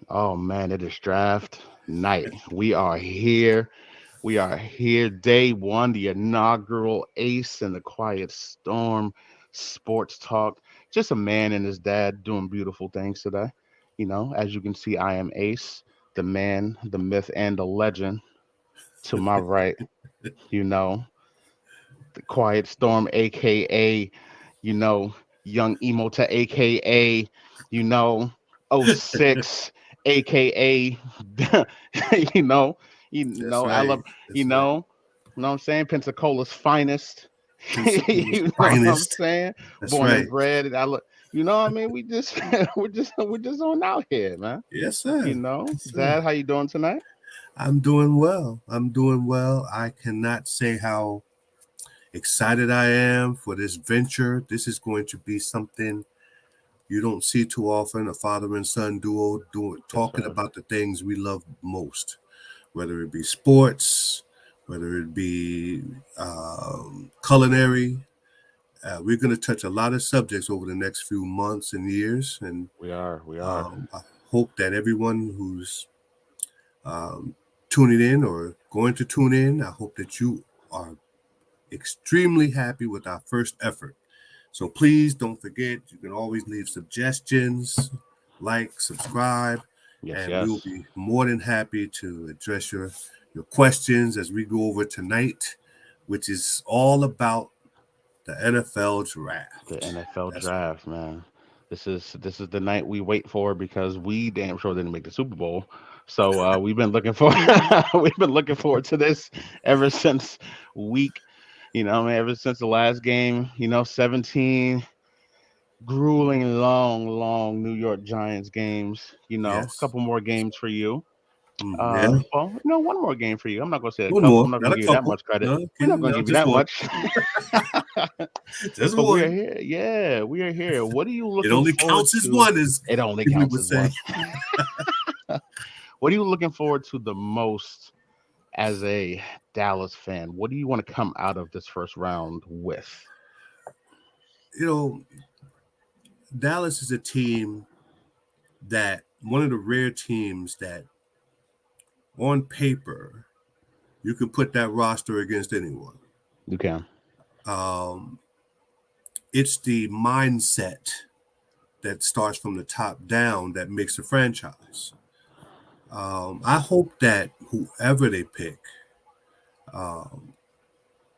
Oh man, it is draft night. We are here. We are here. Day one, the inaugural Ace and the Quiet Storm sports talk. Just a man and his dad doing beautiful things today. As you can see, I am Ace, the man, the myth, and the legend. To my right, you know, the Quiet Storm, aka, you know, young Emota, aka, you know, '06, aka, you know, That's I love, right. you That's right. know, you know what I'm saying? Pensacola's finest. Pensacola's You know what I'm finest. saying? That's Born and right. bred. I look, what I mean? We just, we're just on out here, man. Yes, sir. Yes, Dad, sir. how you doing tonight? I'm doing well. I'm doing well. I cannot say how excited I am for this venture. This is going to be something you don't see too often. A father and son duo doing Yes, talking sir. about the things we love most, whether it be sports, whether it be culinary. We're going to touch a lot of subjects over the next few months and years, and We are. I hope that everyone who's um, tuning in or going to tune in, I hope that you are extremely happy with our first effort. So please don't forget, you can always leave suggestions, like, subscribe, Yes, and we will yes. be more than happy to address your questions as we go over tonight, which is all about the NFL The draft. NFL That's right. draft, man. This is the night we wait for because we damn sure didn't make the Super Bowl. So we've been looking for we've been looking forward to this ever since week, man, ever since the last game, 17 grueling long New York Giants games, a Yes. couple more That's games for you. Yeah. Well, one more game for you. I'm not gonna say a One couple. more, I'm not not gonna a give you that couple. much credit. No, We're not kidding. gonna No, give you just that one. much. Just But we are one. here. Yeah, we are here. What are you It looking only forward counts as to? one, as It only people counts would as say. one. What are you looking forward to the most as a Dallas fan? What do you want to come out of this first round with? You know, Dallas is a team that one of the rare teams that on paper you can put that roster against anyone. You can. Um, it's the mindset that starts from the top down that makes a franchise. I hope that whoever they pick um,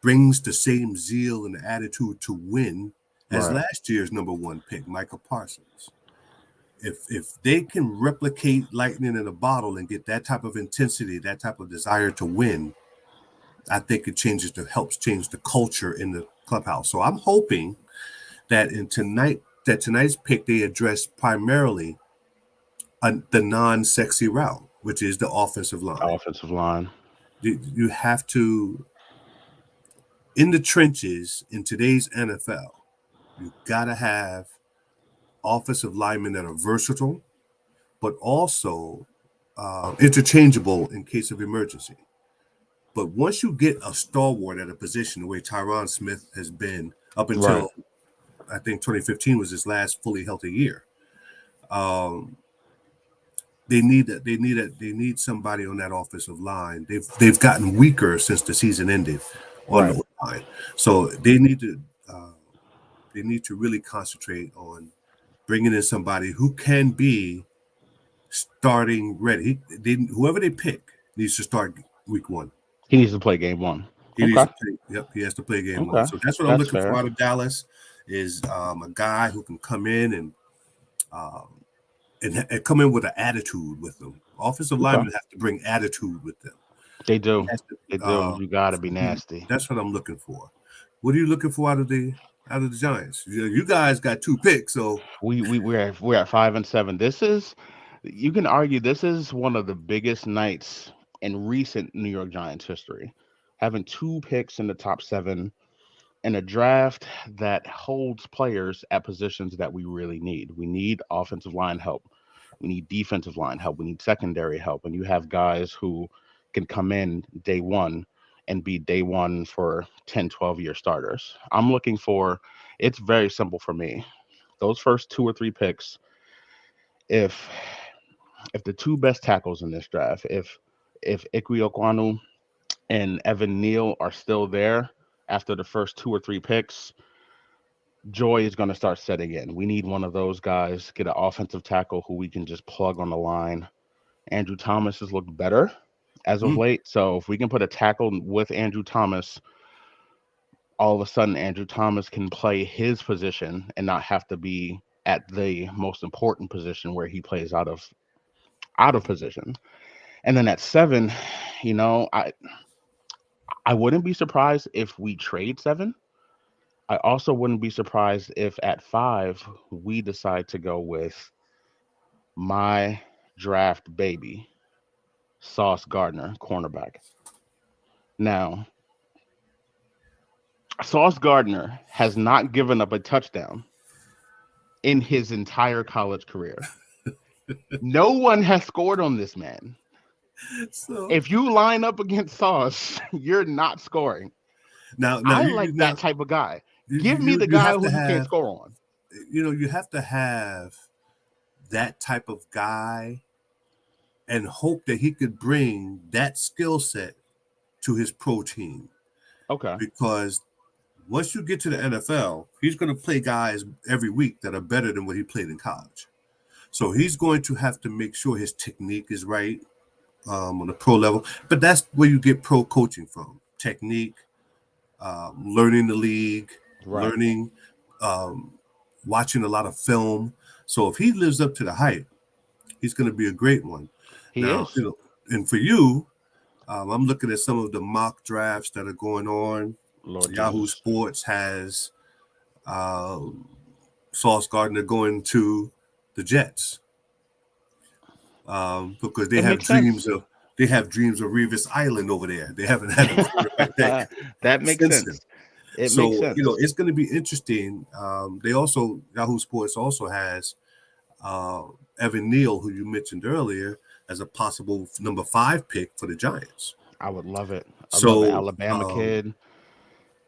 brings the same zeal and attitude to win as Right. last year's number one pick, Michael Parsons. If they can replicate lightning in a bottle and get that type of intensity, that type of desire to win, I think it helps change the culture in the clubhouse. So I'm hoping that tonight's pick they address primarily the non-sexy route, which is the offensive line. Offensive line. You have to in the trenches in today's NFL. You gotta have offensive linemen that are versatile, but also interchangeable in case of emergency. But once you get a stalwart at a position, the way Tyron Smith has been up Right. until I think 2015 was his last fully healthy year, um, they need somebody on that offensive line. They've gotten weaker since the season ended on Right. the line, so uh, they need to really concentrate on bringing in somebody who can be starting ready. Whoever they pick needs to start week one. He needs to play game one. He needs Okay. to play. Yep, he has to play game one. Okay. So that's what I'm That's looking for fair. out of Dallas is a guy who can come in um, and come in with an attitude with them. Offensive Okay. linemen have to bring attitude with them. They He do. has They to. do. You gotta be nasty. That's what I'm looking for. What are you looking for out of the Giants? You guys got two picks, so We're at 5-7. You can argue this is one of the biggest nights in recent New York Giants history. Having two picks in the top seven in a draft that holds players at positions that we really need. We need offensive line help. We need defensive line help. We need secondary help. And you have guys who can come in day one and be day one for 10, 12-year starters. It's very simple for me. Those first two or three picks, if if the two best tackles in this draft, if Ikwe Okwanu and Evan Neal are still there after the first two or three picks, joy is going to start setting in. We need one of those guys, get an offensive tackle who we can just plug on the line. Andrew Thomas has looked better as of Mm. late. So if we can put a tackle with Andrew Thomas, all of a sudden Andrew Thomas can play his position and not have to be at the most important position where he plays out of position. And then at 7, you know, I wouldn't be surprised if we trade 7. I also wouldn't be surprised if at 5 we decide to go with my draft baby, Sauce Gardner, cornerback. Now, Sauce Gardner has not given up a touchdown in his entire college career. No one has scored on this man. So If you line up against Sauce, you're not scoring. now, I like that type of guy. Give me the you guy have who to you can't have, score on. you have to have that type of guy and hope that he could bring that skill set to his pro team. Okay. Because once you get to the NFL, he's going to play guys every week that are better than what he played in college. So he's going to have to make sure his technique is right on the pro level. But that's where you get pro coaching from: technique, learning the league, Right. learning, watching a lot of film. So if he lives up to the hype, he's going to be a great one. He Now, is. and for you, I'm looking at some of the mock drafts that are going on. Lord Yahoo Jesus. Sports has Sauce Gardner going to the Jets because It makes sense. they have dreams of Revis Island over there. They haven't had a quarterback That makes since then. sense. It So makes sense. it's going to be interesting. They also Yahoo Sports also has Evan Neal, who you mentioned earlier, as a possible number 5 pick for the Giants. I would love it. I love an So Alabama kid,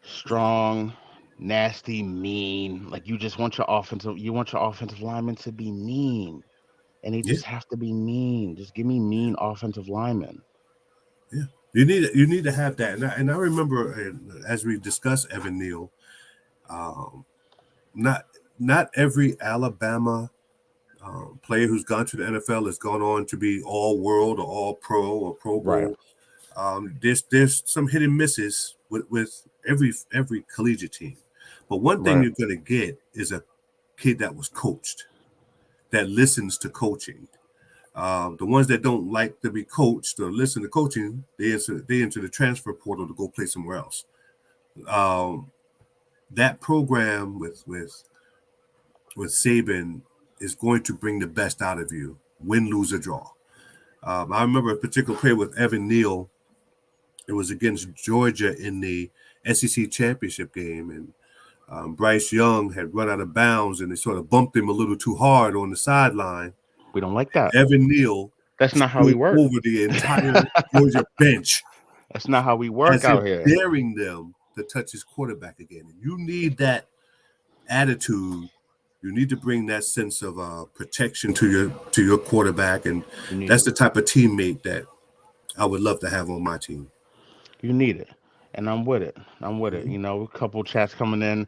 strong, nasty, mean. Like you want your offensive linemen to be mean. And they yeah, just have to be mean. Just give me mean offensive linemen. yeah, you need to have that. And I remember as we discussed Evan Neal, um, not every Alabama player who's gone to the NFL has gone on to be all world or all pro or Pro Right. Bowl. There's some hit and misses with every collegiate team, but one thing Right. you're going to get is a kid that was coached, that listens to coaching. The ones that don't like to be coached or listen to coaching, they enter the transfer portal to go play somewhere else. That program with Saban is going to bring the best out of you, win, lose, or draw. I remember a particular play with Evan Neal. It was against Georgia in the SEC championship game, and Bryce Young had run out of bounds, and they sort of bumped him a little too hard on the sideline. We don't like that. Evan Neal That's not how we stood work. over the entire Georgia bench That's not how we work as out if here. daring them to touch his quarterback again. And you need that attitude. You need to bring that sense of protection to your quarterback, and that's the type of teammate that I would love to have on my team. You need it. And I'm with it. You know, a couple chats coming in,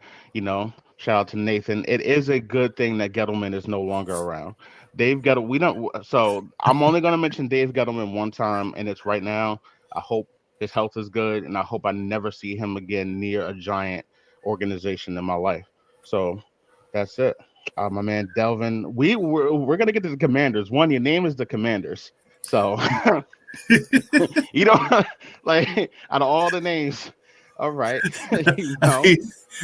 shout out to Nathan. It is a good thing that Gettleman is no longer around. Dave Gettle, so I'm only going to mention Dave Gettleman one time, and it's right now. I hope his health is good, and I hope I never see him again near a giant organization in my life. So that's it. My man Delvin, we're going to get to the Commanders. One, your name is the Commanders. So you don't like out of all the names. All right.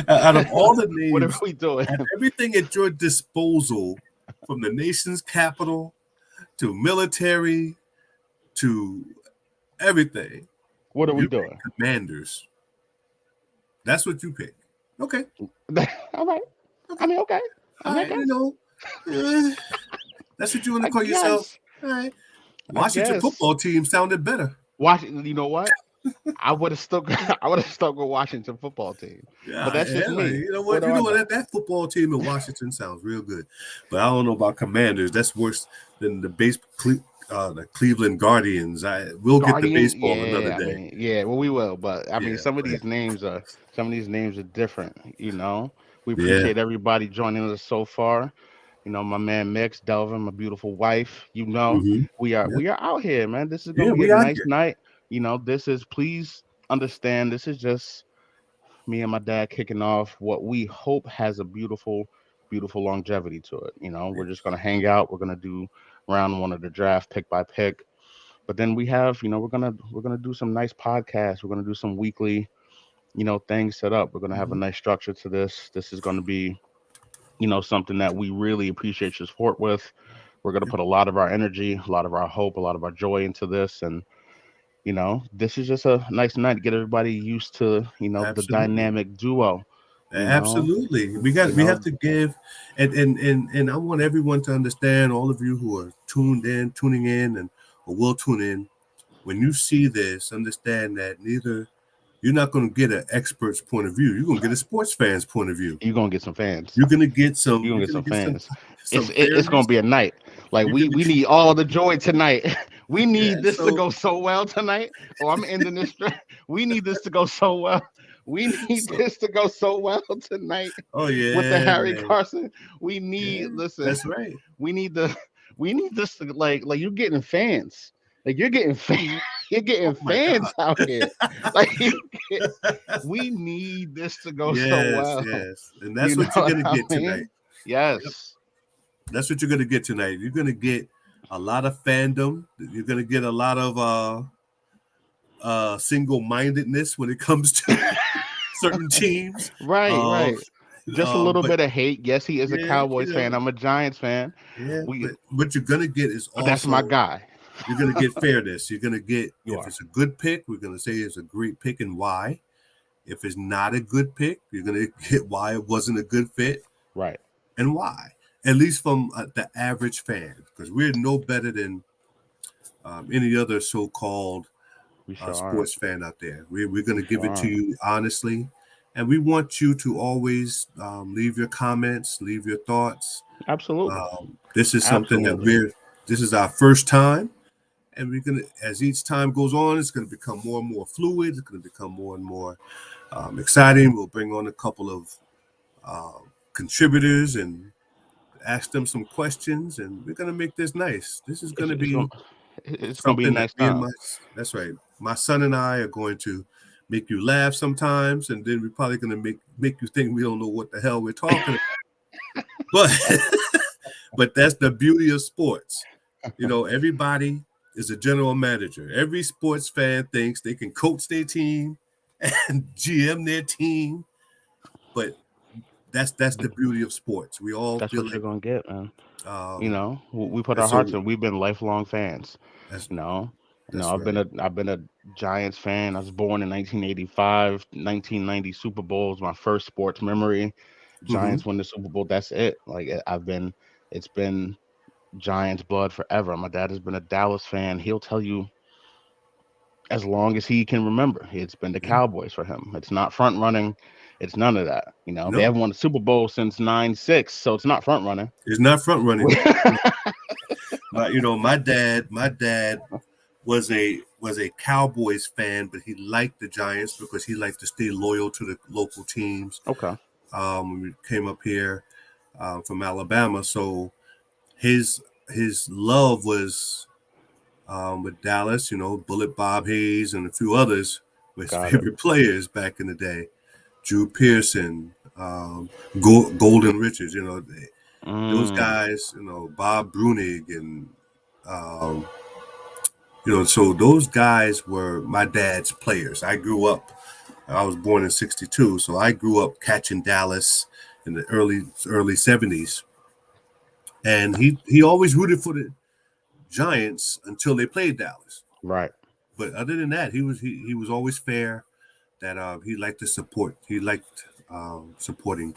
Out of all the names, what are we doing? And everything at your disposal, from the nation's capital to military to everything. What are we doing? Commanders. That's what you pick. Okay. All right. I mean, okay. That's what you want to call yourself. All right. Washington football team sounded better. You know what? I would have stuck with Washington football team. Yeah, but that's just me. You know what? That football team in Washington sounds real good. But I don't know about Commanders. That's worse than the the Cleveland Guardians. We'll get to Guardian, baseball another yeah, I day. mean, yeah, well, we will, but I mean, Yeah, but some of these names are different. We yeah. appreciate everybody joining us so far. My man Mix, Delvin, my beautiful wife. Hmm. We are out here, man. This is gonna Yeah, be a we out nice here. night. This is please understand. This is just me and my dad kicking off what we hope has a beautiful, beautiful longevity to it. We're just gonna hang out. We're gonna do round one of the draft, pick by pick. But then we have, we're gonna do some nice podcasts. We're gonna do some weekly, things set up. We're gonna have a Mhm. nice structure to this. This is gonna be, something that we really appreciate your support with. We're gonna Yeah, put a lot of our energy, a lot of our hope, a lot of our joy into this, and this is just a nice night to get everybody used to, the absolutely. dynamic duo. You know, Absolutely. you We know, have to give and I want everyone to understand, all of you who are tuning in and or will tune in, when you see this, understand that neither you're not going to get an expert's point of view. You're going to get a sports fan's point of view. you're gonna get some fans. You're going to get some You're gonna you're get going some to get fans. some It's gonna fairness. be a night. Like You're we going we to need all the joy tonight. We yeah, need this to so go so well tonight. Oh, I'm ending this. We need this to go so well. We need so this to go so well tonight oh with the yeah, Harry man. Carson. We Yeah, need listen. that's right. We need the. We need this to like you're getting fans. Like you're getting fans. You're Oh getting my god. fans out here. Like we need this to go so Yes, well. yes. And You that's know what you're what going to I get tonight. mean? Yep. Yes. That's what you're going to get tonight. You're going to get a lot of fandom. You're going to get a lot of single-mindedness when it comes to certain teams. Right, Uh, right. Just a little but bit of hate. Yes, he is a yeah, Cowboys fan. I'm a Giants fan. yeah. We But what you're gonna get is That's my also guy. you're gonna get fairness. You're gonna get, You if are. it's a good pick, we're gonna say it's a great pick and why. If it's not a good pick, you're gonna get why it wasn't a good fit Right. and why. At least from the average fan, because we're no better than any other so-called We sure aren't. sports fan out there. We're going We to give sure it to aren't. you honestly. And we want you to always leave your comments, leave your thoughts. Absolutely. This is something that Absolutely. this is our first time. And we're going to, as each time goes on, it's going to become more and more fluid. It's going to become more and more exciting. We'll bring on a couple of contributors and ask them some questions. And we're going to make this nice. This is going It's to it's gonna be it's gonna be a something that nice me and time. that's right, my son and I are going to make you laugh sometimes, and then we're probably going to make you think we don't know what the hell we're talking about. But but that's the beauty of sports. Everybody is a general manager. Every sports fan thinks they can coach their team and GM their team, but that's the beauty of sports. We all That's feel what you're like gonna get, man. um We put and our hearts so in. We've been lifelong fans. that's You know, that's right. I've been a Giants fan. I was born in 1985, 1990 Super Bowl was my first sports memory. Hmm. Giants win the Super Bowl. That's it. Like it's been Giants blood forever. My dad has been a Dallas fan. He'll tell you as long as he can remember. It's been the Yeah. Cowboys for him. It's not front running. It's none of that. They No, haven't won the Super Bowl since '96, so it's not front running. it's not front running. But my dad was a Cowboys fan, but he liked the Giants because he liked to stay loyal to the local teams. Okay, When we came up here from Alabama, so his love was with Dallas. Bullet Bob Hayes and a few others were his got it. favorite players back in the day. Drew Pearson, Golden Richards. Those Mm, guys. Bob Brunig and um, so those guys were my dad's players. I was born in '62, so I grew up catching Dallas in the early '70s, and he always rooted for the Giants until they played Dallas. right. But other than that, he was always fair. That he liked to support. He liked supporting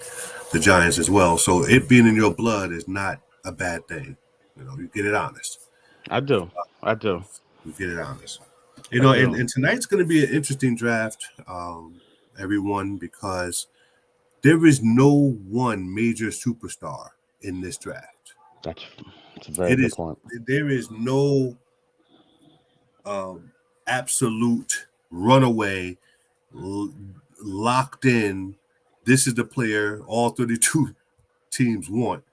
the Giants as well. So it being in your blood is not a bad thing. You get it honest. I do. I do. You get it honest. I And do. tonight's going to be an interesting draft, everyone, because there is no one major superstar in this draft. That's It's a very It good is. point. There is no absolute runaway, locked in. This is the player all 32 teams want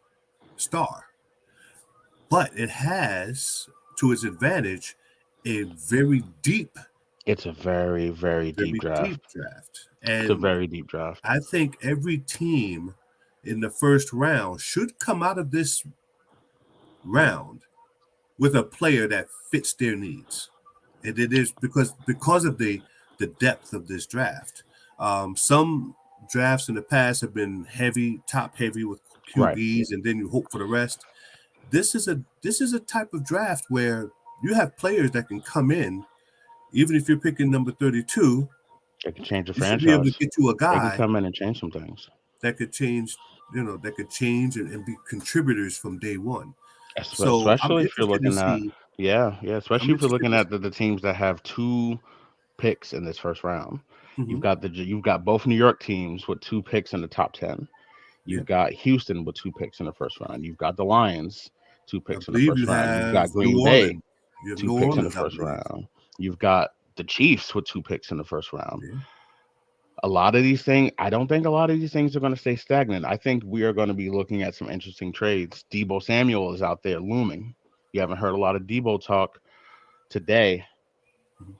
star, but it has to its advantage a very deep, It's a very, very deep draft. draft, It's a and very deep draft. I think every team in the first round should come out of this round with a player that fits their needs. And it is because of the depth of this draft. Some drafts in the past have been top heavy with Right. QBs, and then you hope for the rest. This is a type of draft where you have players that can come in, even if you're picking number 32. They can change the You should be able to franchise. get you a They can guy come in and change some things. that could change, and be contributors from day one. So I'm Especially if you're interested to looking at, see. especially if you're looking at the teams that have 2 picks in this first round. Mhm. You've got both New York teams with 2 picks in the top 10. You've Yeah. got Houston with 2 picks in the first round. You've got the Lions 2 I picks in the believe first you round. You've have got Green New Bay Orleans. You have 2 New picks in the Orleans, I first believe. round. You've got the Chiefs with 2 picks in the first round. Yeah. A lot of these things, I don't think a lot of these things are going to stay stagnant. I think we are going to be looking at some interesting trades. Deebo Samuel is out there looming. You haven't heard a lot of Deebo talk today.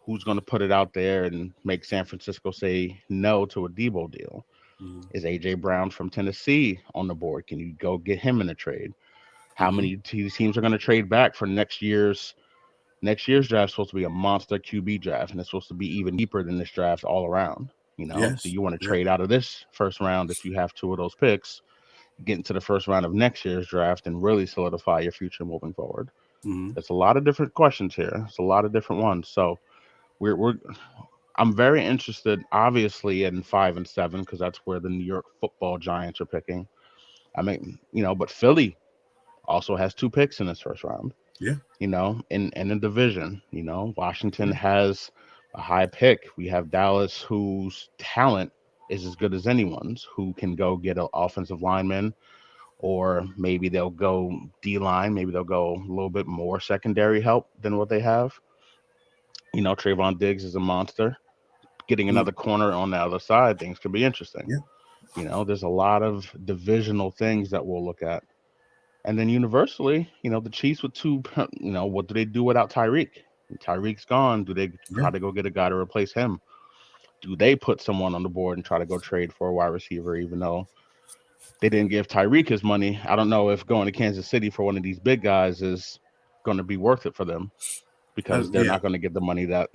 Who's going to put it out there and make San Francisco say no to a Deebo deal? Mhm. Is AJ Brown from Tennessee on the board? Can you go get him in a trade? How many teams are going to trade back for next year's draft? Supposed to be a monster QB draft, and it's supposed to be even deeper than this draft all around. Yes. Do you want to Yeah. trade out of this first round if you have 2 of those picks, get into the first round of next year's draft, and really solidify your future moving forward? Mhm. There's a lot of different questions here. It's a lot of different ones. So I'm very interested, obviously, in 5 and 7 because that's where the New York Football Giants are picking. I mean, but Philly also has 2 picks in this first round. Yeah. In the division, Washington has a high pick. We have Dallas, whose talent is as good as anyone's, who can go get an offensive lineman, or maybe they'll go D-line. Maybe they'll go a little bit more secondary help than what they have. Trayvon Diggs is a monster. Getting another corner on the other side, things could be interesting. Yeah. There's a lot of divisional things that we'll look at. And then universally, the Chiefs with 2, what do they do without Tyreek? Tyreek's gone. Do they try to go get a guy to replace him? Do they put someone on the board and try to go trade for a wide receiver, even though they didn't give Tyreek his money? I don't know if going to Kansas City for one of these big guys is going to be worth it for them, because they're not going to get the money that,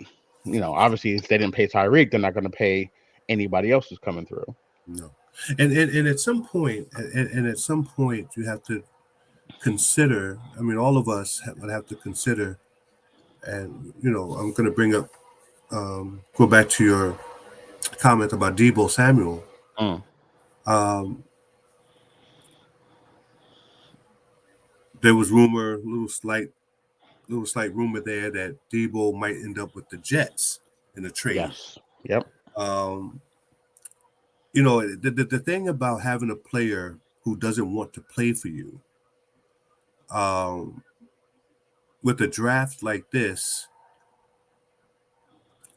obviously if they didn't pay Tyreek, they're not going to pay anybody else who's coming through. No. And at some point, you have to consider, all of us would have to consider, and I'm going to bring up, go back to your comment about Deebo Samuel. There was rumor, little slight rumor there that Deebo might end up with the Jets in a trade. Yes. Yep. The thing about having a player who doesn't want to play for you, with a draft like this,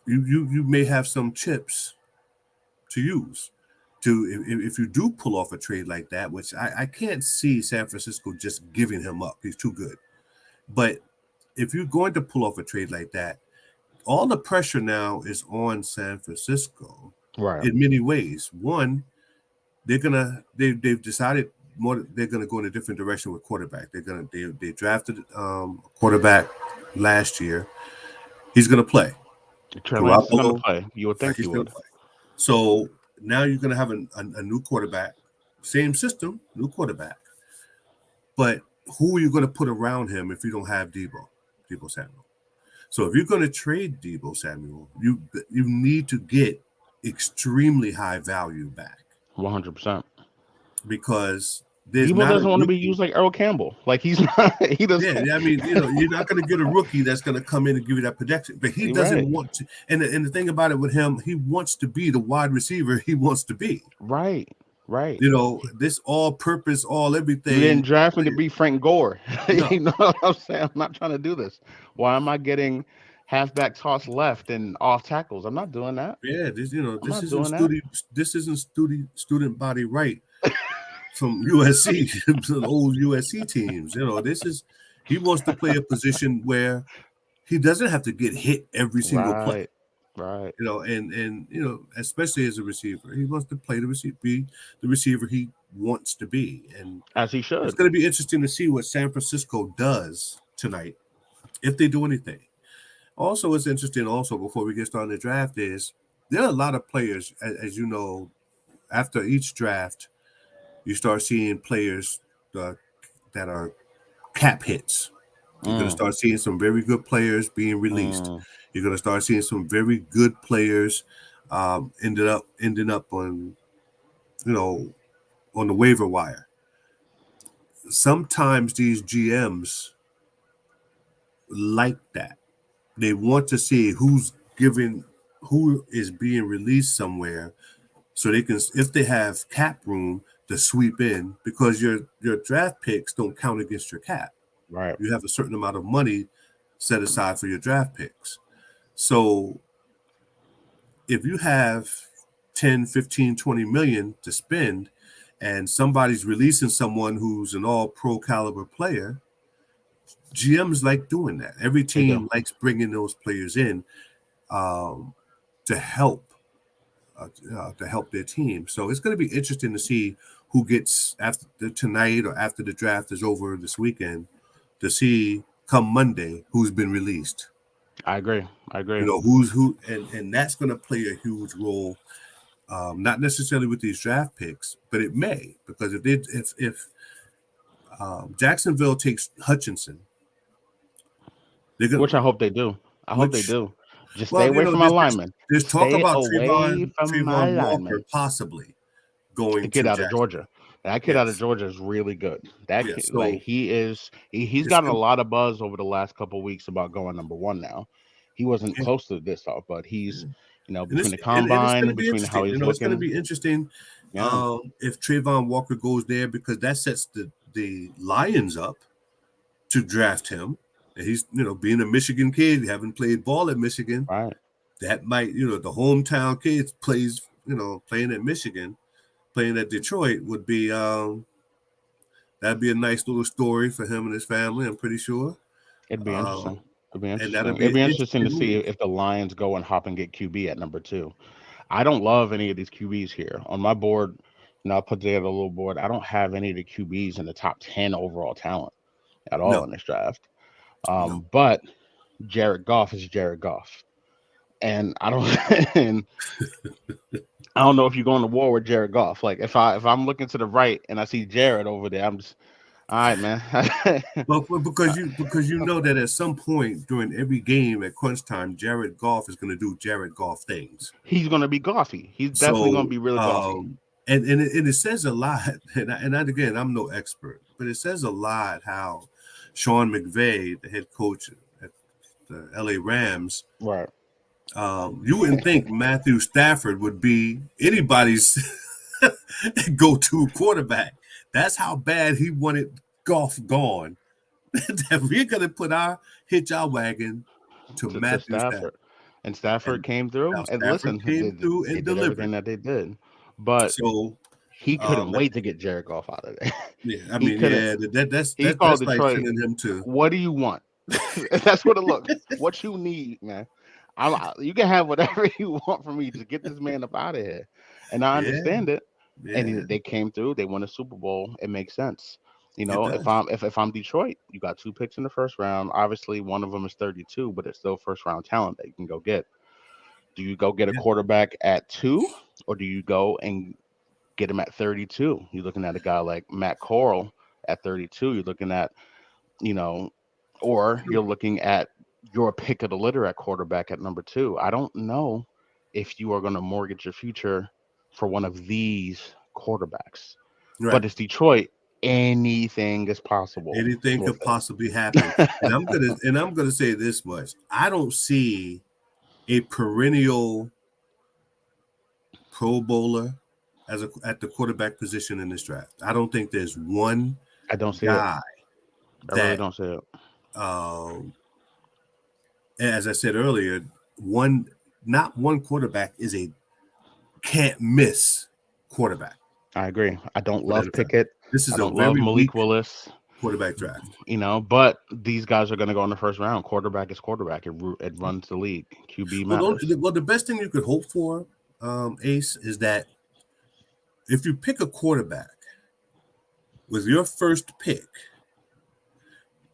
you may have some chips to use if you do pull off a trade like that, which I can't see San Francisco just giving him up. He's too good. But if you're going to pull off a trade like that, all the pressure now is on San Francisco, right? In many ways. One, they've decided they're gonna go in a different direction with quarterback. They drafted a quarterback last year. He's gonna play. Trey Lance is gonna play. You would think he would. So now you're gonna have a new quarterback, same system, new quarterback. But who are you gonna put around him if you don't have Deebo Samuel? So if you're gonna trade Deebo Samuel, you need to get extremely high value back. 100%. Because Deebo doesn't want to be used like Earl Campbell. Like he doesn't. Yeah, you're not going to get a rookie that's going to come in and give you that protection. But he doesn't want to. And the thing about it with him, he wants to be the wide receiver he wants to be. Right. Right. You know, this all purpose, all You didn't everything. draft me to be Frank Gore. No, You know what I'm saying? I'm not trying to do this. Why am I getting halfback toss left and off tackles? I'm not doing that. yeah, this I'm not doing that. This isn't student body right from USC, the old USC teams. You know, this is he wants to play a position where he doesn't have to get hit every single play. Right. Right. You know, and you know, especially as a receiver, he wants to play the receiver, be the receiver he wants to be, and As he it's should. going to be interesting to see what San Francisco does tonight if they do anything. Also, what's interesting, also before we get started on the draft, is there are a lot of players, as you know, after each draft, you start seeing players uh, that are cap hits. You're going to Mm, start seeing some very good players being released. mm, You're going to start seeing some very good players ending up on you know on the waiver wire. Sometimes these GMs like that. They want to see who is being released somewhere, so they can, if they have cap room, to sweep in, because your draft picks don't count against your cap. right. You have a certain amount of money set aside for your draft picks. So if you have 10, 15, 20 million to spend and somebody's releasing someone who's an all pro caliber player, GMs like doing that. Every They do. team likes bringing those players in um, to help their team. So it's going to be interesting to see who gets after tonight or after the draft is over this weekend, to see come Monday who's been released. I agree. I You agree. know who's who, and that's going to play a huge role. Not necessarily with these draft picks, but it may, because if Jacksonville takes Hutchinson, they're going Which I to hope they do. I hope they which do. Just stay well, you away know, from my there's lineman. there's talk Stay about away from my Trayvon Walker lineman. possibly The going kid to out of Jackson. Georgia. That kid out of Yes, Georgia is really good. That yes. kid, like So he's it's gotten a gonna, lot of buzz over the last couple of weeks about going number one now. He wasn't yeah, close to this off, but yeah. he's And between it's the and it's going combine, to be between how interesting. You he's know, it's going to looking. be interesting Yeah, if Trayvon Walker goes there, because that sets the Lions up to draft him. And he's, you know, being a Michigan kid, having played ball at Michigan, right. that might, you know, the hometown kid plays, you know, playing at Michigan, playing at Detroit would be that'd be a nice little story for him and his family, I'm pretty sure. It'd be interesting. Um, It'd be and that'll interesting. be It'd an be interesting to interesting see move. if the Lions go and hop and get QB at number two. I don't love any of these QBs here on my board. I put together a little board. I don't have any of the QBs in the top 10 overall talent at all No, in this draft. no. But Jared Goff is Jared Goff, and I don't and I don't know if you're going to war with Jared Goff. Like if I'm looking to the right and I see Jared over there, I'm just all right, man. But because you know that at some point during every game at crunch time, Jared Goff is going to do Jared Goff things. He's going to be Goffy. He's definitely going to So be real Goffy. and it says a lot. Again, I'm no expert, but it says a lot how Sean McVay, the head coach at the LA Rams, Right. you wouldn't think Matthew Stafford would be anybody's go-to quarterback. That's how bad he wanted Goff gone. That we're gonna hitch our wagon to To Matthew Stafford. Stafford. And Stafford And came now through. And Stafford listen, came through they and did delivered. everything that they did. But So he couldn't um, wait to get Jared Goff out of there. yeah, I He mean, couldn't. yeah, He called that's like Detroit. sending him to What do you want? That's what it looked. What you need, man. You can have whatever you want from me. Just get this man up out of here. And I yeah, understand it. And yeah, they came through. They won a Super Bowl. It makes sense. it If does. I'm Detroit, you got two picks in the first round. Obviously, one of them is 32, but it's still first round talent that you can go get. Do you go get a Yeah, quarterback at 2, or do you go and get him at 32? You're looking at a guy like Matt Corral at 32. You're looking at, you know, or you're looking at your pick of the litter at quarterback at number 2. I don't know if you are going to mortgage your future for one of these quarterbacks, right. but it's Detroit. Anything is possible Anything with could it. possibly happen. And I'm gonna say this much. I don't see a perennial Pro Bowler at the quarterback position in this draft. I don't think there's one I don't see guy it. I really that, don't see it. as I said earlier, not one quarterback is a can't miss quarterback. I agree. I don't love Pickett. This is I a don't love very Malik weak Willis. quarterback draft. But these guys are going to go in the first round. Quarterback is quarterback. It runs the league. QB matters. Well, the best thing you could hope for, Ace, is that if you pick a quarterback with your first pick,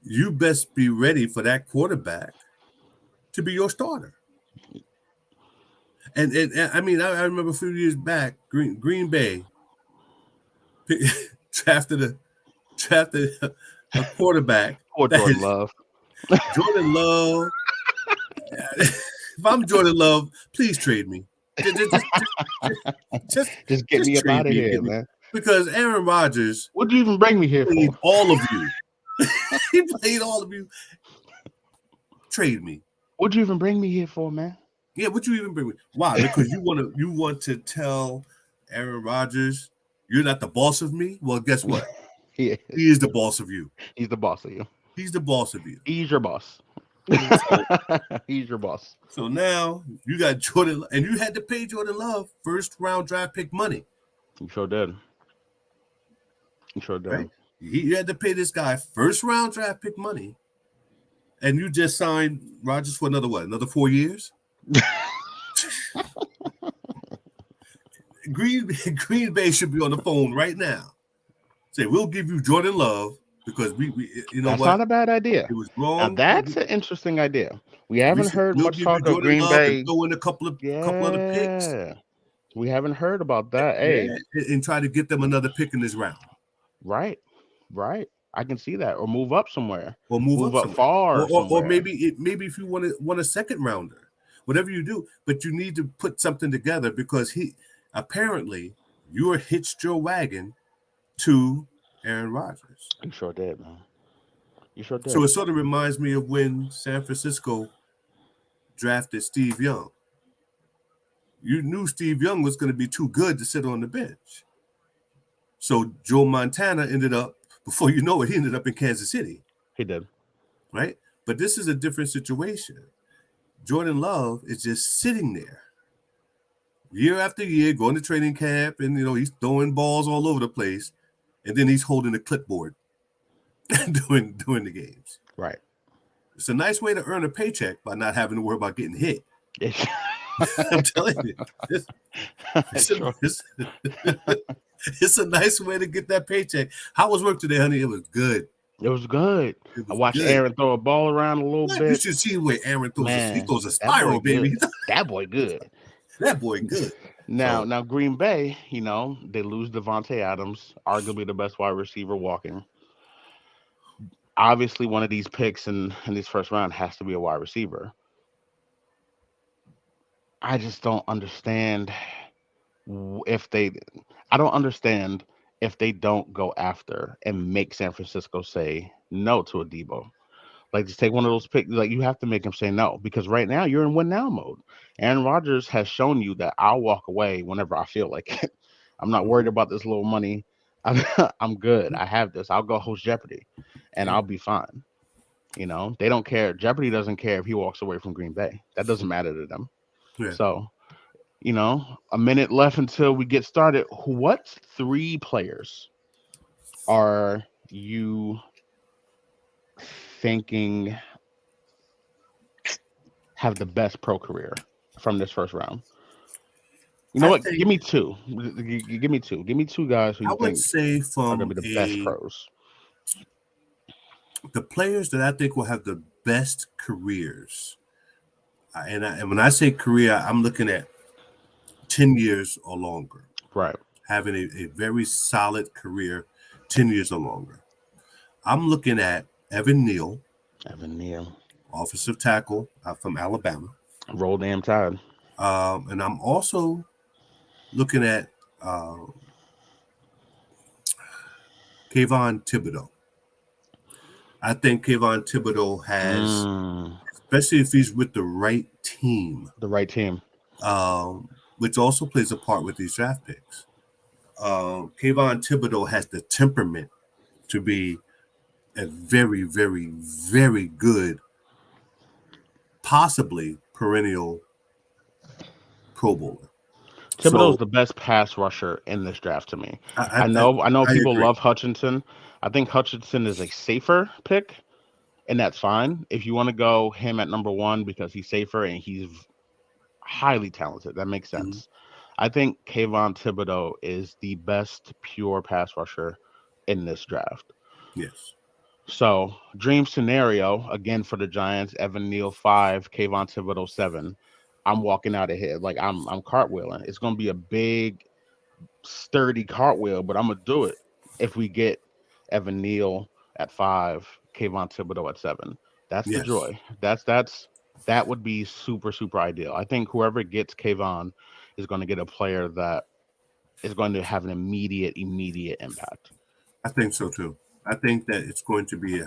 you best be ready for that quarterback to be your starter. And I mean, I remember a few years back, Green Bay drafted a quarterback. Or Jordan Love. Jordan Love. If I'm Jordan Love, please trade me. Just get me up out of here, man. Because Aaron Rodgers. What do you even bring me here for? All of you. He played all of you. Trade me. What'd you even bring me here for, man? Yeah, what you even bring me? Why? Because you want to tell Aaron Rodgers you're not the boss of me? Well, guess what? He is the boss of you. He's the boss of you. He's the boss of you. He's your boss. He's your boss. So now you got Jordan, and you had to pay Jordan Love first round draft pick money. You sure did. Right? You had to pay this guy first round draft pick money, and you just signed Rodgers for another 4 years? Green Bay should be on the phone right now. Say, we'll give you Jordan Love because we that's not a bad idea. It was wrong. Now that's an interesting idea. We haven't heard much talk of Green Bay. Throw in a couple of the picks. We haven't heard about that. Hey, and try to get them another pick in this round. Right. I can see that, or move up somewhere, or move up far, or maybe if you want a second rounder, whatever you do, but you need to put something together because apparently you hitched your wagon to Aaron Rodgers. You sure did, man. You sure did. So it sort of reminds me of when San Francisco drafted Steve Young. You knew Steve Young was going to be too good to sit on the bench. So Joe Montana ended up, before you know it, he ended up in Kansas City. He did. Right? But this is a different situation. Jordan Love is just sitting there year after year, going to training camp, and he's throwing balls all over the place, and then he's holding a clipboard doing the games. Right. It's a nice way to earn a paycheck by not having to worry about getting hit. I'm telling you, it's a nice way to get that paycheck. How was work today, honey? It was good. I watched Aaron throw a ball around a little bit. You should see the way Aaron throws. He throws a spiral, baby. That boy good. That boy good. Now Green Bay, they lose Devontae Adams, arguably the best wide receiver walking. Obviously, one of these picks in this first round has to be a wide receiver. I just don't understand if they don't go after and make San Francisco say no to a Debo. Like, just take one of those picks. Like, you have to make him say no, because right now you're in win now mode. Aaron Rodgers has shown you that I'll walk away whenever I feel like it. I'm not worried about this little money. I'm good. I have this. I'll go host Jeopardy, and I'll be fine. They don't care. Jeopardy doesn't care if he walks away from Green Bay. That doesn't matter to them. Yeah. So, a minute left until we get started. What 3 players are you thinking have the best pro career from this first round? Give me 2. Give me 2. Give me 2 guys who you think are going to be the best pros. The players that I think will have the best careers, and when I say career, I'm looking at 10 years or longer. Right. Having a very solid career, 10 years or longer. I'm looking at Evan Neal, offensive tackle from Alabama. Roll damn Tide. And I'm also looking at Kayvon Thibodeau. I think Kayvon Thibodeau has, especially if he's with the right team. The right team. Which also plays a part with these draft picks. Kayvon Thibodeau has the temperament to be a very, very, very good, possibly perennial Pro Bowler. Thibodeau's So the best pass rusher in this draft to me. I, I I, know I know I people agree. love Hutchinson. I think Hutchinson is a safer pick, and that's fine. If you want to go him at number one because he's safer and he's highly talented, that makes Mhm. sense. I think Kayvon Thibodeau is the best pure pass rusher in this draft. Yes. So, dream scenario again for the Giants: Evan Neal 5, Kayvon Thibodeau 7. I'm walking out of here like I'm cartwheeling. It's gonna be a big, sturdy cartwheel, but I'm gonna do it if we get Evan Neal at 5, Kayvon Thibodeau at 7. That's the Yes. joy. That would be super super ideal. I think whoever gets Kayvon is going to get a player that is going to have an immediate impact. I think so too. I think that it's going to be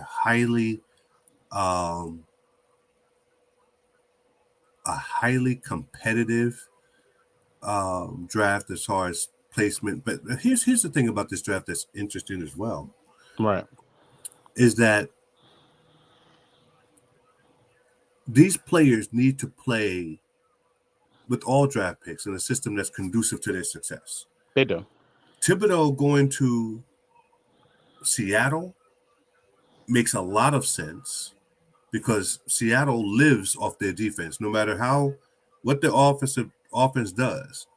um, a highly competitive draft as far as placement. But here's the thing about this draft that's interesting as well Right. is that these players need to play with all draft picks in a system that's conducive to their success. They do. Thibodeau going to Seattle makes a lot of sense because Seattle lives off their defense. No matter what the offense does,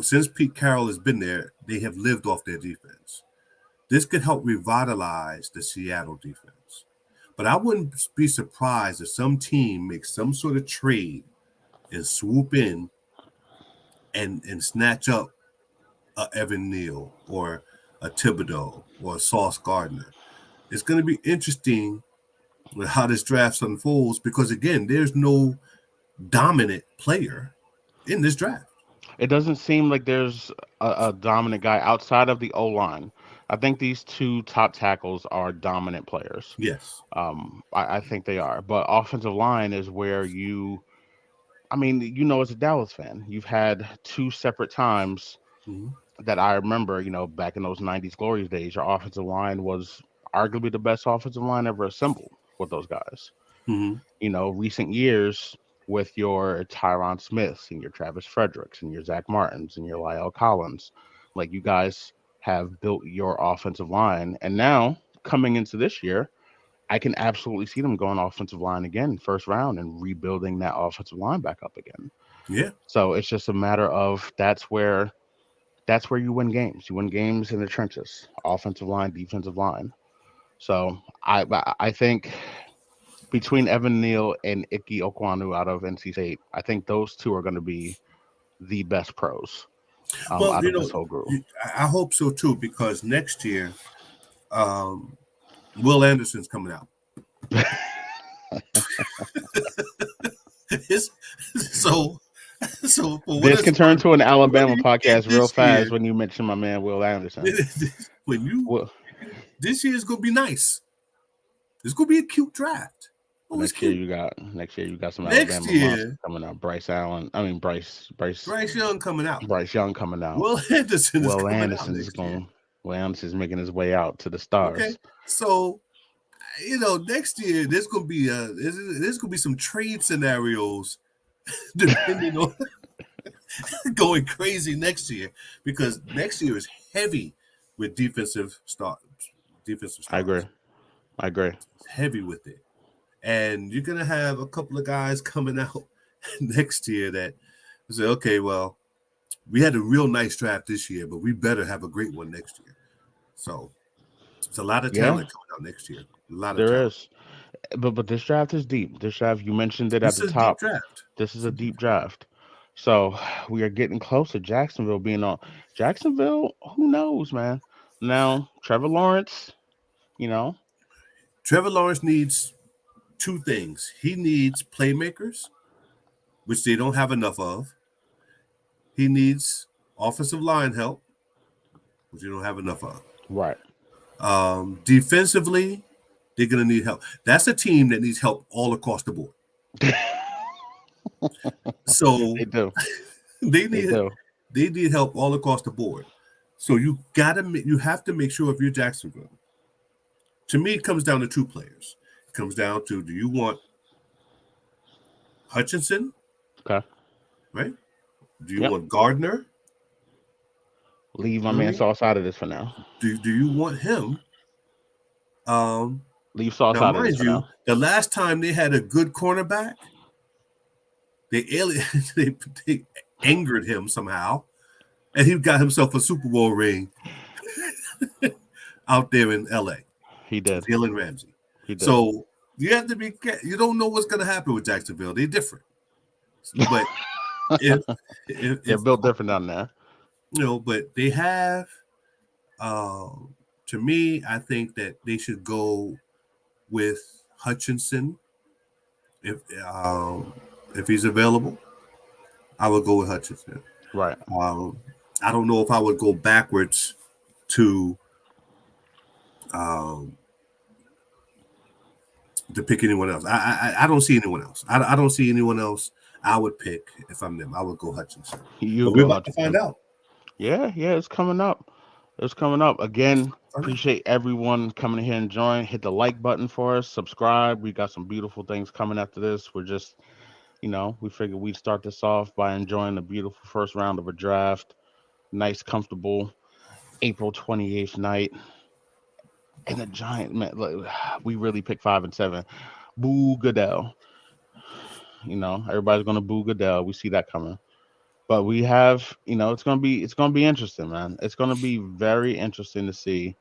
since Pete Carroll has been there, they have lived off their defense. This could help revitalize the Seattle defense. But I wouldn't be surprised if some team makes some sort of trade and swoop in and snatch up a Evan Neal or a Thibodeau or a Sauce Gardner. It's going to be interesting with how this draft unfolds because, again, there's no dominant player in this draft. It doesn't seem like there's a dominant guy outside of the O line. I think these two top tackles are dominant players. Yes. I think they are. But offensive line is where I mean, as a Dallas fan, you've had two separate times Mm-hmm. that I remember, back in those 90s glorious days, your offensive line was arguably the best offensive line ever assembled with those guys. Mm-hmm. Recent years with your Tyron Smiths and your Travis Fredericks and your Zach Martins and your Lyle Collins, like you guys have built your offensive line. And now coming into this year, I can absolutely see them going offensive line again, first round, and rebuilding that offensive line back up again. Yeah. So it's just a matter of that's where you win games. You win games in the trenches, offensive line, defensive line. So I think between Evan Neal and Ike Okwanu out of NC State, I think those two are going to be the best pros Well, out of this whole group. I hope so too because next year, Will Anderson's coming out. so for This can turn to an Alabama podcast real fast year, when you mention my man Will Anderson. When this year is gonna be nice. It's gonna be a cute draft. Next year you got some next Alabama year coming out. Bryce Young coming out. Bryce Young coming out. Will Anderson is coming out next year. Will Anderson's making his way out to the stars. Okay, so next year there's gonna be some trade scenarios depending on going crazy next year because next year is heavy with defensive stars. I agree. It's heavy with it. And you're going to have a couple of guys coming out next year that say, okay, well, we had a real nice draft this year, but we better have a great one next year. So it's a lot of talent coming out next year. A lot of talent. Is. But this draft is deep. This draft, you mentioned it at the top. This is a deep draft. So we are getting close to Jacksonville being on. Jacksonville, who knows, man? Now, Trevor Lawrence, Trevor Lawrence needs two things. He needs playmakers, which they don't have enough of. He needs offensive line help, which they don't have enough of. Right. Defensively, they're going to need help. That's a team that needs help all across the board. So they do. They need help all across the board. So you have to make sure if you're Jacksonville. To me, it comes down to two players. It comes down to, do you want Hutchinson? Okay. Right? Do you Yep. want Gardner? Leave my man Sauce out of this for now. Do you want him? Leave Sauce Now, out of this mind for you, now. the last time they had a good cornerback, they angered him somehow, and he got himself a Super Bowl ring out there in L.A. He did. Jalen Ramsey. He did. So you have to be. You don't know what's going to happen with Jacksonville. They're different, but if they're built different down there, but they have. To me, I think that they should go with Hutchinson. If he's available, I would go with Hutchinson. Right. I don't know if I would go backwards to pick anyone else. I don't see anyone else. I don't see anyone else I would pick if I'm them. I would go Hutchinson. But we're about to find out. Yeah, it's coming up. It's coming up. Again, appreciate everyone coming here and join. Hit the like button for us. Subscribe. We got some beautiful things coming after this. We're just, we figured we'd start this off by enjoying the beautiful first round of a draft. Nice, comfortable April 28th night. And the Giant, man, we really picked 5 and 7. Boo Goodell. Everybody's gonna boo Goodell. We see that coming. But we have, it's gonna be interesting, man. It's gonna be very interesting to see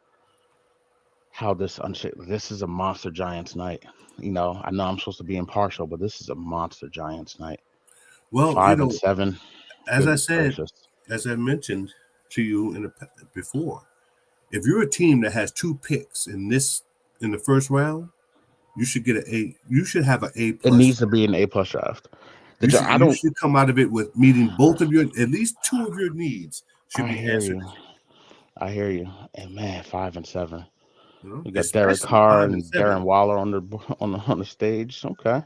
how this is a monster Giants night. I know I'm supposed to be impartial, but this is a monster Giants night. Well, 5 and 7. As I said, as I mentioned to you before, if you're a team that has 2 picks in the first round, you should get you should have an A+. It needs to be an A+ draft. You should come out of it with meeting both of at least 2 of your needs should be answered. I hear you. And man, 5 and 7. We got Derek Carr and Darren Waller on the stage. Okay.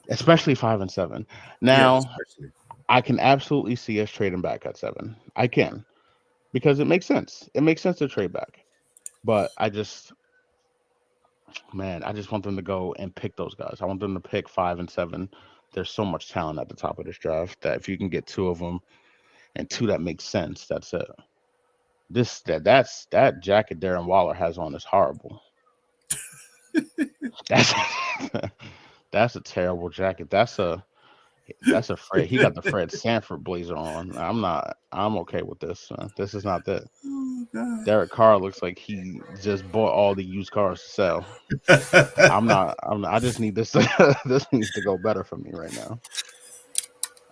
Especially 5 and 7. Now, I can absolutely see us trading back at 7. I can, because it makes sense. It makes sense to trade back. But I just want them to go and pick those guys. I want them to pick 5 and 7. There's so much talent at the top of this draft that if you can get 2 of them and 2 that makes sense, that's it. That jacket Darren Waller has on is horrible. That's a terrible jacket. That's a Fred. He got the Fred Sanford blazer on. I'm okay with this. This is not that. Oh, Derek Carr looks like he just bought all the used cars to sell. I just need this. This needs to go better for me right now.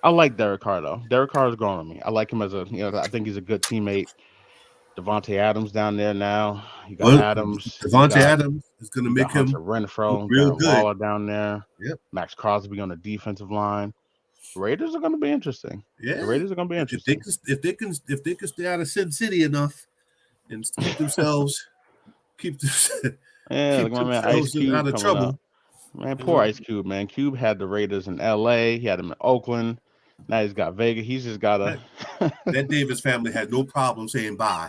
I like Derek Carr though. Derek Carr is growing on me. I like him as I think he's a good teammate. Devontae Adams down there now. You got Adams. Devontae Adams is going to make him Renfro, real good. Waller down there. Yep. Max Crosby on the defensive line. Raiders are going to be interesting. Yeah, the Raiders are going to be interesting. If they can stay out of Sin City enough and keep themselves look at my man Ice Cube out of trouble. Up. Man, poor Ice Cube, man. Cube had the Raiders in LA. He had them in Oakland. Now he's got Vegas. He's just got a. That Davis family had no problem saying bye.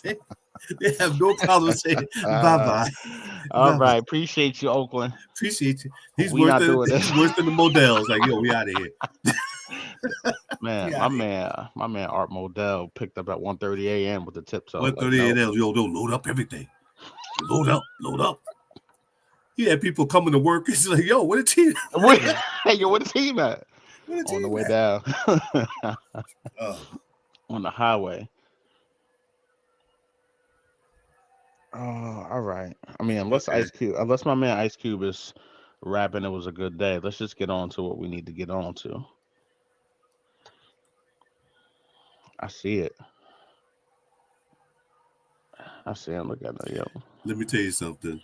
They have no problem saying bye-bye. All right. Appreciate you, Oakland. Appreciate you. He's worse than the Models. Like, yo, we out of here. Man, my man Art Modell picked up at 1:30 a.m. with the tips up. 1:30 a.m. Yo, load up everything. Load up. He had people coming to work. He's like, yo, what a team. Hey, yo, what a team at? On the way down. On the highway. Oh, all right. I mean, unless my man Ice Cube is rapping, it was a good day. Let's just get on to what we need to get on to. I see it. Look at that, yo. Let me tell you something.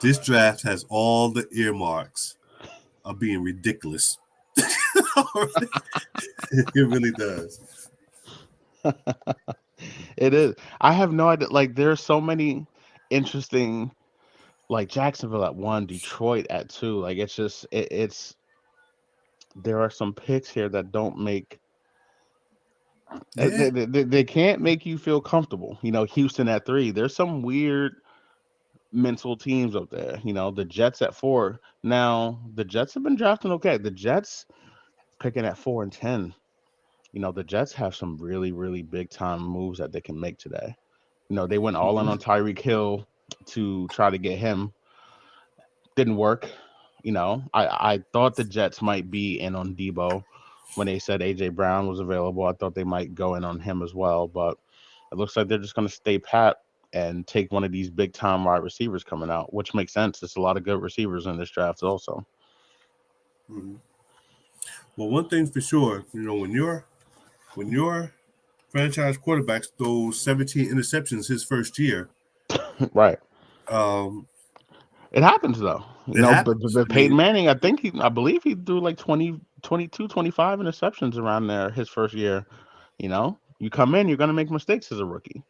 This draft has all the earmarks of being ridiculous. It really does. It is. I have no idea. Like, there's so many interesting, like Jacksonville at 1, Detroit at 2. Like, it's just it's there are some picks here that don't make Yeah. they can't make you feel comfortable. Houston at 3. There's some weird mental teams up there. The Jets at 4. Now the Jets have been drafting okay. The Jets picking at 4 and 10. The Jets have some really, really big time moves that they can make today. They went all in Mhm. on Tyreek Hill to try to get him. Didn't work. I thought the Jets might be in on Debo when they said AJ Brown was available. I thought they might go in on him as well, but it looks like they're just going to stay pat and take one of these big time wide receivers coming out, which makes sense. There's a lot of good receivers in this draft also. Mhm. Well, one thing's for sure, when your franchise quarterbacks throws 17 interceptions his first year, Right. um, It happens though. it happens. But I Peyton mean, Manning, I believe he threw like 20, 22, 25 interceptions around there his first year. You come in, you're going to make mistakes as a rookie.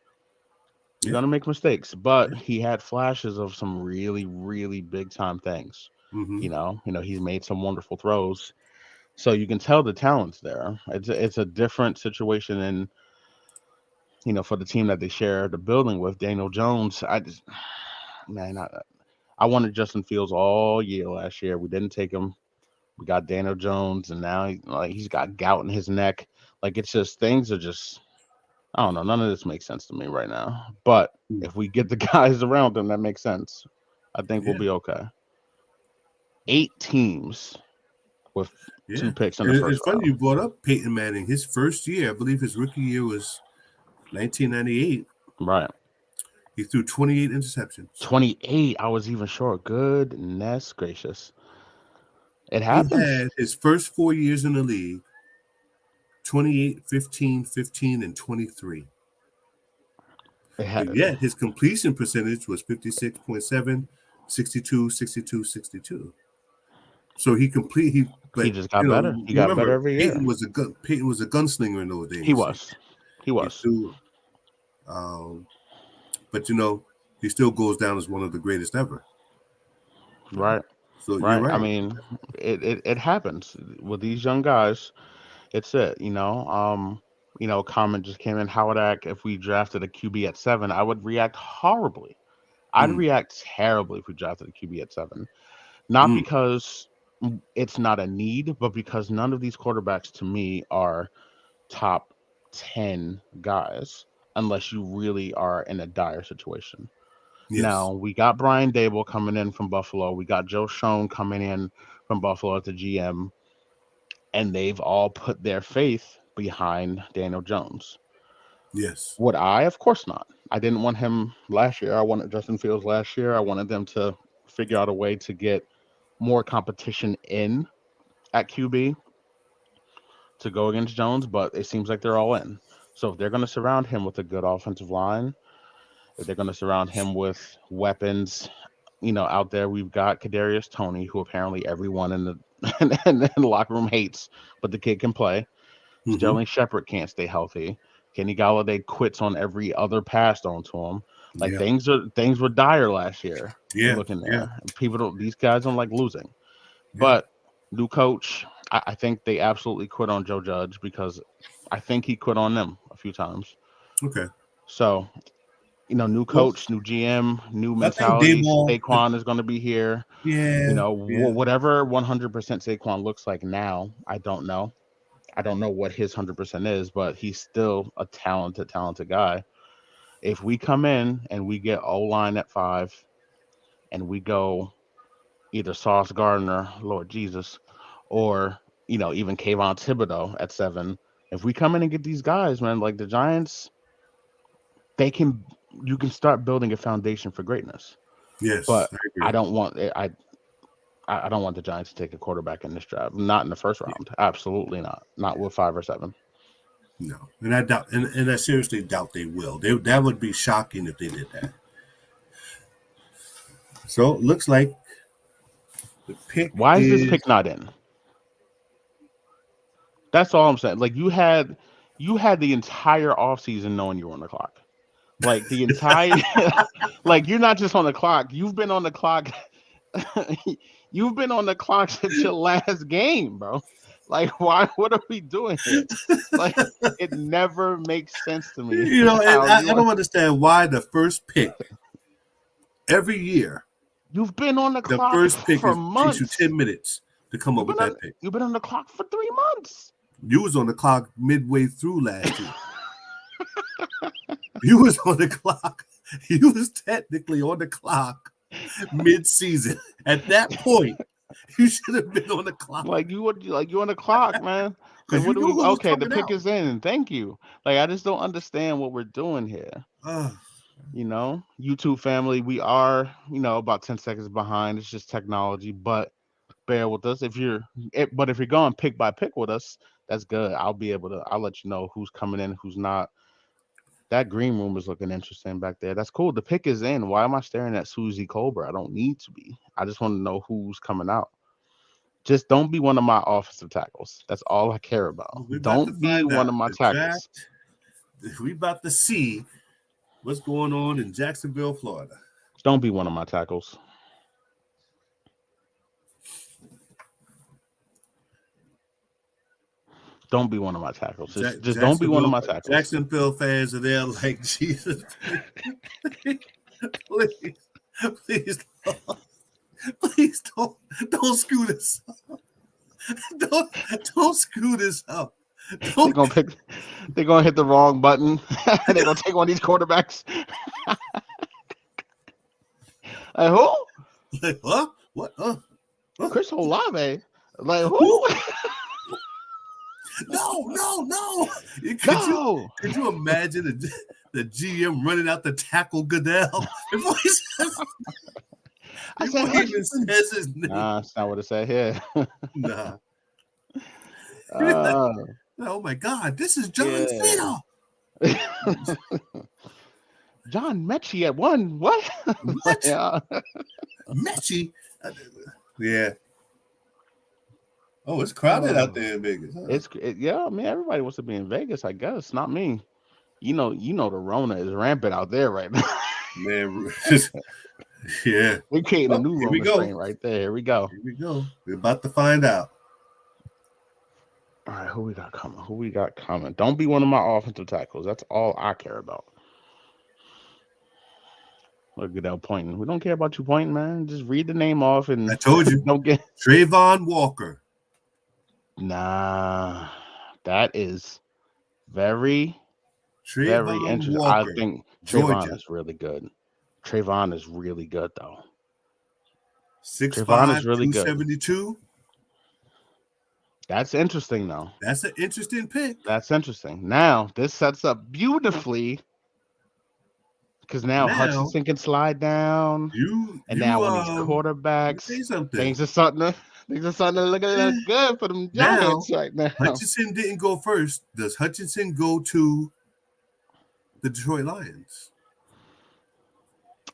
You're yeah, going to make mistakes, but yeah. he had flashes of some really, really big time things. Mm-hmm. He's made some wonderful throws. So you can tell the talent's there. It's a different situation and for the team that they share the building with, Daniel Jones. Man, I wanted Justin Fields all year last year. We didn't take him. We got Daniel Jones, and now he's got gout in his neck. Like it's just things are just I don't know. None of this makes sense to me right now. But if we get the guys around him, that makes sense. I think we'll Yeah, be okay. 8 teams with yeah. 2 picks in the And first it's funny round. you brought up Peyton Manning. His first year, I believe his rookie year was 1998. Right. He threw 28 interceptions. 28. I was even short. Goodness gracious. It He happens. had his first 4 years in the league 28, 15, 15, and 23. It But ha- yet his completion percentage was 56.7, 62, 62, 62. So he but just got better. He you got better remember every year. Peyton was a gunslinger in those He days. was. He He was. threw, but he still goes down as one of the greatest ever. Right. So you're Right. I right. mean, it happens with these young guys. It's comment just came in. How would I act if we drafted a QB at 7? I would react horribly. I'd Mm, react terribly if we drafted a QB at 7. Not mm, because it's not a need, but because none of these quarterbacks to me are top 10 guys unless you really are in a dire situation. yes. Now, we got Brian Dable coming in from Buffalo. We got Joe Schoen coming in from Buffalo at the GM, and they've all put their faith behind Daniel Jones. Yes. Would I? Of course not. I didn't want him last year. I wanted Justin Fields last year. I wanted them to figure out a way to get more competition in at QB to go against Jones, but it seems like they're all in. So if they're going to surround him with a good offensive line, if they're going to surround him with weapons, out there we've got Kadarius Toney, who apparently everyone in the in the locker room hates, but the kid can play. Mm-hmm. Sterling Shepard can't stay healthy. Kenny Galladay quits on every other pass thrown to him. Like Yeah. things were dire last year. Yeah. Looking Yeah. there, people don't. These guys don't like losing. Yeah. But new coach, I think they absolutely quit on Joe Judge because I think he quit on them a few times. Okay. So new Well, coach, new GM, new I think mentality. Dayball. Saquon is going to be here. Yeah. Yeah. Whatever 100% Saquon looks like now, I don't know. I don't know what his 100% is, but he's still a talented guy. If we come in and we get O line at 5, and we go either Sauce Gardner, Lord Jesus, or even Kayvon Thibodeau at 7. If we come in and get these guys, man, like the Giants, they can you can start building a foundation for greatness. Yes. But I I agree. don't want I don't want the Giants to take a quarterback in this draft. Not in the first round. Absolutely not. Not with 5 or 7. No, and I doubt, and I seriously doubt they will. That would be shocking if they did that. So it looks like the pick Why is this is pick not in? That's all I'm saying. Like you had the entire offseason knowing you were on the clock. Like the entire like you're not just on the clock. You've been on the clock. You've been on the clock since your last game, bro. Like, why? What are we doing here? Like, it never makes sense to me You know, and how I don't understand why the first pick every year, you've been on the the clock first pick for takes you months. 10 minutes to come up with that pick. You've been on the clock for 3 months. You was on the clock midway through last year. You was on the clock. You was technically on the clock mid-season. At that point, you should have been on the clock. Like you on the clock, man. Like Because you what do knew we? who was Okay, the coming pick out. is in. Thank you. Like I just don't understand what we're doing here. YouTube family, we are about 10 seconds behind. It's just technology, but bear with us. But if you're going pick by pick with us, that's good. I'll let you know who's coming in, who's not. That green room is looking interesting back there. That's cool. The pick is in. Why am I staring at Susie Colbert? I don't need to be. I just want to know who's coming out. Just don't be one of my offensive tackles. That's all I care about. We're about to Don't be find one out. of my The tackles. draft, we about to see what's going on in Jacksonville, Florida. Don't be one of my tackles. Don't be one of my tackles. Just don't be one of my tackles. Jacksonville fans are there like, Jesus, please, please don't screw this up. Don't screw this up. They're gonna hit the wrong button. They're gonna take one of these quarterbacks. Like who? Like, huh? What? Chris Olave. Like who? No. No. Could you imagine the GM running out to tackle Goodell? I said he even says his name. Nah, that's not what it said here. Nah. Uh, Oh my God, this is John Cena. John Mechie at one. What? What? Yeah. Mechie? Yeah. Oh, it's crowded out there in Vegas. Huh? Yeah, I mean everybody wants to be in Vegas, I guess. Not me. You know the Rona is rampant out there right now. Man, yeah. We're creating a new Here we Rona go. strain right there. Here we go. Here we go. We're about to find out. All right, who we got coming? Don't be one of my offensive tackles. That's all I care about. Look at that pointing. We don't care about you pointing, man. Just read the name off and I told you. Don't get Trayvon Walker. Nah, that is very interesting. Walker, I think Georgia. Trayvon is really good. Trayvon is really good, though. 6'5", Trayvon is really good. 272. That's interesting, though. That's an interesting pick. That's interesting. Now, this sets up beautifully because now Hutchinson can slide down. Now when these quarterbacks, things are starting to look good for them Giants right now. Hutchinson didn't go first. Does Hutchinson go to the Detroit Lions?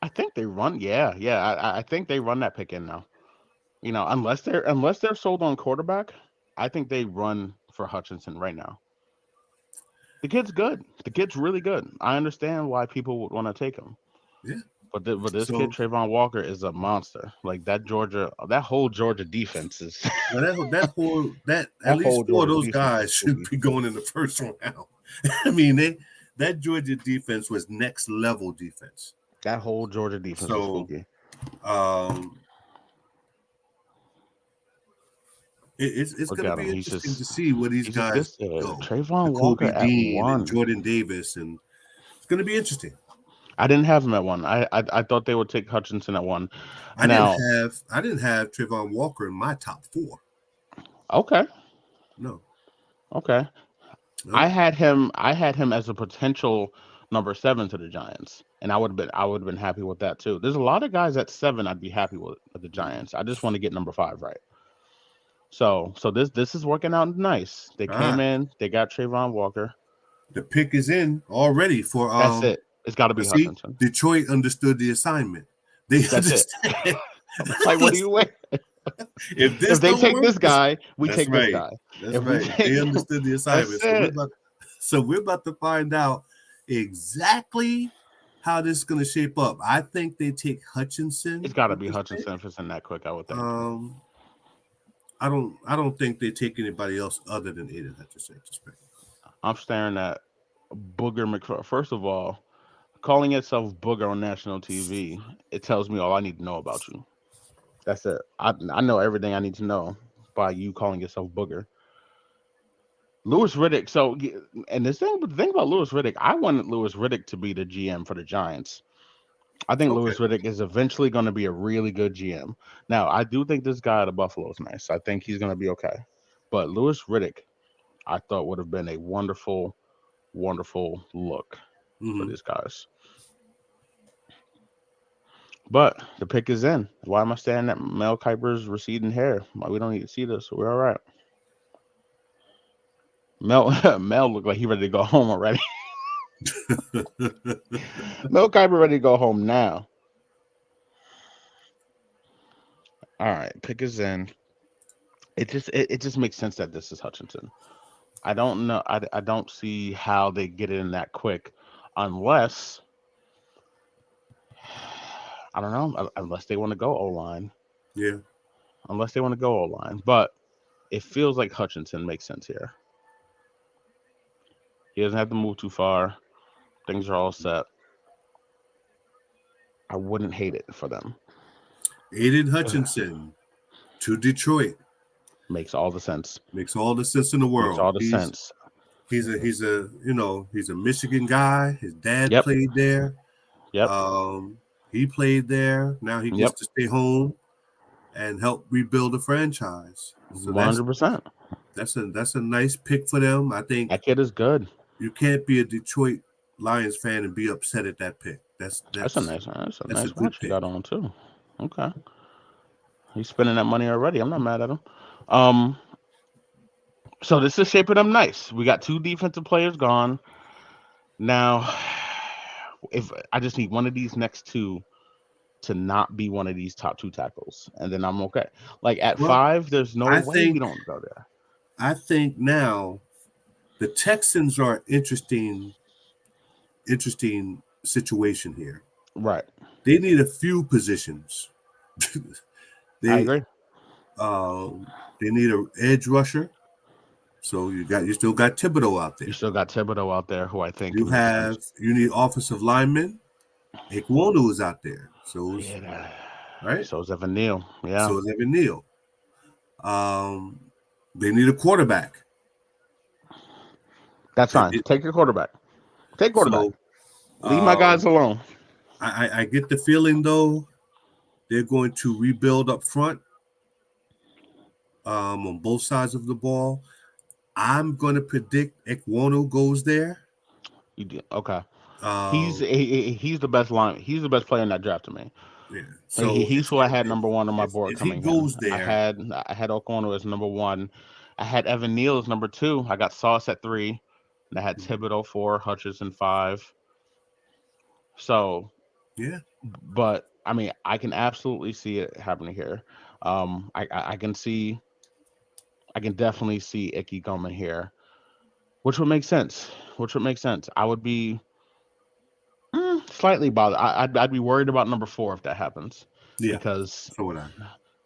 I think they run. Yeah. I think they run that pick in now. Unless they're sold on quarterback, I think they run for Hutchinson right now. The kid's good. The kid's really good. I understand why people would want to take him. Yeah. But this kid, Trayvon Walker, is a monster. Like that whole Georgia defense is. At least four of those guys should be going in the first round. I mean, that Georgia defense was next level defense. That whole Georgia defense was spooky. It's going to be interesting to see what these guys go. Trayvon Walker at one, and Jordan Davis, and it's going to be interesting. I didn't have him at one. I thought they would take Hutchinson at one. I didn't have Trayvon Walker in my top 4. Okay. No. Okay. No. I had him as a potential number 7 to the Giants, and I would have been happy with that too. There's a lot of guys at 7 I'd be happy with the Giants. I just want to get number 5 right. So this is working out nice. They came in, they got Trayvon Walker. The pick is in already for that's it. It's got to be Hutchinson. Detroit understood the assignment. That's understand. It. Like, what do you wait? If they take this guy, we take this guy. That's right. They understood the assignment. So we're about to find out exactly how this is going to shape up. I think they take Hutchinson. It's got to be Hutchinson if it's in that quick, I would think. I don't think they take anybody else other than Aiden Hutchinson to spec. I'm staring at Booger McFarland. First of all, calling yourself Booger on national TV, it tells me all I need to know about you. That's it. I know everything I need to know by you calling yourself Booger. Lewis Riddick. So, and the thing about Lewis Riddick, I wanted Lewis Riddick to be the GM for the Giants. I think Okay. Lewis Riddick is eventually going to be a really good GM. Now, I do think this guy at the Buffalo is nice. I think he's going to be okay. But Lewis Riddick, I thought would have been a wonderful, wonderful look for Mm-hmm. these guys. But the pick is in. Why am I staring at Mel Kiper's receding hair? We don't need to see this. We're all right. Mel Mel looked like he ready to go home already. Mel Kiper ready to go home now. All right, pick is in. It just makes sense that this is Hutchinson. I don't know. I don't see how they get it in that quick, unless I don't know. Unless they want to go O line. Yeah. Unless they want to go O line, but it feels like Hutchinson makes sense here. He doesn't have to move too far. Things are all set. I wouldn't hate it for them. Aiden Hutchinson to Detroit Makes all the sense. makes all the sense in the world. Makes all the sense. He's a Michigan guy. His dad Yep. played there. Yep. He played there. Now he gets Yep. to stay home and help rebuild the franchise. So 100%. that's a nice pick for them. I think That kid is good. you can't be a Detroit Lions fan and be upset at that pick. That's That's a nice a watch good you pick. got on too. Okay. He's spending that money already. I'm not mad at him. So this is shaping up nice. We got two defensive players gone. Now, if I just need one of these next two to not be one of these top two tackles, and then I'm okay. Like at Well, 5, there's no I way think- we don't go there. I think now the Texans are an interesting situation here. Right. They need a few positions. I agree. They need an edge rusher. So you still got Thibodeau out there. You still got Thibodeau out there, who I think You need offensive linemen. Ekwonu is out there. So right. So is Evan Neal. Yeah. So is Evan Neal. They need a quarterback. That's fine. Take your quarterback. Take quarterback. Leave my guys alone. I get the feeling though they're going to rebuild up front on both sides of the ball. I'm going to predict Ekwonu goes there. You did okay. He's the best line. He's the best player in that draft to me. Yeah. So he's who I had number one on my board if coming he goes in. there, I had O'Connor as number 1. I had Evan Neal as number 2. I got Sauce at 3. And I had Thibodeau 4, Hutchinson 5. So yeah. But I mean, I can absolutely see it happening here. I can definitely see Icky coming here, which would make sense. I would be slightly bothered. I'd be worried about number 4 if that happens. Yeah. Because So would I.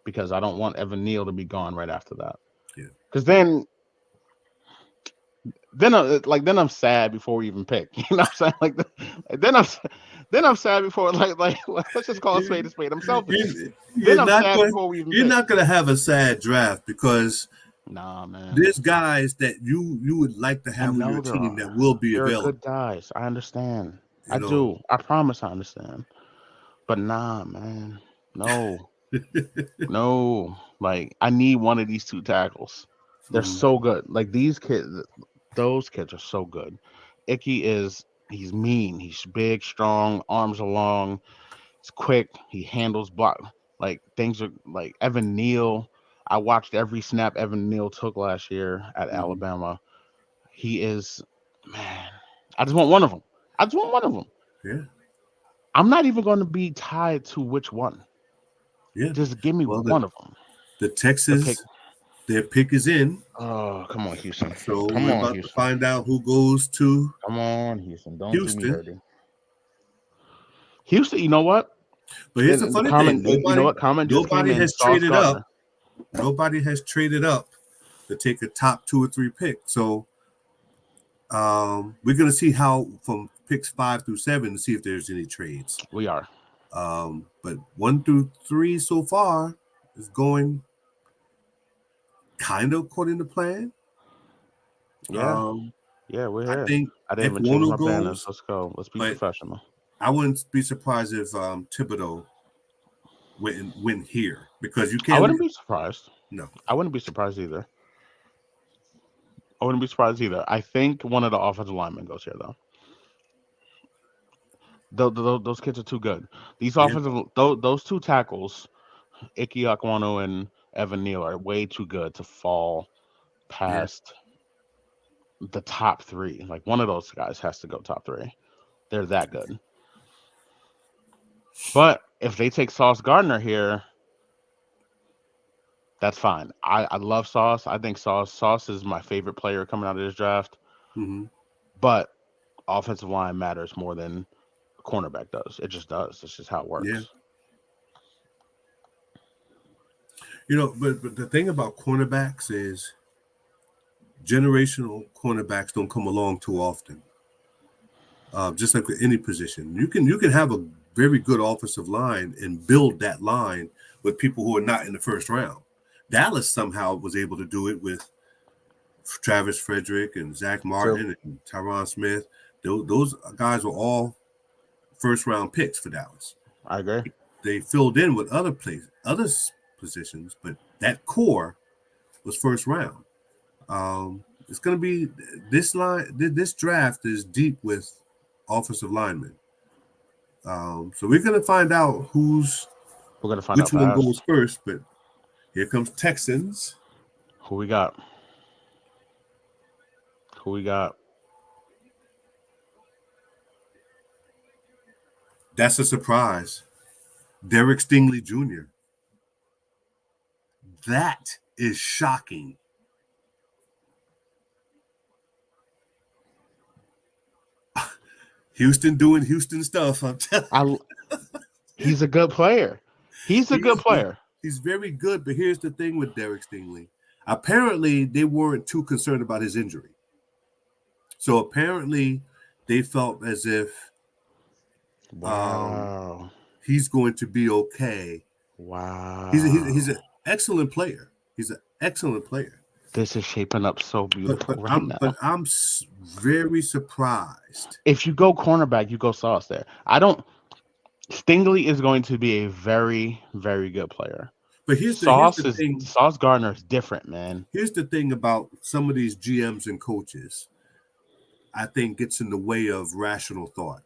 Because I don't want Evan Neal to be gone right after that. Yeah. Because then I'm sad before we even pick. You know what I'm saying? Like then I'm sad before like let's just call a spade a spade. I'm selfish. You're not gonna have a sad draft because nah, man. There's guys that you would like to have on your team that will be available. Good guys. I understand. I do. I promise I understand. But nah, man. No. No. Like I need one of these two tackles. They're so good. Like those kids are so good. Icky he's mean. He's big, strong, arms are long. He's quick. He handles block. Like things are like Evan Neal. I watched every snap Evan Neal took last year at Alabama. He is, man. I just want one of them. Yeah. I'm not even going to be tied to which one. Yeah. Just give me one of them. The Texans, their pick is in. Oh, come on, Houston. So we're about to find out who goes to. Come on, Houston. Don't Houston. do me dirty. Houston, you know what? But here's the funny thing. You know what? Comment nobody has traded up. Nobody has traded up to take a top 2 or 3 pick. So we're going to see how from picks 5 through 7 to see if there's any trades. We are. But 1 through 3 so far is going kind of according to plan. Yeah. Yeah, we're here. I didn't even change my banners. Let's go. Let's be professional. I wouldn't be surprised if Thibodeau went here because you can't. I wouldn't be surprised. No. I wouldn't be surprised either. I think one of the offensive linemen goes here, though. Those kids are too good. These those two tackles, Ike Ekwonu and Evan Neal, are way too good to fall past the top 3. Like, one of those guys has to go top 3. They're that good. But if they take Sauce Gardner here, that's fine. I love Sauce. I think Sauce is my favorite player coming out of this draft. Mm-hmm. But offensive line matters more than cornerback does. It just does. It's just how it works. Yeah. You know, but the thing about cornerbacks is generational cornerbacks don't come along too often. Just like with any position, you can have a very good offensive line and build that line with people who are not in the first round. Dallas somehow was able to do it with Travis Frederick and Zach Martin and Tyron Smith. Those guys were all first-round picks for Dallas. I agree. They filled in with other positions, but that core was first round. It's going to be this draft is deep with offensive linemen. So we're going to find out which one goes first. But here comes Texans. Who we got? That's a surprise. Derek Stingley Jr. That is shocking. Houston doing Houston stuff. I'm telling you. He's a good player. He's very good, but here's the thing with Derek Stingley. Apparently, they weren't too concerned about his injury. So apparently, they felt as if he's going to be okay. Wow. He's an excellent player. This is shaping up so beautiful now. But I'm very surprised. If you go cornerback, you go Sauce there. Stingley is going to be a very, very good player. But here's the thing. Sauce Gardner is different, man. Here's the thing about some of these GMs and coaches, I think gets in the way of rational thought.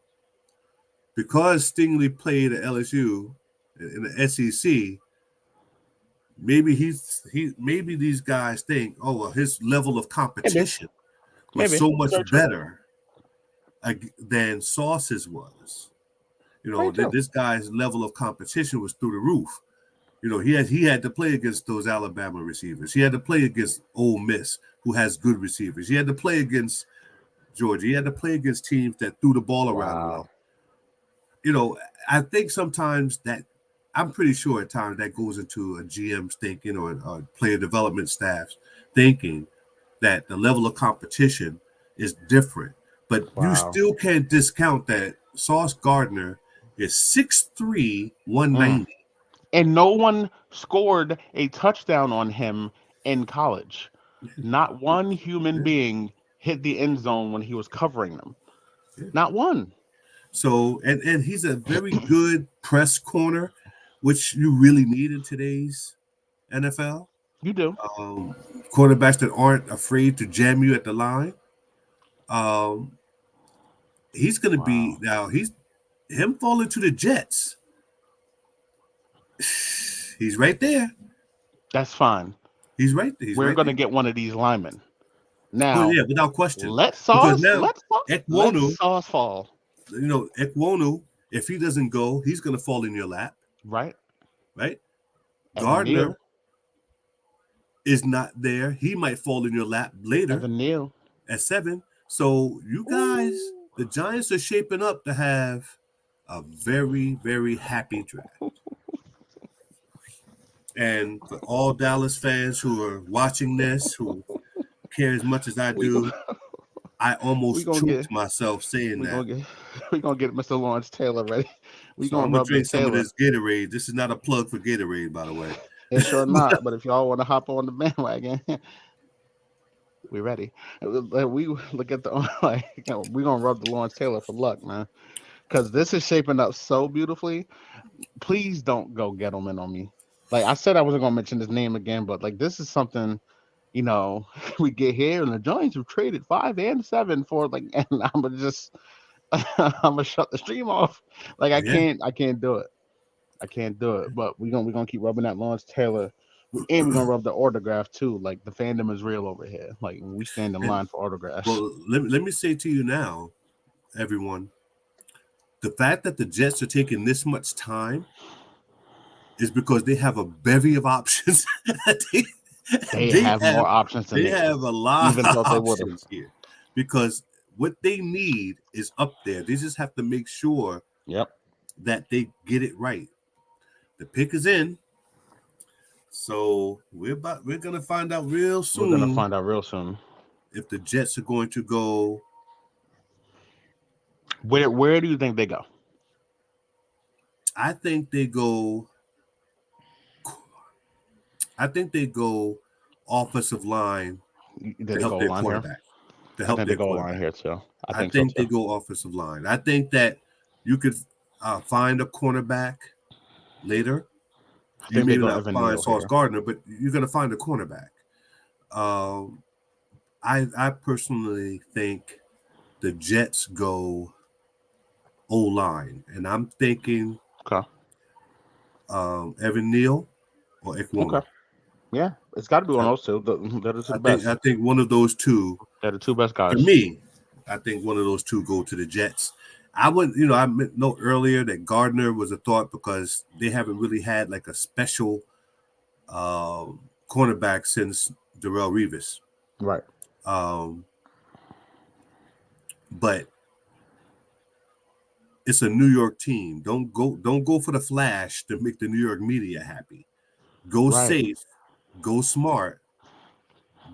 Because Stingley played at LSU in the SEC, maybe maybe these guys think, oh, well, his level of competition was so much better than Sauce's was. You know, this guy's level of competition was through the roof. You know, he had to play against those Alabama receivers. He had to play against Ole Miss, who has good receivers. He had to play against Georgia. He had to play against teams that threw the ball around a lot. You know, I think sometimes I'm pretty sure at times that goes into a GM's thinking or a player development staff's thinking that the level of competition is different. But you still can't discount that Sauce Gardner is 6'3", 190. And no one scored a touchdown on him in college. Not one human being hit the end zone when he was covering them. Not one. So, and he's a very good press corner, which you really need in today's NFL. You do. Quarterbacks that aren't afraid to jam you at the line. He's going to be now. Him falling to the Jets. He's right there. That's fine. He's right there. We're going to get one of these linemen. Now, without question. Let Sauce fall. You know, Ekwonu, if he doesn't go, he's going to fall in your lap. Right. Gardner is not there. He might fall in your lap later. Evan Neal at 7. So you guys, the Giants are shaping up to have a very, very happy draft. And for all Dallas fans who are watching this, who care as much as I We do, I we almost gonna choked get myself saying we that. gonna get we gonna get Mr. Lawrence Taylor ready. We So I'm gonna gonna rub the drink some of Taylor. this Gatorade. This is not a plug for Gatorade, by the way. It's sure not. But if y'all want to hop on the bandwagon, we ready. We look at the like we gonna rub the Lawrence Taylor for luck, man. Because this is shaping up so beautifully. Please don't go Gettleman on me. Like I said, I wasn't gonna mention his name again, but like this is something, you know, we get here and the Giants have traded 5 and 7 for like, and I'm gonna just, I'm gonna shut the stream off. Like Yeah. I can't do it. I can't do it. But we gonna keep rubbing that Lawrence Taylor, and we're gonna rub the autograph too. Like the fandom is real over here. Like we stand in And line for autographs. well, let me say to you now, everyone, the fact that the Jets are taking this much time is because they have a bevy of options. they, They they have have more options than they they have a lot even of thought they would have. options here because what they need is up there. They just have to make sure Yep. that they get it right. The pick is in, so we're gonna find out real We're gonna soon find out real soon. if the Jets are going to go. Where do you think they go? I think they go. I think they go offensive line Did to they help go their line here? quarterback. To I help think they their go line quarterback. here too. I I think so think they too. go offensive line. I think that you could find a cornerback later. I You think may they go not Evan find Neal Sauce here. Gardner, but you're going to find a cornerback. Um, I personally think the Jets go O line, and I'm thinking Okay. Evan Neal or Okay. Ikwonu. Yeah, it's got to be one I, of those two. They're the two I best. think one of those two. They're the two best For guys. me, I think one of those two go to the Jets. I would, I know earlier that Gardner was a thought because they haven't really had like a special cornerback since Darrell Revis. Right. Um, but it's a New York team. Don't go for the flash to make the New York media happy. Go Right. safe, go smart,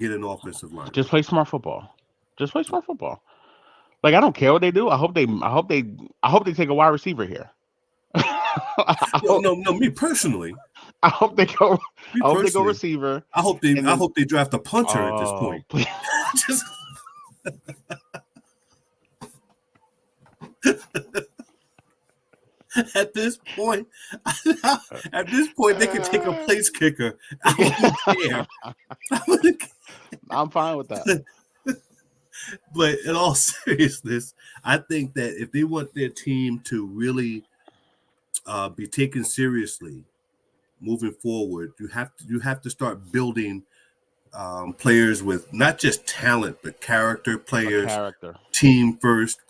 get an offensive lineman. Just play smart football. Just play smart football. Like I don't care what they do. I hope they take a wide receiver here. I No, hope no, no. Me personally, I hope they go me I hope they go personally, receiver and I then hope they draft a punter at this oh point. please. Just at this point, at this point, they can take a place kicker. I wouldn't care. I wouldn't I'm fine with that. care. But in all seriousness, I think that if they want their team to really be taken seriously moving forward, you have to start building players with not just talent but character A players, character. team first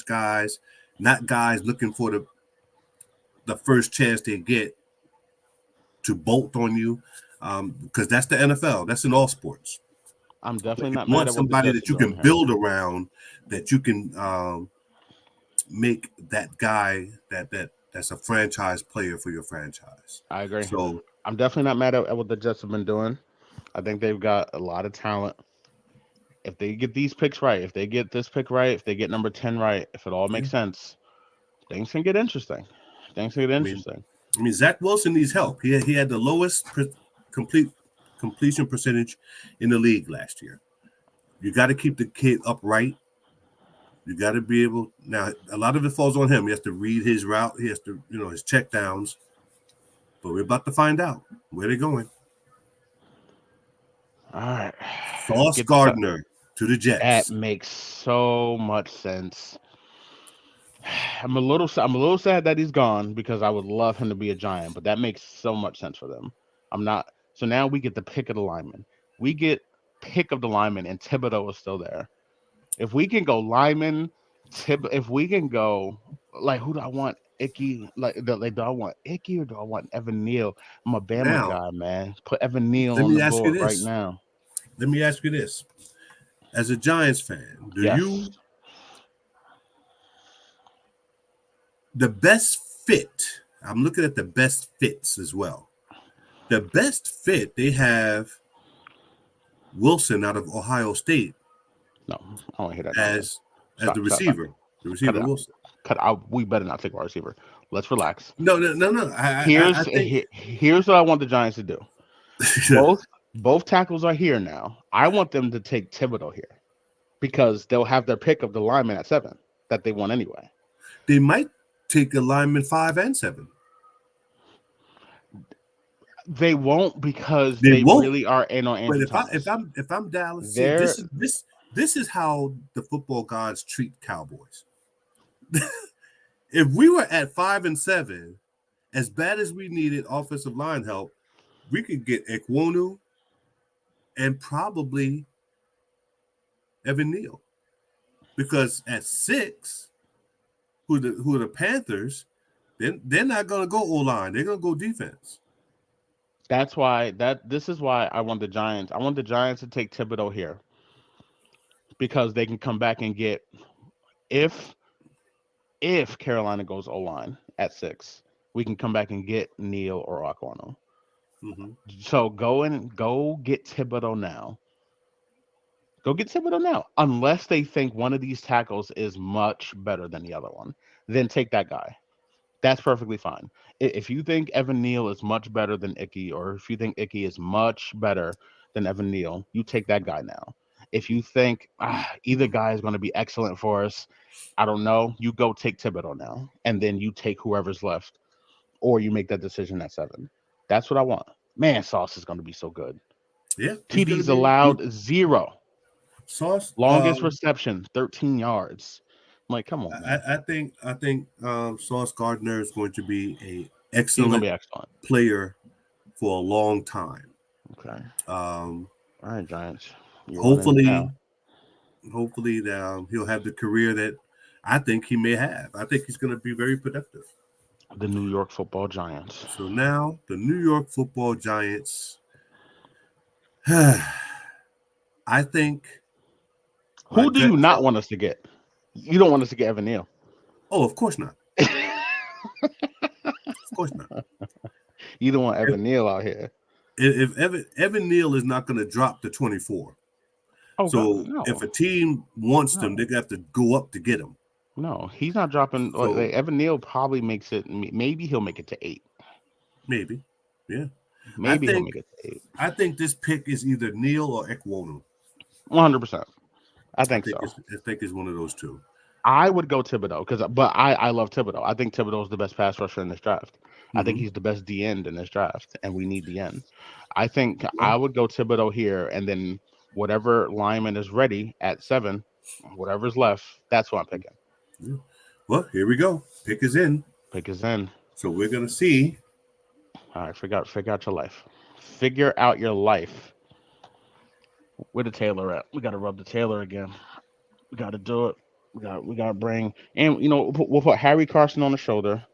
guys, not guys looking for the first chance they get to bolt on you, because that's the NFL. That's in all sports. I'm But definitely you not mad want at what the somebody Jets that are you doing can here. build around, that you can make that guy that's a franchise player for your franchise. I agree. So I'm definitely not mad at what the Jets have been doing. I think they've got a lot of talent. If they get these picks right, if they get this pick right, if they get number 10 right, if it all yeah, makes sense, things can get interesting. Things can get I mean, interesting. Zach Wilson needs help. He had the lowest complete completion percentage in the league last year. You got to keep the kid upright. You got to be able. Now, a lot of it falls on him. He has to read his route. He has to, his check downs. But we're about to find out where they're going. All right. Sauce Get the Gardner to the That Jets. makes so much sense. I'm a little sad that he's gone because I would love him to be a Giant, but that makes so much sense for them. I'm not so now we get the pick of the lineman. We get pick of the lineman and Thibodeau is still there. If we can go lineman, if we can go like who do I want? Icky, like do I want Icky or do I want Evan Neal? I'm a Bama Now, guy, man. Put Evan Neal let on me the ask you board right this. now. Let me ask you this. As a Giants fan, Yes. the best fit, I'm looking at the best fits as well. The best fit, they have Wilson out of Ohio State No, I don't hear that as nonsense. the Stop. receiver. The receiver Cut it out. Wilson. Cut out. We better not take our receiver. Let's relax. No. I think Here's what I want the Giants to do. Both tackles are here now. I want them to take Thibodeau here because they'll have their pick of the lineman at 7 that they want anyway. they might take a lineman 5 and 7. They won't because They they won't. really are in on Andrew But Thomas. if I'm Dallas, see, They're- this is how the football gods treat Cowboys. If we were at 5 and 7, as bad as we needed offensive line help, we could get Ekwonu and probably Evan Neal. Because at 6, who are the Panthers, they're not gonna go O-line, they're gonna go defense. That's why this is why I want the Giants. I want the Giants to take Thibodeau here because they can come back and get if Carolina goes O-line at 6, we can come back and get Neal or Aquano. Mm-hmm. So go get Thibodeau now. Go get Thibodeau now. Unless they think one of these tackles is much better than the other one, then take that guy. That's perfectly fine. If you think Evan Neal is much better than Icky, or if you think Icky is much better than Evan Neal, you take that guy now. If you think either guy is going to be excellent for us, I don't know, you go take Thibodeau now, and then you take whoever's left, or you make that decision at 7. That's what I want. Man, Sauce is going to be so good. Yeah. TD's allowed 0. Sauce Longest reception, 13 yards. I'm like, come on, man. I think Sauce Gardner is going to be a He's excellent going to be excellent. player for a long time. Okay. All right, Giants. Hopefully that he'll have the career that I think he may have. I think he's going to be very productive. The New York Football Giants. So now the New York Football Giants. I think. Who do you not want us to get? You don't want us to get Evan Neal. Oh, of course not. Of course not. You don't want Evan Neal out here. If Evan Neal is not going to drop to 24. Oh, So no. if a team wants them, they have to go up to get them. No, he's not dropping. So- Evan Neal probably makes it. Maybe he'll make it to 8. Maybe. Yeah. Maybe he'll think- make it to 8. I think this pick is either Neal or Ekwonu. 100%. I think so. I think it's one of those two. I would go Thibodeau but I love Thibodeau. I think Thibodeau is the best pass rusher in this draft. I think Mhm. he's the best D end in this draft, and we need the end. I think I would go Thibodeau here, and then whatever lineman is ready at 7, whatever's left, that's what I'm picking. Well, here we go. Pick is in. Pick is in. So we're gonna see. All right, figure out your life. Figure out your life. Where the Taylor at? We got to rub the Taylor again. We got to do it. We got to bring, and we'll put Harry Carson on the shoulder.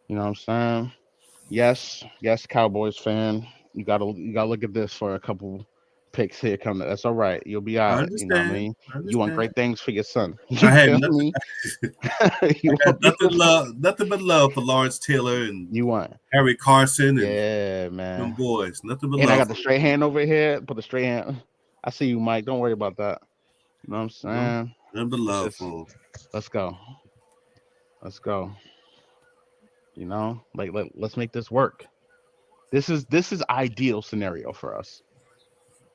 You know what I'm saying? Yes, Cowboys fan. You gotta look at this for a couple picks here coming. That's all right. You'll be all right. You know what I mean? You want great things for your son. You I had feel nothing- me? nothing but love for Lawrence Taylor and You want? Harry Carson and Yeah, them man. boys. Nothing but And love. I got the straight hand over here. Put the straight hand. I see you, Mike. Don't worry about that. You know what I'm saying? Nothing but love Just- for 'em. Let's go. You know, let's make this work. This is ideal scenario for us.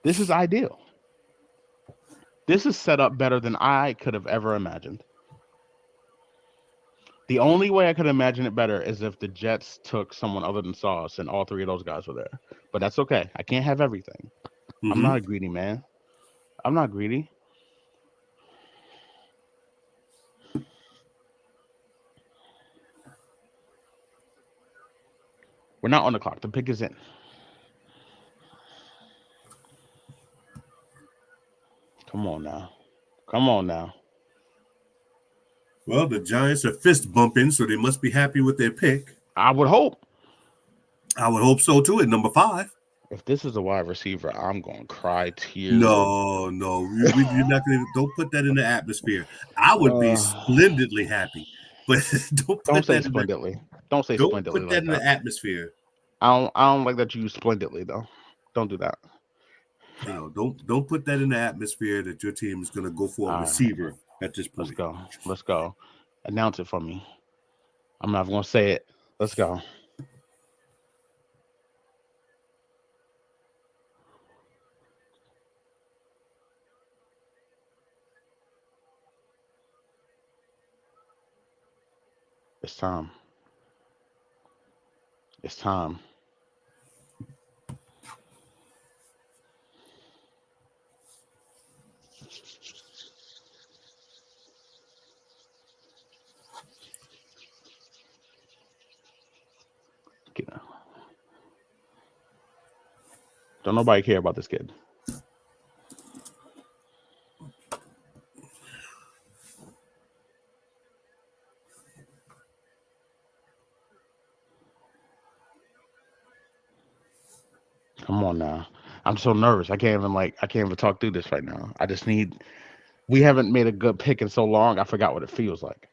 This is ideal. This is set up better than I could have ever imagined. The only way I could imagine it better is if the Jets took someone other than Sauce and all 3 of those guys were there. But that's okay. I can't have everything. I'm Mhm. not a greedy man. I'm not greedy. We're not on the clock. The pick is in. Come on now. Well, the Giants are fist bumping, so they must be happy with their pick. I would hope. I would hope so too. At number 5. If this is a wide receiver, I'm going to cry tears. No, you're not gonna. Don't put that in the atmosphere. I would be splendidly happy, but don't put Don't say that in the, splendidly. Don't say Don't splendidly put that like in the that. atmosphere. I don't like that you use splendidly though. Don't do that. Don't put that in the atmosphere that your team is going to go for a All right, receiver at this let's point. go. Let's go. Announce it for me. I'm not gonna say it. Let's go. It's time. It's time. Get out. Don't nobody care about this kid. Come on now. I'm so nervous. I can't even talk through this right now. I just need we haven't made a good pick in so long. I forgot what it feels like.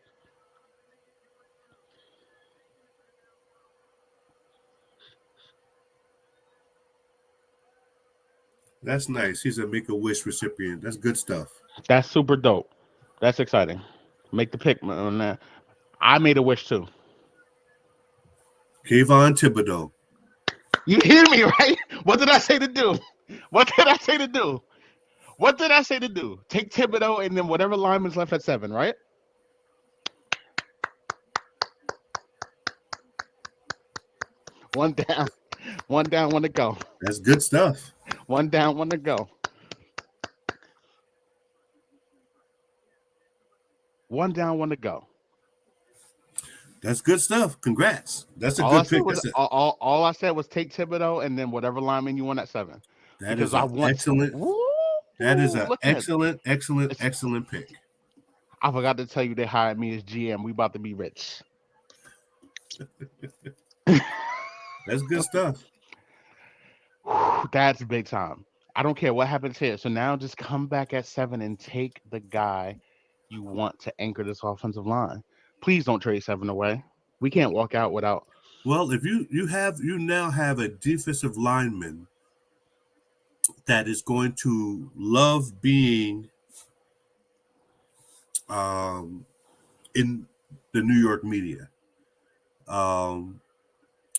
That's nice. He's a Make-A-Wish recipient. That's good stuff. That's super dope. That's exciting. Make the pick, man. I made a wish too. Kayvon Thibodeau. You hear me, right? What did I say to do? What did I say to do? What did I say to do? Take Thibodeau and then whatever lineman's left at 7, right? One down, one down, one to go. That's good stuff. One down, one to go. One down, one to go. That's good stuff. Congrats. That's a All I good said pick. was all I said was take Thibodeau and then whatever lineman you want at 7. That Because is I an want excellent. Woo, That is woo, an look at it. excellent pick. I forgot to tell you they hired me as GM. We about to be rich. That's good stuff. That's big time. I don't care what happens here. So now just come back at 7 and take the guy you want to anchor this offensive line. Please don't trade 7 away. We can't walk out without. Well, if you now have a defensive lineman that is going to love being in the New York media.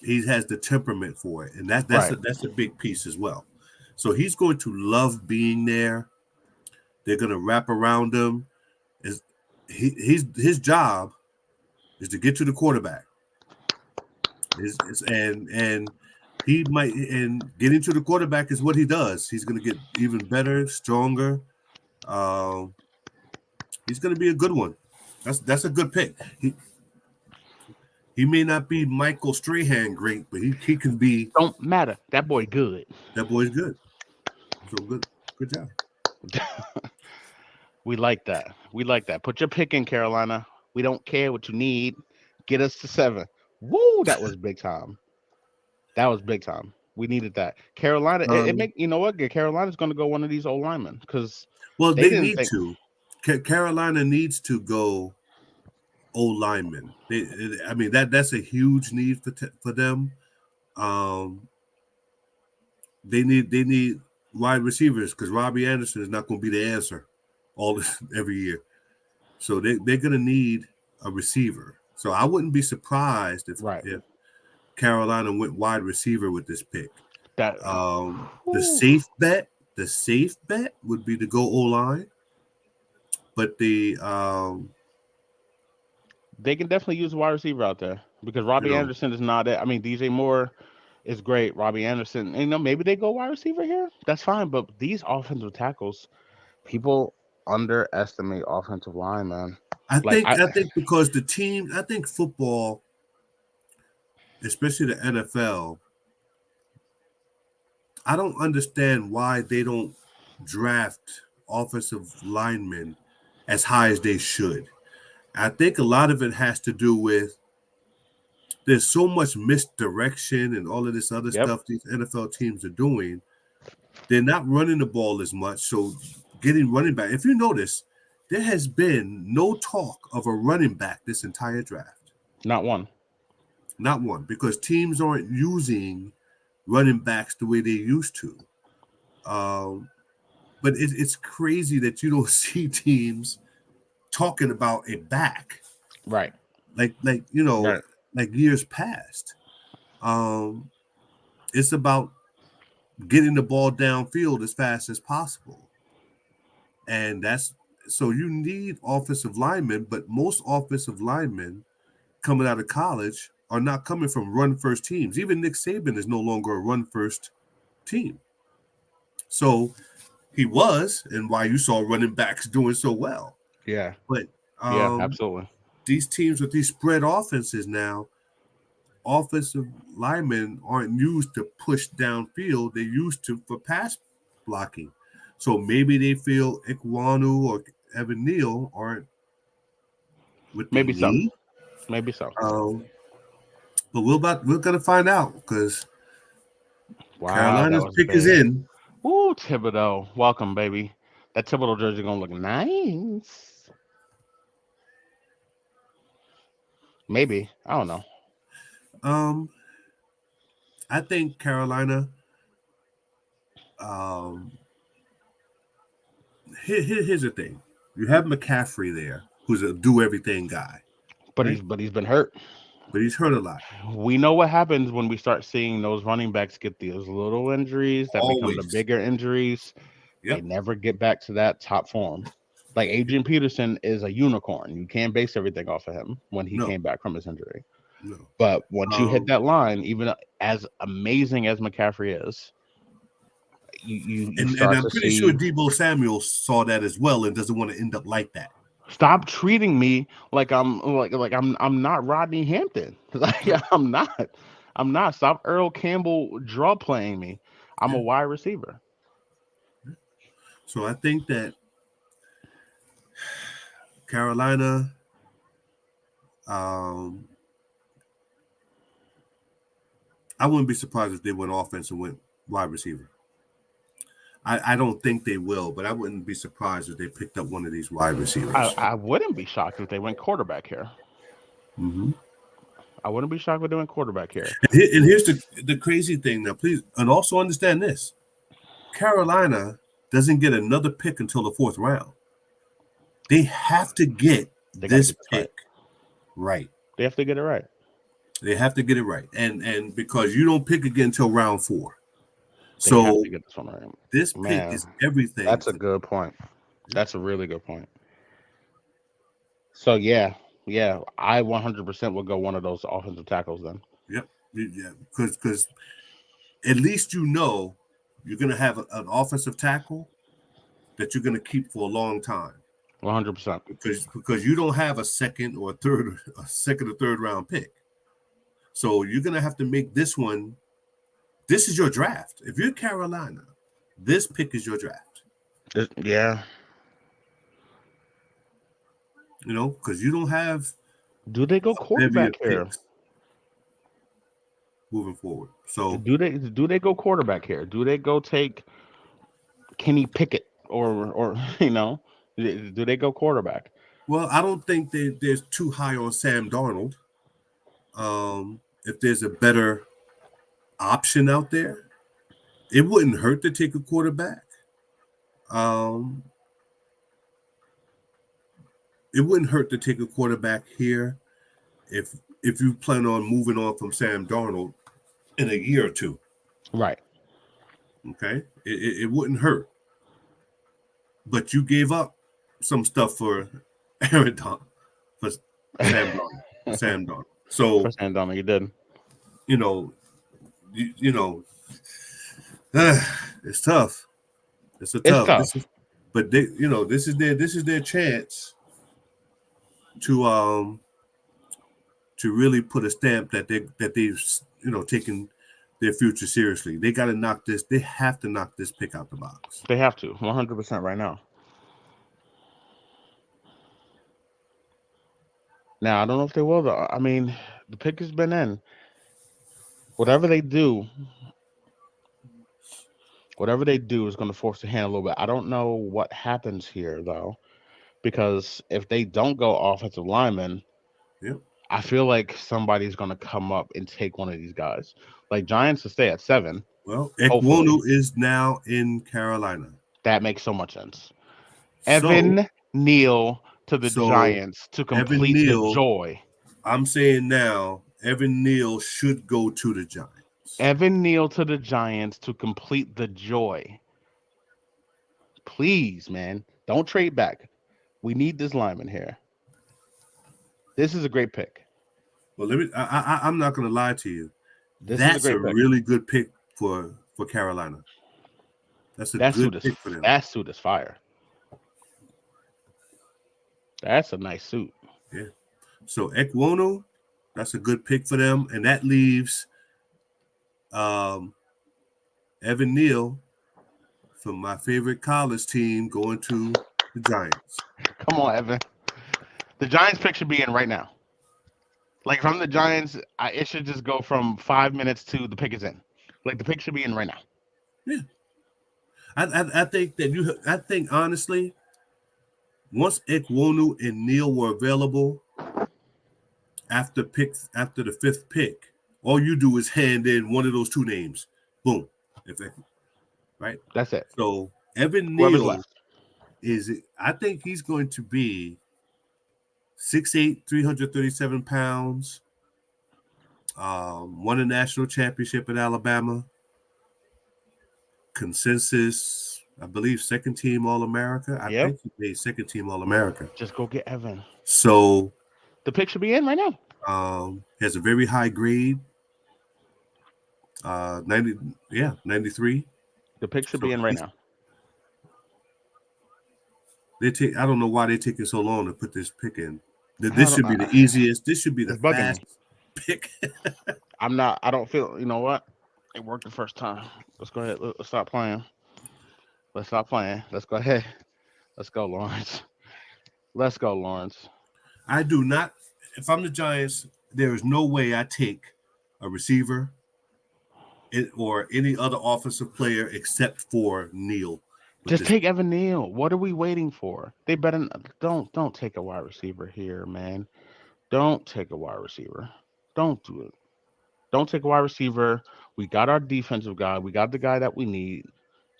He has the temperament for it, and that's Right. that's a big piece as well. So he's going to love being there. They're going to wrap around him. His job is to get to the quarterback. And he might, and getting to the quarterback is what he does. He's going to get even better, stronger. He's going to be a good one. That's a good pick. He may not be Michael Strahan great, but he can be. Don't matter. That boy good. That boy's good. So good job. We like that. We like that. Put your pick in, Carolina. We don't care what you need. Get us to 7. Woo! That was big time. That was big time. We needed that. Carolina. It make you know what? Carolina's going to go one of these old linemen because well, they they didn't need think. to. Carolina needs to go old linemen. I mean that's a huge need for them. They need wide receivers because Robbie Anderson is not going to be the answer every year. So they're going to need a receiver. So I wouldn't be surprised if Carolina went wide receiver with this pick. That the safe bet would be to go O-line. But they can definitely use a wide receiver out there because Robbie Anderson is not it. I mean, DJ Moore is great. Robbie Anderson, maybe they go wide receiver here. That's fine. But these offensive tackles, people underestimate offensive line, man. I think because I think football, especially the NFL, I don't understand why they don't draft offensive linemen as high as they should. I think a lot of it has to do with there's so much misdirection and all of this other stuff these NFL teams are doing. They're not running the ball as much. So getting running back, if you notice, there has been no talk of a running back this entire draft. Not one. Not one, because teams aren't using running backs the way they used to. Um, but it's crazy that you don't see teams talking about a back Right. like Right. like years past. Um, it's about getting the ball downfield as fast as possible, and that's so you need offensive linemen. But most offensive linemen coming out of college are not coming from run first teams. Even Nick Saban is no longer a run first team. So he was, and why you saw running backs doing so well. Yeah. But Yeah. um, Absolutely. these teams with these spread offenses now, offensive linemen aren't used to push downfield. They're used to for pass blocking. So maybe they feel Ikwanu or Evan Neal aren't what they Maybe so. need. Maybe so. Um, but we're gonna find out because Wow, that Carolina's was pick is big. in. Ooh, Thibodeau. Welcome, baby. That Thibodeau jersey gonna look nice. Maybe. I don't know. Um, I think Carolina. Um, here's the thing: you have McCaffrey there, who's a do everything guy, But right? he's been hurt. But he's hurt a lot. We know what happens when we start seeing those running backs get those little injuries that become the Always. bigger injuries. They Yep. never get back to that top form. Like Adrian Peterson is a unicorn. You can't base everything off of him when he No. came back from his injury. No. But once you hit Um, that line, even as amazing as McCaffrey is, you and start I'm to pretty sure see. Debo Samuel saw that as well and doesn't want to end up like that. Stop treating me like I'm not Rodney Hampton. Like Yep. I'm not. I'm not. Stop Earl Campbell draw playing me. I'm a Yeah. wide receiver. So I think that Carolina, um, I wouldn't be surprised if they went offense and went wide receiver. I don't think they will, but I wouldn't be surprised if they picked up one of these wide I, receivers. I wouldn't be shocked if they went quarterback here. Mm-hmm. I wouldn't be shocked if they went quarterback here. And here's the crazy thing now, please, and also understand this: Carolina doesn't get another pick until the fourth round. They have to get They got to this get this right. pick right. They have to get it right. They have to get it right, and because you don't pick again until round four, They have so to get this one right. this pick Man, is everything that's a for them. good point. That's a really good point. So yeah, I 100% would go one of those offensive tackles then. Yep, yeah, because at least you know you're going to have an offensive tackle that you're going to keep for a long time 100%. because you don't have a second or third round pick. So you're going to have to make this one. This is your draft. If you're Carolina, this pick is your draft. Yeah. Because you don't have Do they go a bevy quarterback of here? picks moving forward. So, Do they go quarterback here? Do they go take Kenny Pickett or do they go quarterback? well, I don't think they're too high on Sam Darnold. If there's a better option out there, it wouldn't hurt to take a quarterback. Um, it wouldn't hurt to take a quarterback here if you plan on moving on from Sam Darnold in a year or two. Right. Okay, it wouldn't hurt, but you gave up some stuff for Aaron Donald, for Sam Darnold, for Sam Darnold. So First hand down, you did. you know, you know, it's tough. It's a It's tough. tough. But this is their chance to really put a stamp that they've taken their future seriously. They got to knock this. They have to knock this pick out the box. They have to 100% right now. Now I don't know if they will though. I mean, the pick has been in. Whatever they do, whatever they do is going to force the hand a little bit. I don't know what happens here though, because if they don't go offensive lineman, Yep. I feel like somebody's gonna come up and take one of these guys. Like Giants to stay at 7. Well, Hopefully, Ekwonu is now in Carolina. that makes so much sense. So, Evan Neal to the so Giants to Evan complete the Neal, joy. I'm saying now, Evan Neal should go to the Giants. Evan Neal to the Giants to complete the joy. Please, man, don't trade back. We need this lineman here. This is a great pick. Well, I'm not going to lie to you. This is a That's a great pick. really good pick for Carolina. That's a That good suit is pick for them. that suit is fire. That's a nice suit. Yeah. So Ekwonu, that's a good pick for them, and that leaves Evan Neal from my favorite college team going to the Giants. Come on, Evan. The Giants pick should be in right now. Like from the Giants, it should just go from 5 minutes to the pick is in. Like the pick should be in right now. Yeah. I think that I think honestly, once Ekwonu and Neal were available after the 5th pick, all you do is hand in one of those 2 names. Boom. Right? That's it. So Evan Whoever's Neal left. I think he's going to be 6'8", 337 pounds. Won a national championship at Alabama. Consensus, I believe, 2nd team All-America. I think he made 2nd team All-America. Just go get Evan. So the pick should be in right now. Has a very high grade. 93. The pick should be in right now. I don't know why they're taking so long to put this pick in. This should be the easiest. This should be the fastest pick. I don't feel, you know what? It worked the first time. Let's go ahead. Let's stop playing. Let's stop playing. Let's go ahead. Let's go, Lawrence. Let's go, Lawrence. I do not. If I'm the Giants, there is no way I take a receiver or any other offensive player except for Neal. Just take Evan Neal. What are we waiting for? They better don't take a wide receiver here, man. Don't take a wide receiver. Don't do it. Don't take a wide receiver. We got our defensive guy. We got the guy that we need.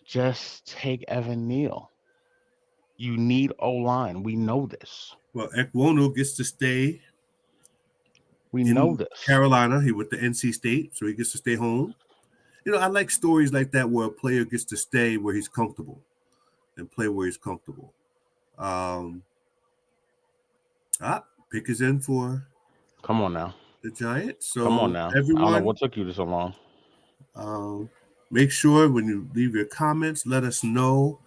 Just take Evan Neal. You need O-line. We know this. Well, Ekwonu gets to stay. We know this. Carolina, he went to NC State, so he gets to stay home. You know, I like stories like that where a player gets to stay where he's comfortable and play where he's comfortable. Pick is in for. Come on now. The Giants. So come on now. Everyone, I don't know what took you so long. Make sure when you leave your comments, let us know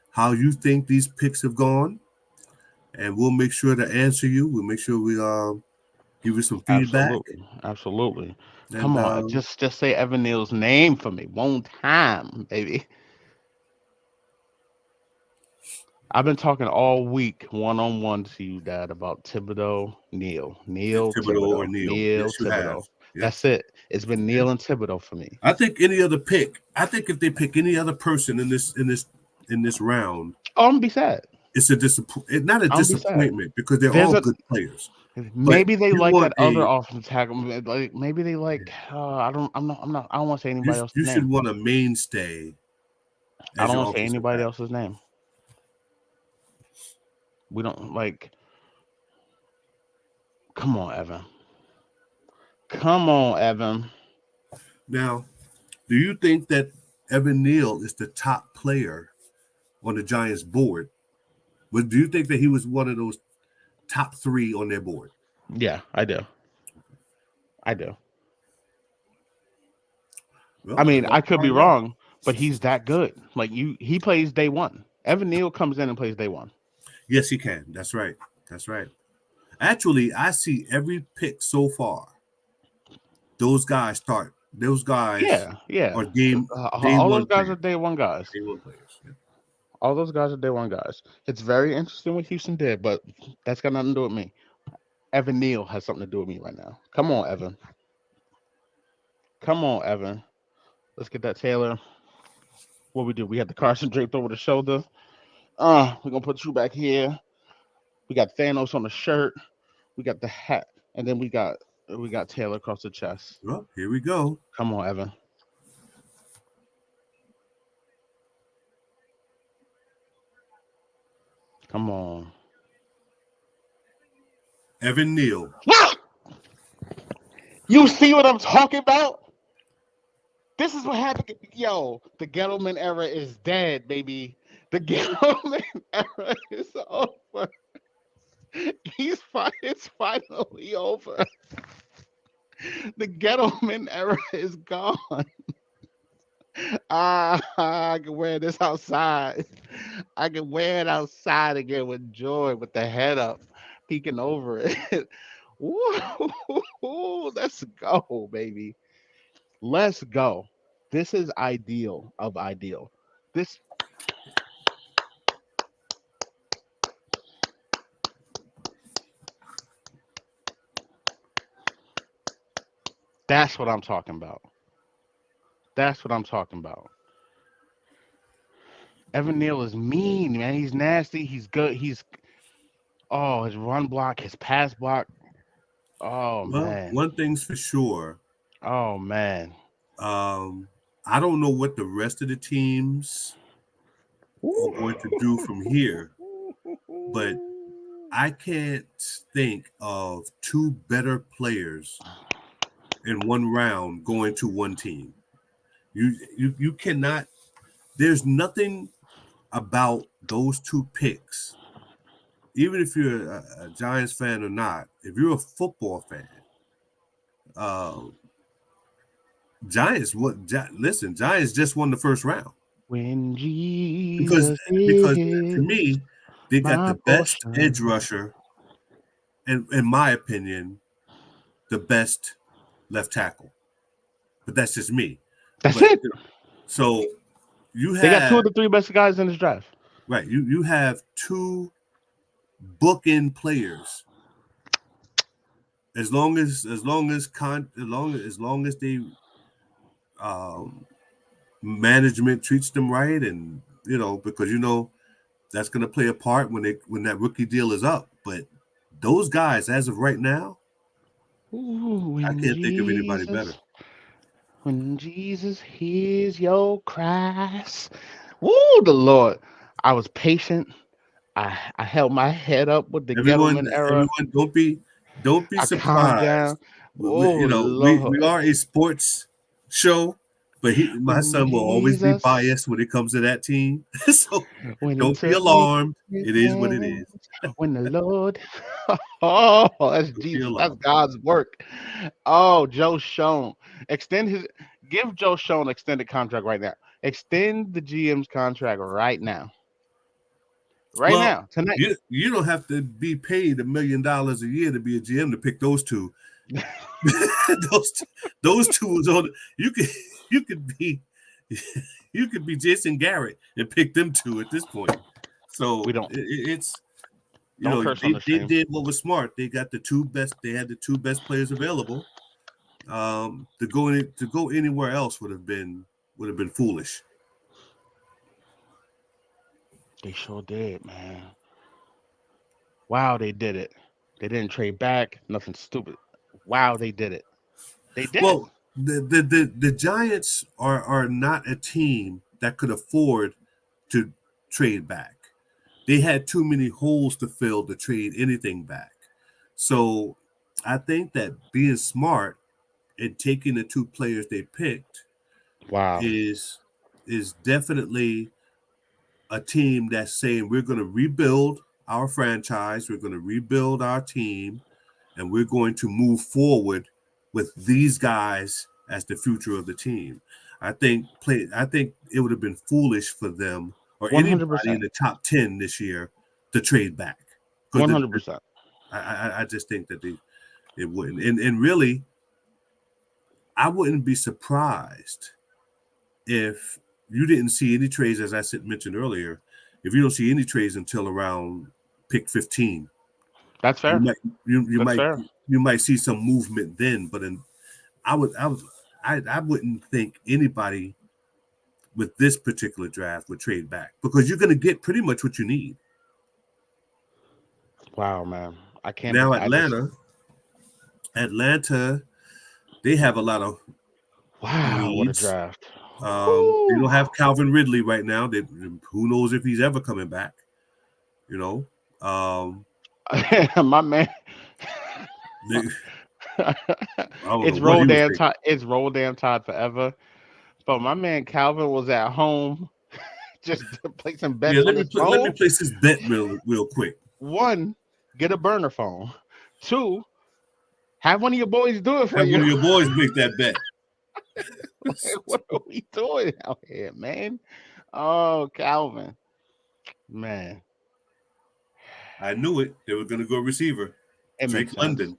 how you think these picks have gone, and we'll make sure to answer you. We'll make sure we give you some feedback. Absolutely. And, come on, just say Evan Neal's name for me one time, baby. I've been talking all week one-on-one to you, Dad, about Thibodeaux, Neal, Thibodeaux, or Neal. Yes, Thibodeaux. Yep. That's it. It's been Neal and Thibodeaux for me. I think any other pick. I think if they pick any other person in this round, I'm gonna be sad. It's not a disappointment because they're all good players. Maybe they like that other offensive tackle. Like maybe they like. I don't want to say anybody else's name. You should want a mainstay. I don't want to say anybody else's name. We don't like. Come on, Evan. Come on, Evan. Now, do you think that Evan Neal is the top player on the Giants board? But do you think that he was one of those top 3 on their board? Yeah, I do. Well, I mean, I could be wrong, but he's that good. Like he plays day one. Evan Neal comes in and plays day one. Yes, he can. That's right. Actually, I see every pick so far. Those guys start. Those guys, yeah. Are game. All those guys are day one guys. Day one players. Yeah. All those guys are day one guys. It's very interesting what Houston did, but that's got nothing to do with me. Evan Neal has something to do with me right now. Come on, Evan. Let's get that Taylor. What we do? We had the Carson draped over the shoulder. We're gonna put you back here. We got Thanos on the shirt. We got the hat. and then we got Taylor across the chest. Well, here we go. Come on, Evan. Come on. Evan Neal. You see what I'm talking about? This is what happened. Yo, the Gettleman era is dead, baby. The Gettleman era is over. It's finally over. The Gettleman era is gone. I can wear this outside. I can wear it outside again with joy, with the head up, peeking over it. Woo, let's go, baby. Let's go. This is ideal of ideal. This that's what I'm talking about. That's what I'm talking about. Evan Neal is mean, man. He's nasty. He's good. His run block, his pass block. Oh Well, man. one thing's for sure. Oh man. I don't know what the rest of the teams are going to do from here, but I can't think of two better players in one round going to one team. You cannot. There's nothing about those two picks, even if you're a Giants fan or not. If you're a football fan, Giants. Listen, Giants just won the first round When because Jesus to is me they got my the best portion. edge rusher, and in my opinion, the best left tackle. But that's just me. That's But, it. So you They got two have of the three best guys in this draft. right. You have two bookend players. As long as they management treats them right, and because that's going to play a part when that rookie deal is up. But those guys, as of right now, I can't think of anybody better. When Jesus hears your cries, woo, the Lord. I was patient. I held my head up with the Gettleman era. Don't be I calmed down. surprised. Oh We Lord. are a sports show, but my When son will always be Jesus, biased when it comes to that team. So when he don't be took me alarmed. in his It is what it is. hands, when the Lord, oh, that's Don't be Jesus. That's alarmed. God's work. Oh, Joe Schoen, give Joe Schoen extended contract right now. Extend the GM's contract right now. Right Well, now, tonight. you don't have to be paid $1 million a year to be a GM to pick those two. those two was on. You could be Jason Garrett and pick them two at this point. So We don't. It's Don't curse on the they stream. did what was smart. They got the two best. They had the two best players available. To go anywhere else would have been foolish. They sure did, man. Wow, they did it. They didn't trade back. Nothing stupid. Wow, they did it. They did. Well, the Giants are not a team that could afford to trade back. They had too many holes to fill to trade anything back. So I think that being smart and taking the two players they picked Wow. is definitely a team that's saying we're going to rebuild our franchise, we're going to rebuild our team, and we're going to move forward with these guys as the future of the team. I think it would have been foolish for them or 100%. anybody in the top 10 this year to trade back. 100%. I just think that it wouldn't. And really, I wouldn't be surprised if you didn't see any trades, as I mentioned earlier, if you don't see any trades until around pick 15. That's fair. You might see some movement then, but I wouldn't think anybody with this particular draft would trade back because you're going to get pretty much what you need. Wow, man. I can't. Now Atlanta, Atlanta, they have a lot of Wow, what a needs. draft. They don't have Calvin Ridley right now. Who knows if he's ever coming back? You know, My man. they, I don't know It's what roll he was damn thinking. tide. It's roll damn tide forever. But my man Calvin was at home just placing Yeah, bets on his let me phone. place this bet real quick. One, get a burner phone. Two, have one of your boys do it for Have one of you. your boys make that bet. What are we doing out here, man? Oh, Calvin, man, I knew it. They were going to go receiver. it Drake makes sense. London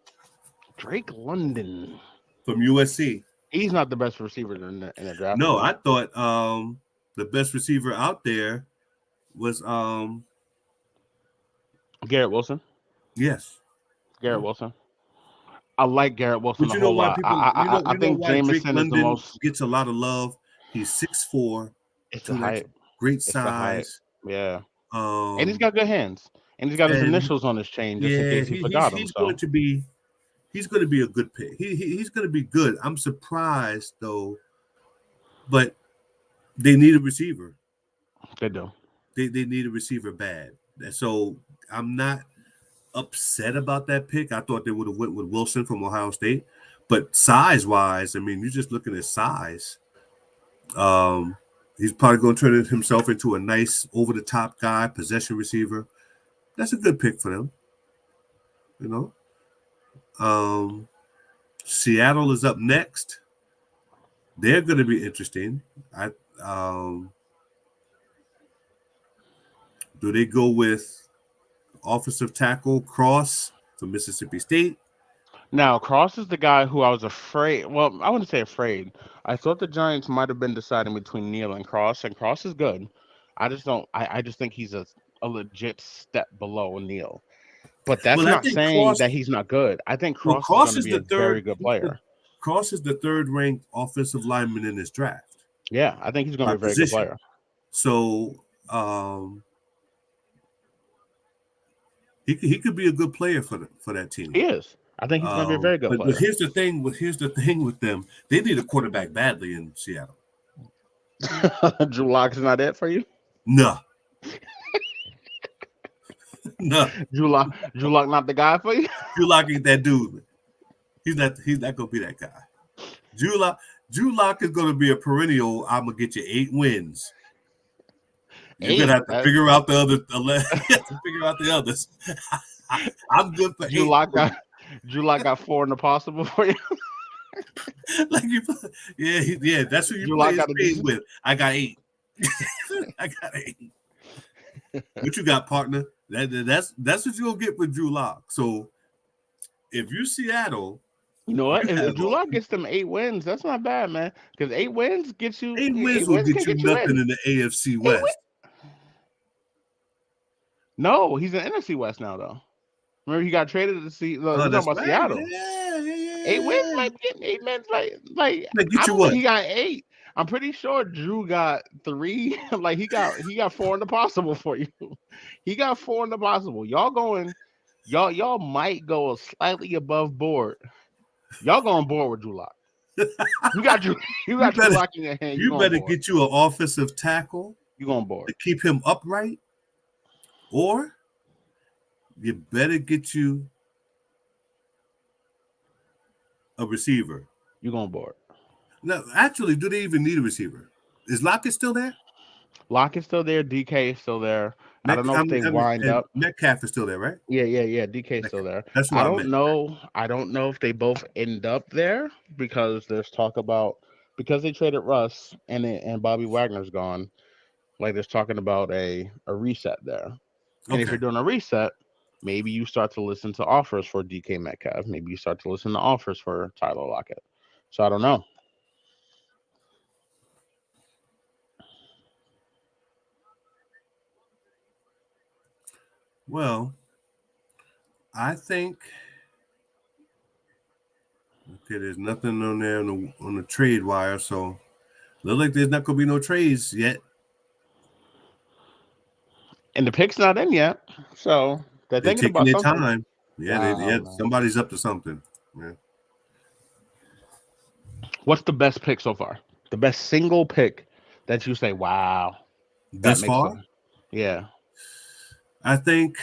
Drake London. from USC. He's not the best receiver in the draft. No, for me. I thought the best receiver out there was Garrett Wilson. yes. Garrett Wilson. I like Garrett Wilson But a you know whole why lot. people I you know think why Drake Jameson is the London most. gets a lot of love. He's 6'4", It's the height. great It's the height. size. Yeah, and he's got good hands, and he's got his And initials on his chain just in yeah, case he forgot them. he's So going to be a good pick. He's going to be good. I'm surprised though, but they need a receiver. they do. They need a receiver bad. So I'm not upset about that pick. I thought they would have went with Wilson from Ohio State, but size wise, I mean, you're just looking at size. He's probably going to turn himself into a nice over the top guy, possession receiver. That's a good pick for them. You know, Seattle is up next. They're going to be interesting. Do they go with offensive tackle Cross from Mississippi State? Now Cross is the guy who I was afraid. Well, I wouldn't say afraid. I thought the Giants might have been deciding between Neal and Cross is good. I just don't. I just think he's a legit step below Neal. But that's Well, I not think saying Cross. that he's not good. I think Well, Cross is going to be a very good player. Cross is the third ranked offensive lineman in this draft. Yeah, I think he's going to be a very good player. So he could be a good player for that team. He is. I think he's going to be a very good player. But here's the thing with them. They need a quarterback badly in Seattle. Drew Lock is not it for you? No. No. Drew Lock not the guy for you? Drew Lock ain't that dude. He's not gonna be that guy. Drew Lock is gonna be a perennial. I'm gonna get you 8 wins. You're gonna have to figure out the other 11. You have to figure out the others. I'm good for 8. Drew Lock got 4 in the possible for you. Yeah. That's who you play his with. I got 8. I got 8. What you got, partner? That's what you're gonna get with Drew Lock. So if you Seattle, you know what? If Drew Lock gets them 8 wins, that's not bad, man. Because 8 wins gets you 8 wins will get you nothing in the AFC West. No, he's in NFC West now, though. Remember, he got traded to see. We're talking about right. Seattle. Yeah. 8 wins might get 8 wins. Like get you what? He got 8. I'm pretty sure Drew got 3. Like he got 4 in the possible for you. He got 4 in the possible. Y'all might go slightly above board. Y'all going board with Drew Lock. You got Drew Lock in your hand. You better get you an offensive tackle. You going board to keep him upright, or you better get you a receiver. You going board. No, actually, do they even need a receiver? Is Lockett still there? Lockett still there. DK is still there. I don't know if they wind up. Metcalf is still there, right? Yeah. DK is still there. That's what I don't know. I don't know if they both end up there because there's talk about because they traded Russ and Bobby Wagner's gone. Like there's talking about a reset there. And if you're doing a reset, maybe you start to listen to offers for DK Metcalf. Maybe you start to listen to offers for Tyler Lockett. So I don't know. Well, I think there's nothing on there on the trade wire, so look like there's not gonna be no trades yet. And the pick's not in yet, so they're thinking taking about their something. time. Yeah, somebody's up to something. Yeah. What's the best pick so far? The best single pick that you say, wow, that Thus makes far, the yeah. I think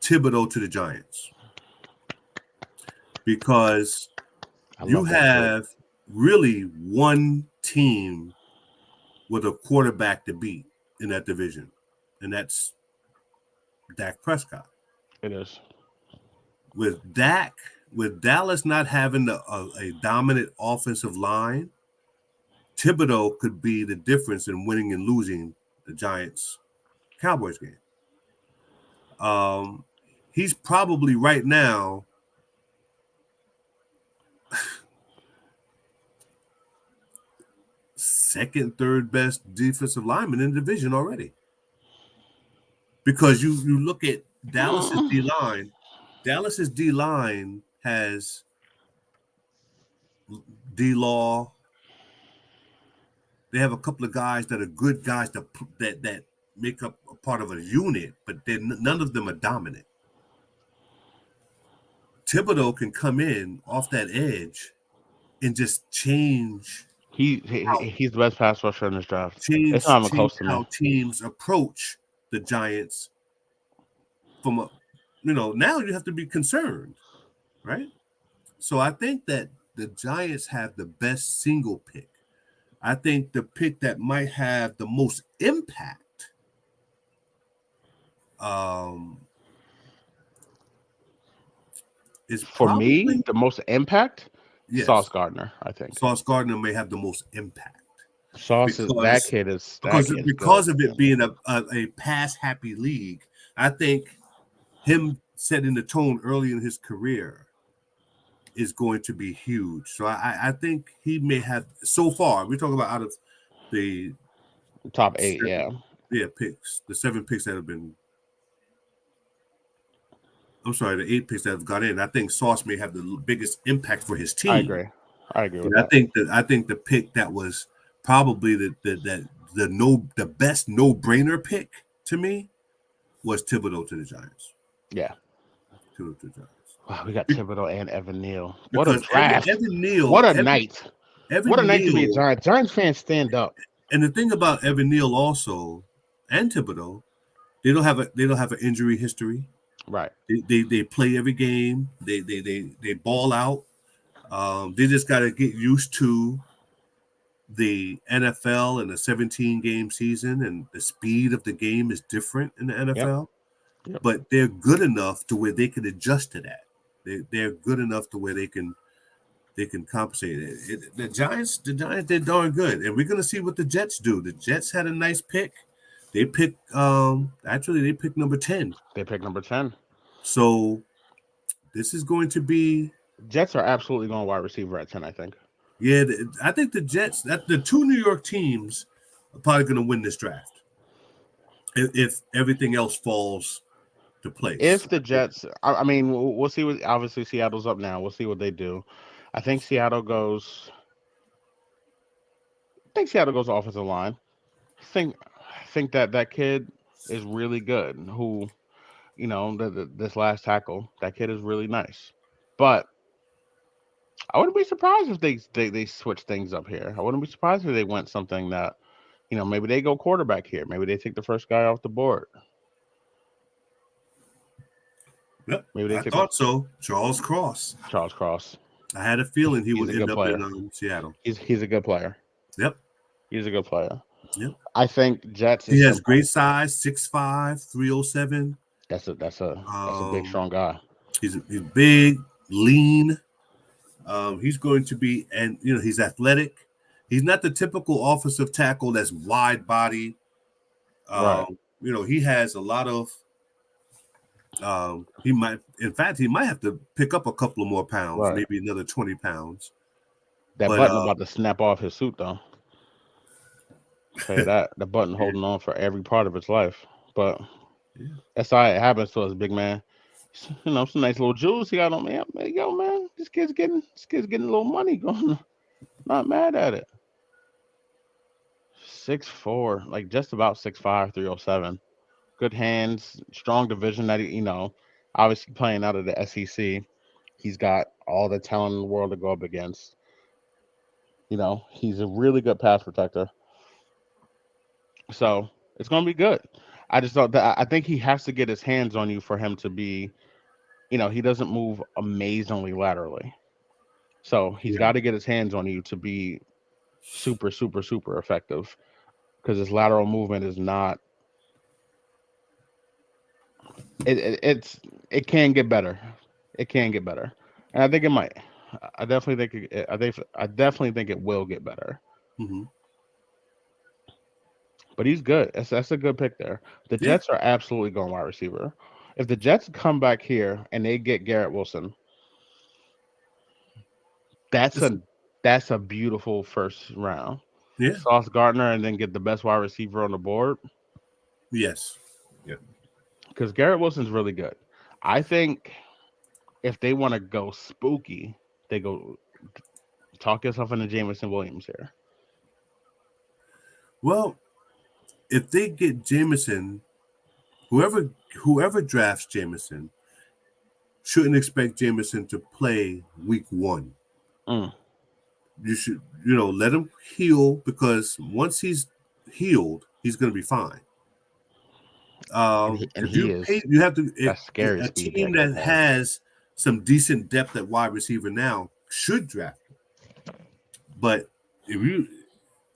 Thibodeau to the Giants because I you love that pick. have really one team with a quarterback to beat in that division, and that's Dak Prescott. It is. With Dak, with Dallas not having a dominant offensive line, Thibodeau could be the difference in winning and losing the Giants Cowboys game. Um, he's probably right now second, third best defensive lineman in the division already. Because you look at Dallas's D line, Dallas's D line has D Law. They have a couple of guys that are good guys that make up a part of a unit, but none of them are dominant. Thibodeau can come in off that edge and just how He's the best pass rusher in this draft. It's not even change close to me. how teams approach the Giants from a now you have to be concerned, right? So I think that the Giants have the best single pick. I think the pick that might have the most impact um, is For me, probably the most impact, Sauce yes. Gardner. I think Sauce Gardner may have the most impact Sauce is because that kid is good. because of it being a pass happy league. I think him setting the tone early in his career is going to be huge. So I think he may have so far. We're talking about out of the Top 8, yeah. seven, picks, the 7 picks that have been. I'm sorry, the 8 picks that have got in. I think Sauce may have the biggest impact for his I team. agree. I agree with And that. I think the pick that was probably the best no brainer pick to me was Thibodeau to the Giants. Yeah. Thibodeau to the Giants. Wow, we got Thibodeau and Evan Neal. What a Because draft. Evan Neal, What a night. What a Evan night to be a Neal, Giants fans stand up. and the thing about Evan Neal also and Thibodeau, they don't have an injury history. Right. They play every game. They ball out. They just got to get used to the NFL and the 17 game season, and the speed of the game is different in the NFL. Yep. But they're good enough to where they can adjust to that. They're good enough to where they can compensate it. The Giants, they're darn good, and we're gonna see what the Jets do. The Jets had a nice pick. They picked they picked number 10. They picked number 10. So this is going to be Jets are absolutely going wide receiver at 10, I think. yeah. I think the Jets, that the 2 New York teams, are probably going to win this draft if everything else falls to place. If the Jets, I mean, we'll see what. Obviously, Seattle's up now. We'll see what they do. I think Seattle goes. I think Seattle goes offensive line. I think that kid is really good. Who this last tackle, that kid is really nice. But I wouldn't be surprised if they switch things up here. I wouldn't be surprised if they went something that maybe they go quarterback here. Maybe they take the first guy off the board. Yep, Maybe they I take thought so. Charles Cross. Charles Cross. I had a feeling he He's would a end good up player. in Seattle. He's a good player. Yep. He's a good player. Yep. I think Jets. He has great size, 6'5", 307. That's a big strong guy. He's big, lean. He's going to be, and he's athletic. He's not the typical offensive tackle that's wide body. Right. He has a lot of. He might have to pick up a couple of more pounds, Right. maybe another 20 pounds. That button about to snap off his suit, though. Say that the button holding on for every part of his life, but that's how it happens to us, big man. Some nice little jewels he got on me. Yo, man, this kid's getting a little money going. Not mad at it. 6'4", like just about 6'5", 307. Good hands, strong division that obviously playing out of the SEC. He's got all the talent in the world to go up against. He's a really good pass protector. So it's going to be good. I just thought that I think he has to get his hands on you for him to be, he doesn't move amazingly laterally. So he's Yeah. got to get his hands on you to be super, super, super effective because his lateral movement is not. It can get better. It can get better, and I think it might. I definitely think I definitely think it will get better. Hmm. But he's good. That's a good pick there. The Yeah. Jets are absolutely going wide receiver. If the Jets come back here and they get Garrett Wilson, that's It's, a that's a beautiful first round. yeah. Sauce Gardner and then get the best wide receiver on the board Yes. Yeah. because Garrett Wilson's really good. I think if they want to go spooky, they go talk yourself into Jameson Williams here. Well, if they get Jameson, whoever drafts Jameson shouldn't expect Jameson to play week 1. Mm. You should, let him heal because once he's healed, he's going to be fine. And If he you is pay, you have to. that scary A speed team that kid that has. has some decent depth at wide receiver now should draft him. But if you,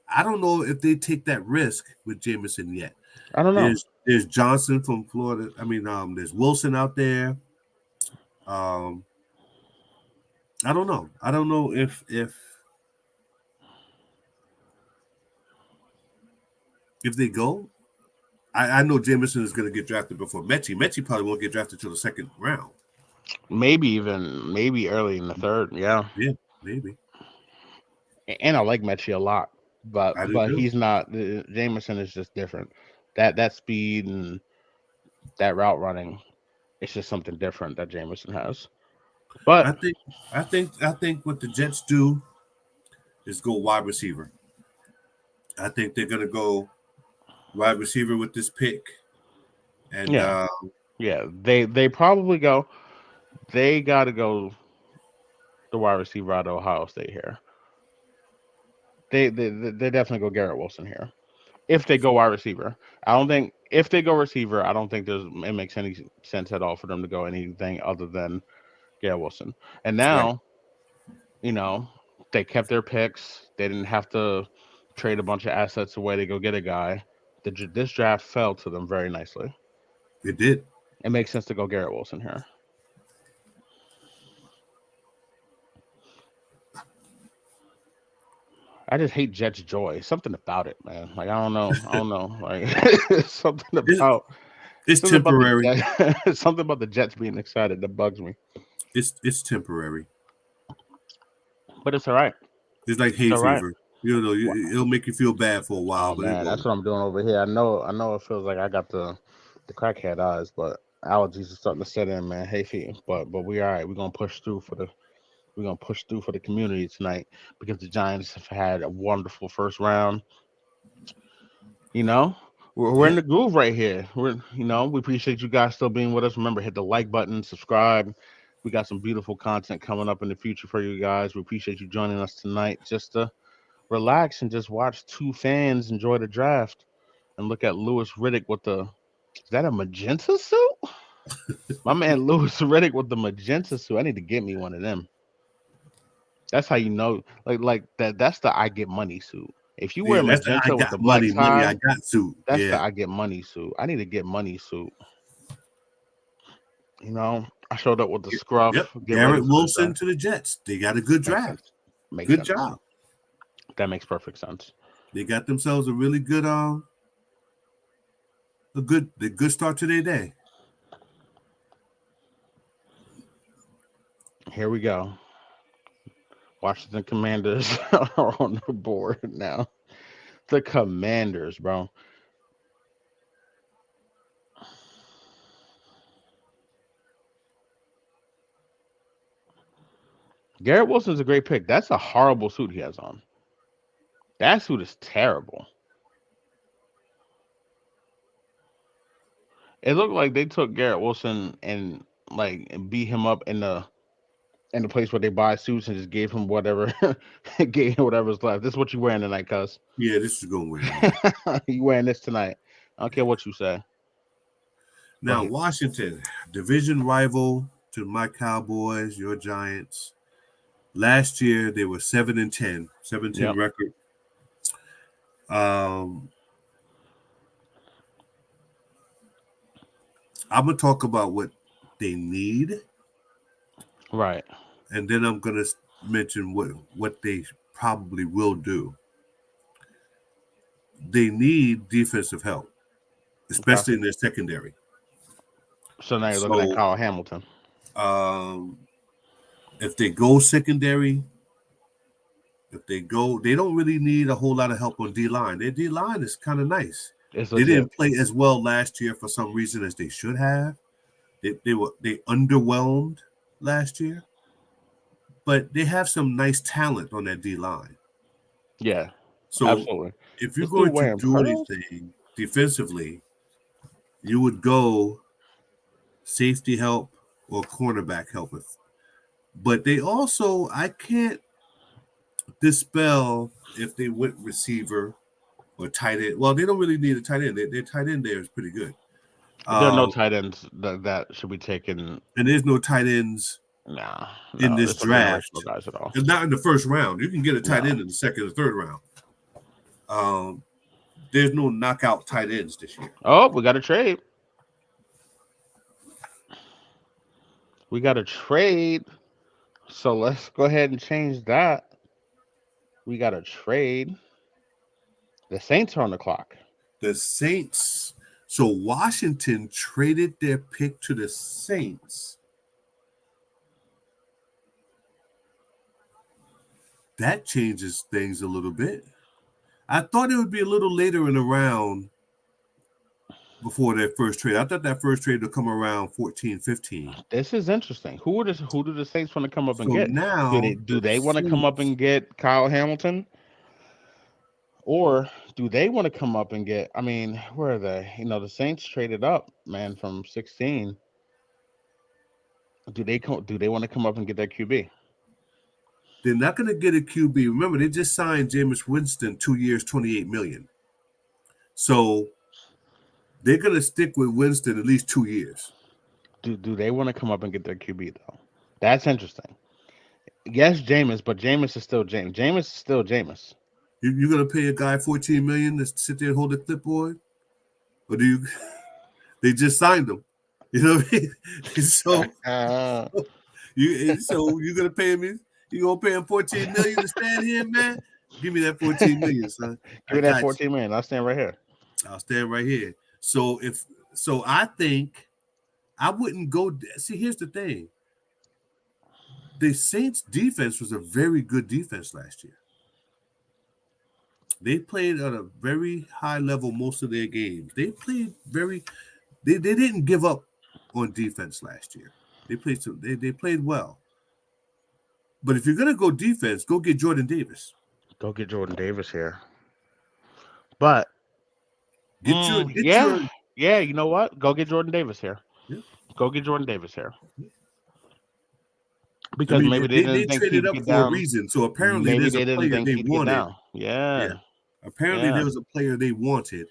I don't know if they take that risk with Jameson yet. I don't know. There's Johnson from Florida. I mean, there's Wilson out there. Um, I don't know. I don't know if they go. I know Jameson is going to get drafted before Mechie. Mechie probably won't get drafted till the second round. Maybe early in the third. Yeah, Yeah, maybe. and I like Mechie a lot, but I do but too. he's not. Jameson is just different. That speed and that route running, it's just something different that Jameson has. I But think I think what the Jets do is go wide receiver. I think they're gonna go wide receiver with this pick, and yeah, yeah, they probably go. They got to go the wide receiver out of Ohio State here. They definitely go Garrett Wilson here. If they go wide receiver, I don't think if they go receiver, I don't think it makes any sense at all for them to go anything other than Garrett Wilson. And right, now, you know, they kept their picks. They didn't have to trade a bunch of assets away to go get a guy. This draft fell to them very nicely. it did. It makes sense to go Garrett Wilson here. I just hate Jets joy. Something about it, man. Like I don't know. I don't know. Like something It's, about it's something about the temporary. something about the Jets being excited that bugs me. It's temporary. But it's all right. It's like It's hay all right. fever. It'll make you feel bad for a while, Oh but it man, that's won't. what I'm doing over here. I know it feels like I got the crackhead eyes, but allergies are starting to set in, man. Hay fever. But we all right. We're gonna push through for the community tonight because the Giants have had a wonderful first round. You know, we're in Yeah, the groove right here. We appreciate you guys still being with us. Remember, hit the like button, subscribe. We got some beautiful content coming up in the future for you guys. We appreciate you joining us tonight just to relax and just watch two fans enjoy the draft and look at Lewis Riddick with the. Is that a magenta suit? My man Lewis Riddick with the magenta suit. I need to get me one of them. That's how you know, like that. That's the I get money suit. If you wear yeah. That's the I magenta with got the black money. I tie, got suit. that's the Yeah, I get money suit. I need to get money suit. I showed up with the yep. scruff, get ready Garrett for the Wilson draft. to the Jets. They got a good Makes draft. sense. Makes Good sense. job. That makes perfect sense. They got themselves a really good a good start to their day. Here we go. Washington Commanders are on the board now. The Commanders, bro. Garrett Wilson's a great pick. That's a horrible suit he has on. That suit is terrible. It looked like they took Garrett Wilson and beat him up in the in the place where they buy suits and just gave him whatever, gave him whatever's left. This is what you wearing tonight, cuz. Yeah, this is going to win. You wearing this tonight? I don't care what you say. Now, Right. Washington, division rival to my Cowboys, your Giants. Last year they were 7-10, 7-10 Yep. record. I'm gonna talk about what they need, Right. and then I'm gonna mention what they probably will do. They need defensive help, especially in their secondary. So now you're looking at So, Kyle Hamilton. if they go secondary, they don't really need a whole lot of help on D line. Their D line is kind of nice. It's They legit. didn't play as well last year for some reason as they should have. They underwhelmed last year, but they have some nice talent on that D line. Yeah. So Absolutely. if you're This dude going to wearing do pearls? anything defensively, you would go safety help or cornerback help with. But they also, I can't dispel if they went receiver or tight end. Well, they don't really need a tight end. Their tight end there is pretty good. There are no tight ends that should be taken. And there's no tight ends Nah, in no, this there's no generational draft. guys at all. It's not in the first round. You can get a tight No. end in the second or third round. There's no knockout tight ends this year. Oh, we got a trade. We got a trade. So let's go ahead and change that. We got a trade. The Saints are on the clock. The Saints. So Washington traded their pick to the Saints. That changes things a little bit. I thought it would be a little later in the round before that first trade. I thought that first trade would come around 14, 15. This is interesting. Who do the Saints want to come up and So get? now Do they want to come up and get Kyle Hamilton? Or do they want to come up and get? I mean, where are they? The Saints traded up, man, from 16. Do they want to come up and get that QB? they're not going to get a QB. Remember, they just signed Jameis Winston 2 years, $28 million. So they're going to stick with Winston at least 2 years. Do they want to come up and get their QB though? That's interesting. Yes, Jameis, but Jameis is still Jameis. Jameis is still Jameis. You're going to pay a guy $14 million to sit there and hold a clipboard? Or do you – they just signed him. You know what I mean? So you're going to pay him – you going to pay him $14 million to stand here, man? Give me that $14 million, son. Give me that $14 million. I'll stand right here. I'll stand right here. So I think I wouldn't go – see, here's the thing. The Saints defense was a very good defense last year. They played at a very high level most of their games. They played they didn't give up on defense last year. They played well. But if you're gonna go defense, go get Jordan Davis. Go get Jordan Davis here. But yeah, you know what? Go get Jordan Davis here. Yeah. Go get Jordan Davis here. Because maybe they didn't think traded he'd up get for down. a reason. So apparently Maybe there's they a didn't player think they he'd get wanted. down. Yeah. Apparently there was a player they wanted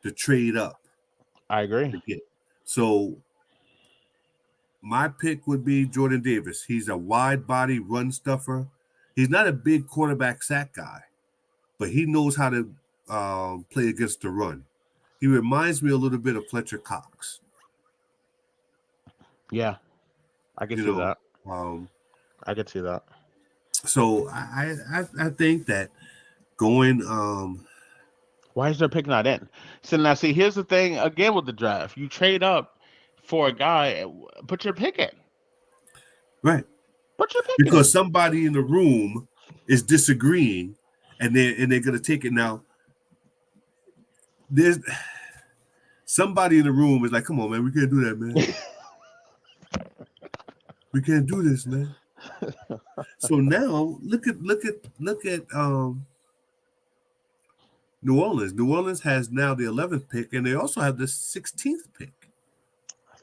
to trade up. I agree. To get. So my pick would be Jordan Davis. He's a wide body run stuffer. He's not a big quarterback sack guy, but he knows how to play against the run. He reminds me a little bit of Fletcher Cox. Yeah, I can see that. I can see that. So I think that going. Why is their pick not in? So now, see, here's the thing again with the draft. You trade up for a guy, put your pick in. Right. Put your pick in. Because somebody in the room is disagreeing, and they're going to take it now. There's somebody in the room is like, "Come on, man, we can't do that, man. We can't do this, man." So now look at New Orleans. New Orleans has now the 11th pick, and they also have the 16th pick.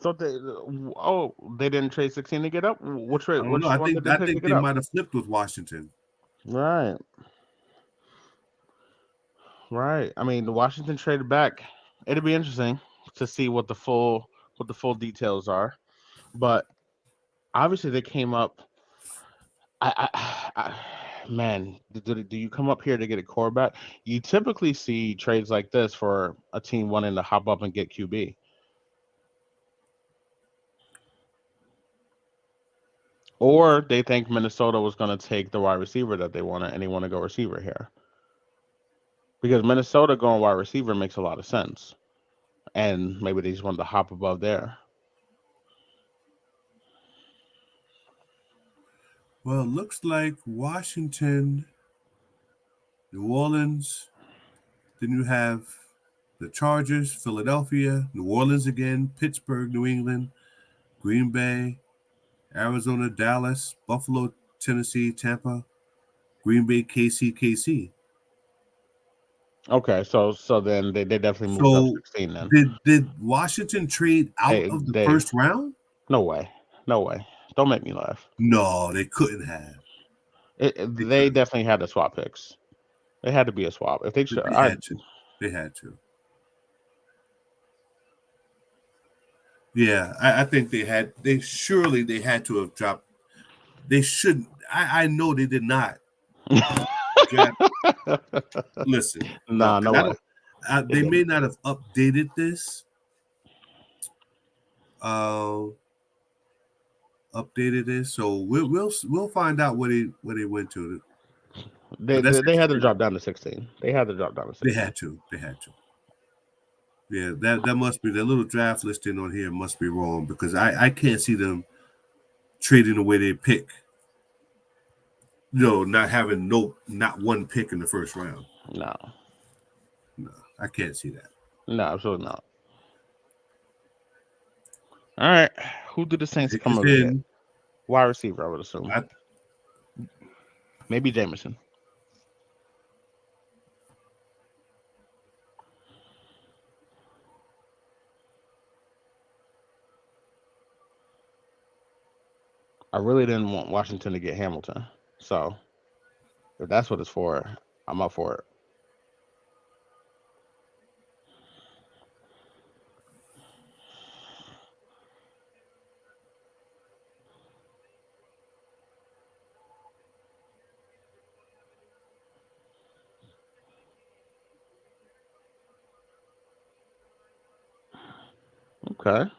So they didn't trade 16 to get up. I don't know. Which one did they I take to think get they up? might have flipped with Washington. Right, right. I mean, the Washington traded back. It'd be interesting to see what the full details are. But obviously, they came up. Man, do you come up here to get a quarterback? You typically see trades like this for a team wanting to hop up and get QB. Or they think Minnesota was going to take the wide receiver that they wanted, and they want to go receiver here because Minnesota going wide receiver makes a lot of sense, and maybe they just wanted to hop above there. Well, it looks like Washington, New Orleans. Then you have the Chargers, Philadelphia, New Orleans again, Pittsburgh, New England, Green Bay, Arizona, Dallas, Buffalo, Tennessee, Tampa, Green Bay, KC. Okay, so then they definitely moved up So 16 then. did Washington trade out of the They first round? no way, no way. Don't make me laugh. No, they couldn't have. They They couldn't. definitely had to swap picks. It had to be a swap. If they should, They had to. They had to. Yeah, I think they had. They had to have dropped. They shouldn't. I know they did not draft. Listen, look, nah, no and I way. don't. They may not have updated this. Uh, updated this, so we'll find out where they went to. But that's They had to drop down to 16. They had to drop down to they 16. had to. They had to. Yeah, that must be the little draft listing on here must be wrong because I can't see them trading away their pick. Not having not one pick in the first round. No, No, I can't see that. no, absolutely not. All right, who did the Saints Pick come is over to get? in. Wide receiver, I would assume. I, Maybe Jameson. I really didn't want Washington to get Hamilton, so if that's what it's for, I'm up for it. Okay.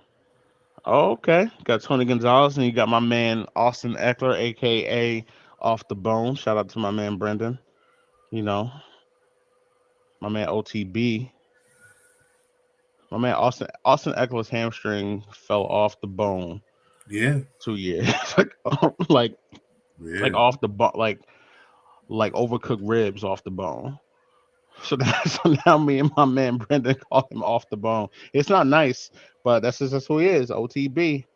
Okay. Got Tony Gonzalez, and you got my man Austin Eckler, aka Off the Bone. Shout out to my man Brendan. You know, my man OTB. My man Austin Eckler's hamstring fell off the bone yeah, 2 years. like like yeah. off the bone, like overcooked ribs off the bone. So now me and my man Brendan call him off the bone. It's not nice, but that's who he is. OTB.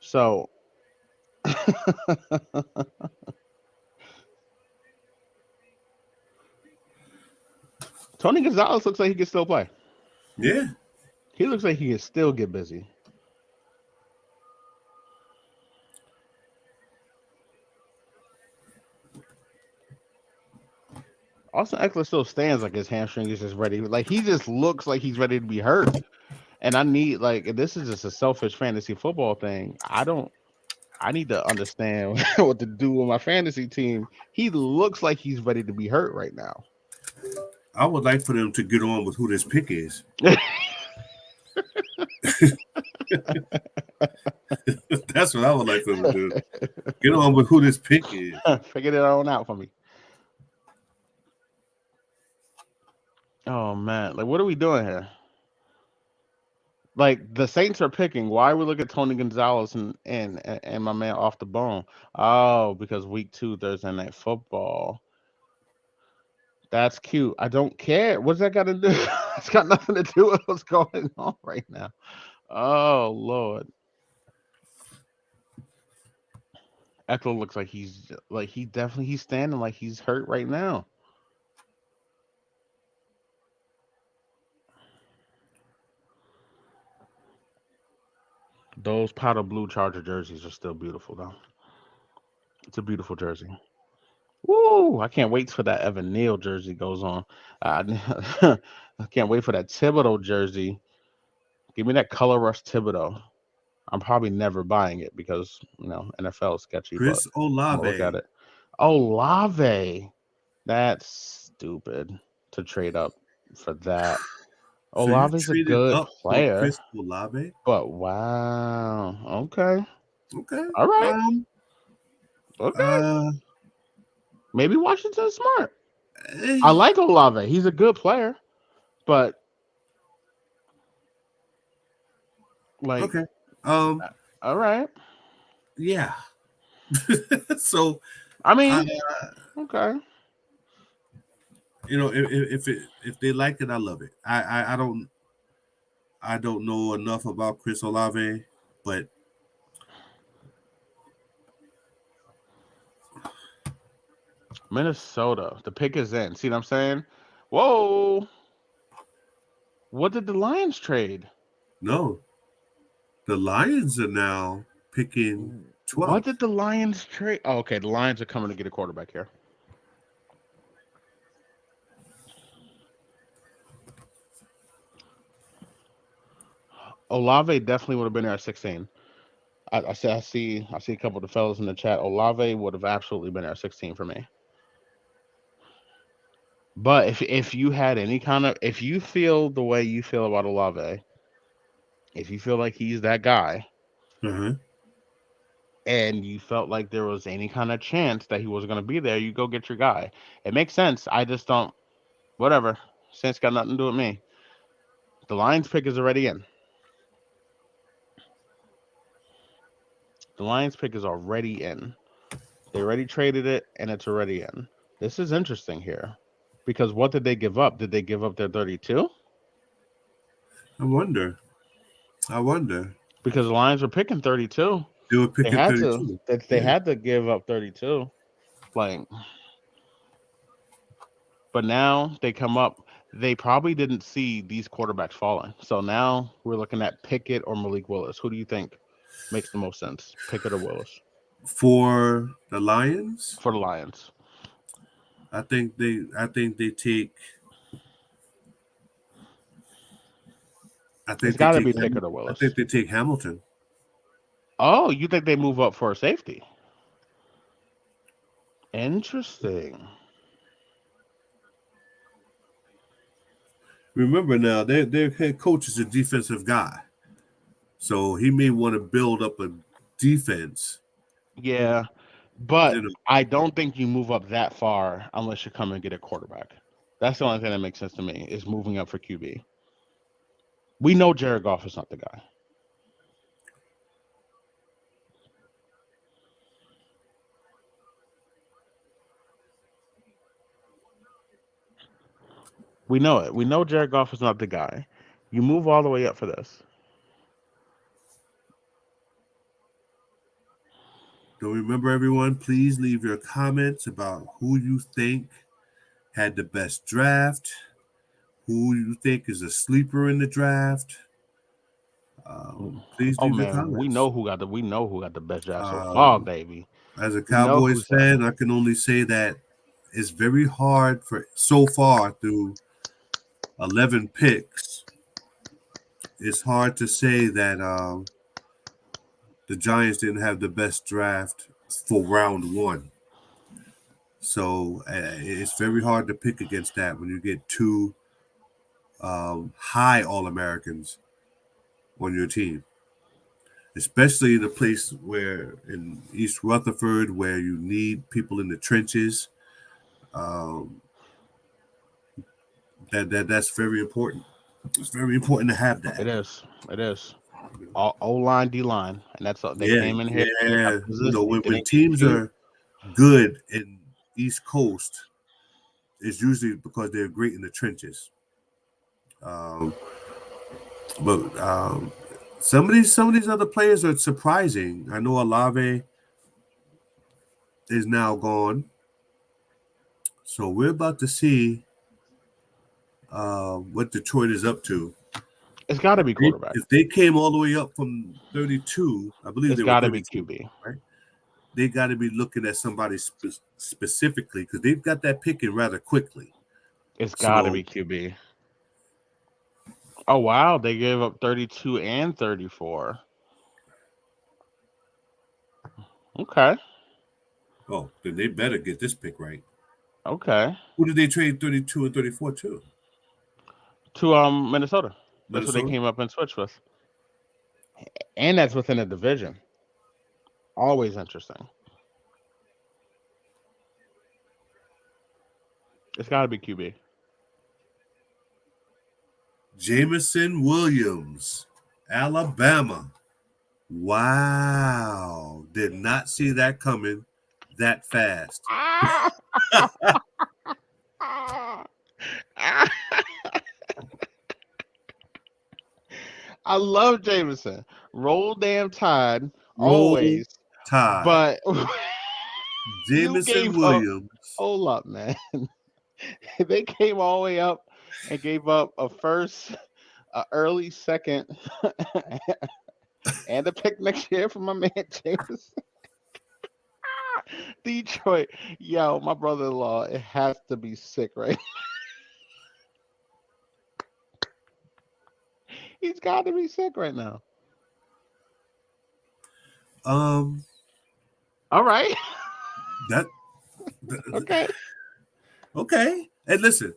So Tony Gonzalez looks like he can still play. Yeah. He looks like he can still get busy. Austin Eckler still stands like his hamstring is just ready. Like he just looks like he's ready to be hurt. And I need like this is just a selfish fantasy football thing. I need to understand what to do with my fantasy team. He looks like he's ready to be hurt right now. I would like for them to get on with who this pick is. That's what I would like for them to do. Get on with who this pick is. Figure it on out for me. Oh man, like what are we doing here? Like the Saints are picking. Why we look at Tony Gonzalez and my man off the bone? Oh, because week 2 Thursday night football. That's cute. I don't care. What's that got to do? It's got nothing to do with what's going on right now. Oh Lord. Eckler looks like he's standing like he's hurt right now. Those powder blue Charger jerseys are still beautiful, though. It's a beautiful jersey. Woo! I can't wait for that Evan Neal jersey goes on. I I can't wait for that Thibodeau jersey. Give me that color rush Thibodeau. I'm probably never buying it because NFL is sketchy, but Chris I'm gonna look at Olave. it. Olave, that's stupid to trade up for that. So you Olave's a traded good up for player, Chris Olave? but wow. Okay. Okay. All right. Um. Okay. Uh. Maybe Washington's smart. I eh, like Olave. He's a good player, but like, Okay. Um. all right. Yeah. So, I uh, mean, okay. if they like it, I love it. I don't know enough about Chris Olave, but Minnesota. The pick is in. See what I'm saying? Whoa. What did the Lions trade? no, the Lions are now picking What 12. did the Lions trade? Oh, okay. The Lions are coming to get a quarterback here. Olave definitely would have been there at 16. I see a couple of the fellas in the chat. Olave would have absolutely been there at 16 for me. But if you had any kind of if you feel the way you feel about Olave, if you feel like he's that guy, Uh-huh. and you felt like there was any kind of chance that he was going to be there, you go get your guy. It makes sense. I just don't. Whatever. Sense got nothing to do with me. The Lions pick is already in. The Lions pick is already in. They already traded it, and it's already in. This is interesting here, because what did they give up? Did they give up their 32? I wonder. I wonder. Because the Lions were picking 32. They were They picking had to. 32. They Yeah. had to give up 32. Like, but now they come up. They probably didn't see these quarterbacks falling. So now we're looking at Pickett or Malik Willis. Who do you think makes the most sense, Pickett or Willis, For the Lions, for the Lions? I think they take I It's think they got to take be Ham, Pickett or I Willis. think they take Hamilton. Oh, you think they move up for a safety? Interesting. Remember now, their head coach is a defensive guy. So he may want to build up a defense. Yeah, but You know, I don't think you move up that far unless you come and get a quarterback. That's the only thing that makes sense to me is moving up for QB. We know Jared Goff is not the guy. We know it. We know Jared Goff is not the guy. You move all the way up for this. so remember everyone, please leave your comments about who you think had the best draft, who you think is a sleeper in the draft. Please Oh leave your man, comments. we know who got the best draft so far, Um, baby. as a We know Cowboys who's up. fan, I can only say that it's very hard for so far through 11 picks. It's hard to say that the Giants didn't have the best draft for round one. So it's very hard to pick against that when you get two high All Americans on your team, especially in a place where in East Rutherford, where you need people in the trenches. Um, that's very important. It's very important to have that. It is. It is. O line, D line, and that's all. They Yeah, came in here. They got yeah. the position. They When didn't get teams cute. are good in East Coast, it's usually because they're great in the trenches. Um, but some of these other players are surprising. I know Olave is now gone, so we're about to see what Detroit is up to. It's got to be quarterback. If they came all the way up from 32, I believe It's they were got to be 32, QB. right? They got to be looking at somebody specifically because they've got that picking rather quickly. It's got to be QB. Oh, wow. They gave up 32 and 34. Okay. Oh, then they better get this pick right. Okay. Who did they trade 32 and 34 to? To Minnesota. That's what they came up and switched with. And that's within a division. Always interesting. It's got to be QB. Jameson Williams, Alabama. Wow. Did not see that coming that fast. I love Jameson. Roll damn Tide. Always. Tide. But Jameson Williams. Hold up, man. They came all the way up and gave up a first, early second, and a pick next year for my man Jameson. Detroit. Yo, my brother-in-law, it has to be sick, right? He's got to be sick right now. All right. Okay. Okay. And listen,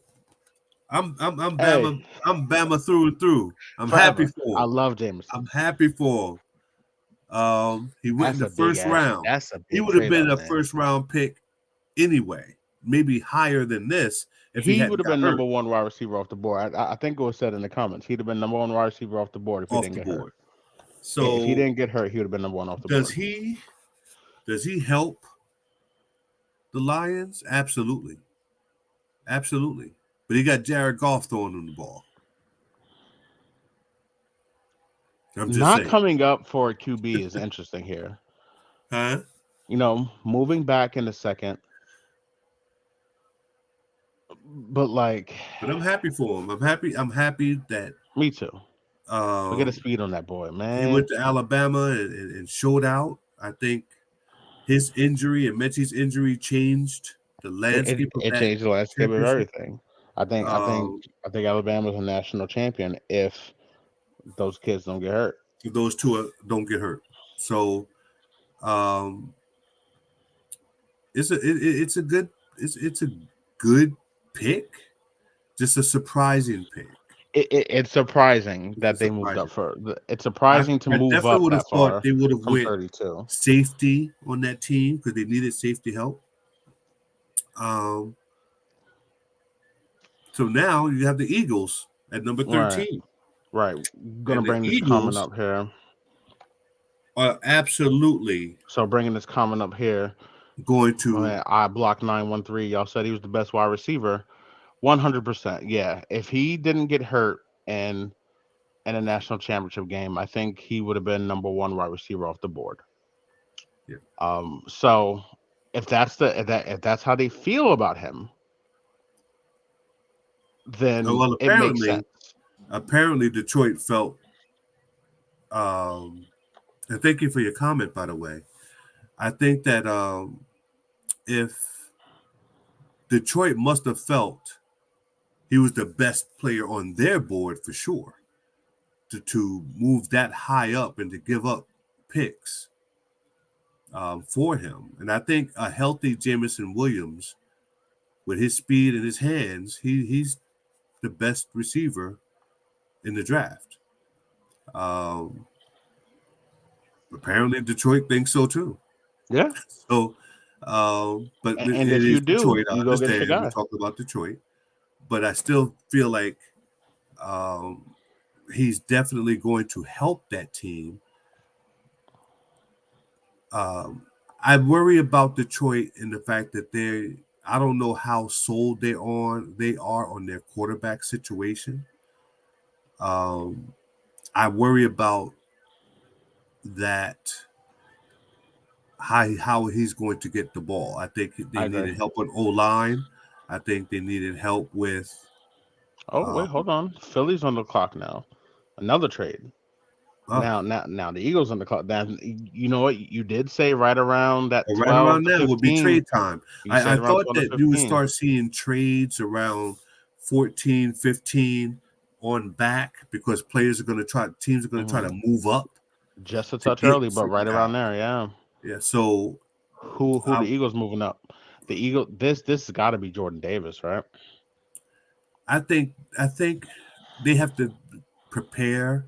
I'm Bama. I'm Bama through and through. I'm Forever. happy for him. I love Jameson. I'm happy for him. He went in the first round. He would have been a first round pick anyway, maybe higher than this. If he would have been number one wide receiver off the board. I think it was said in the comments. He'd have been number one wide receiver off the board if he didn't get hurt. So if he didn't get hurt, he would have been number one off the board. Does he help the Lions? Absolutely. Absolutely. But he got Jared Goff throwing him the ball. I'm just saying. Coming up for a QB is interesting here. Huh? You know, moving back in the second. But I'm happy for him. I'm happy that. Me too. Look at the speed on that boy, man. He went to Alabama and showed out. I think his injury and Mechie's injury changed the landscape. It changed the landscape of everything. I think Alabama's a national champion if those kids don't get hurt. If those two don't get hurt. So it's a good pick. Just a surprising pick. It's surprising that they moved up for. It's surprising to move up would have that far. Thought they would have went 32 safety on that team because they needed safety help. So now you have the Eagles at number 13. Right. Gonna bring this comment up here. Absolutely. So bringing this comment up here. Going to I block 913. Y'all said he was the best wide receiver. 100%. Yeah. If he didn't get hurt in a national championship game, I think he would have been number one wide receiver off the board. Yeah. So if that's how they feel about him, then it makes sense. Apparently Detroit felt and thank you for your comment, by the way. I think that if Detroit must have felt he was the best player on their board for sure to move that high up and to give up picks for him. And I think a healthy Jameson Williams with his speed and his hands, he's the best receiver in the draft. Apparently Detroit thinks so too. Yeah. So, but and if you do, Detroit, I you go get the guy. We talked about Detroit, but I still feel like he's definitely going to help that team. I worry about Detroit in the fact that I don't know how sold they are on their quarterback situation. I worry about that how he's going to get the ball. I think they needed help on O-line. I think they needed help with wait, hold on. Philly's on the clock now. Another trade. Oh, Now the Eagles on the clock. Now you know what you did say right around that and right 12 around to now would be 15. trade time. You I said around thought 12 to that you would 15. start seeing trades around 14, 15 on back because teams are going to try Hmm. to move up Just a to touch get early, but certain right around guys. there, yeah. Yeah, so Who the um, Eagles moving up? The Eagle. This has got to be Jordan Davis, right? I think they have to prepare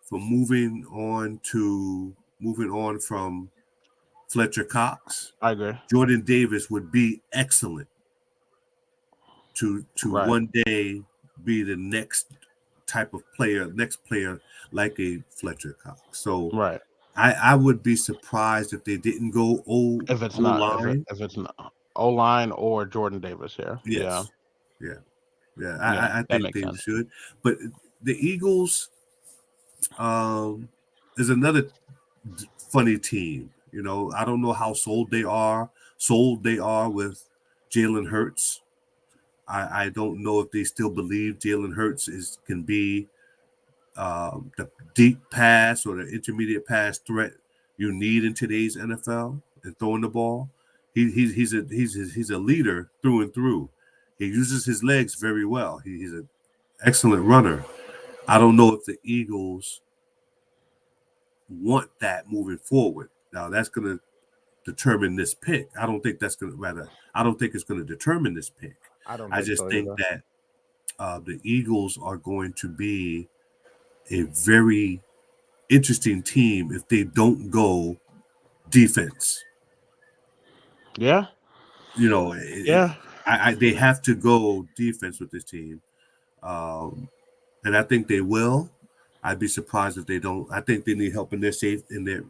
for moving on from Fletcher Cox. I agree. Jordan Davis would be excellent to Right. one day be the next player like a Fletcher Cox. So Right. I would be surprised if they didn't go If it's O not, if it line. if it's not O line or Jordan Davis here, yeah, Yes, yeah, yeah. yeah, I that think makes they sense. should, but the Eagles um, is another funny team. I don't know how sold they are with Jalen Hurts. I don't know if they still believe Jalen Hurts can be the deep pass or the intermediate pass threat you need in today's NFL and throwing the ball. He's a leader through and through. He uses his legs very well. He's an excellent runner. I don't know if the Eagles want that moving forward. Now that's going to determine this pick. I don't think it's going to determine this pick. I don't I think just so think either. that the Eagles are going to be a very interesting team if they don't go defense. Yeah, You know, yeah, they have to go defense with this team, um, and I think they will. I'd be surprised if they don't. I think they need help in their secondary.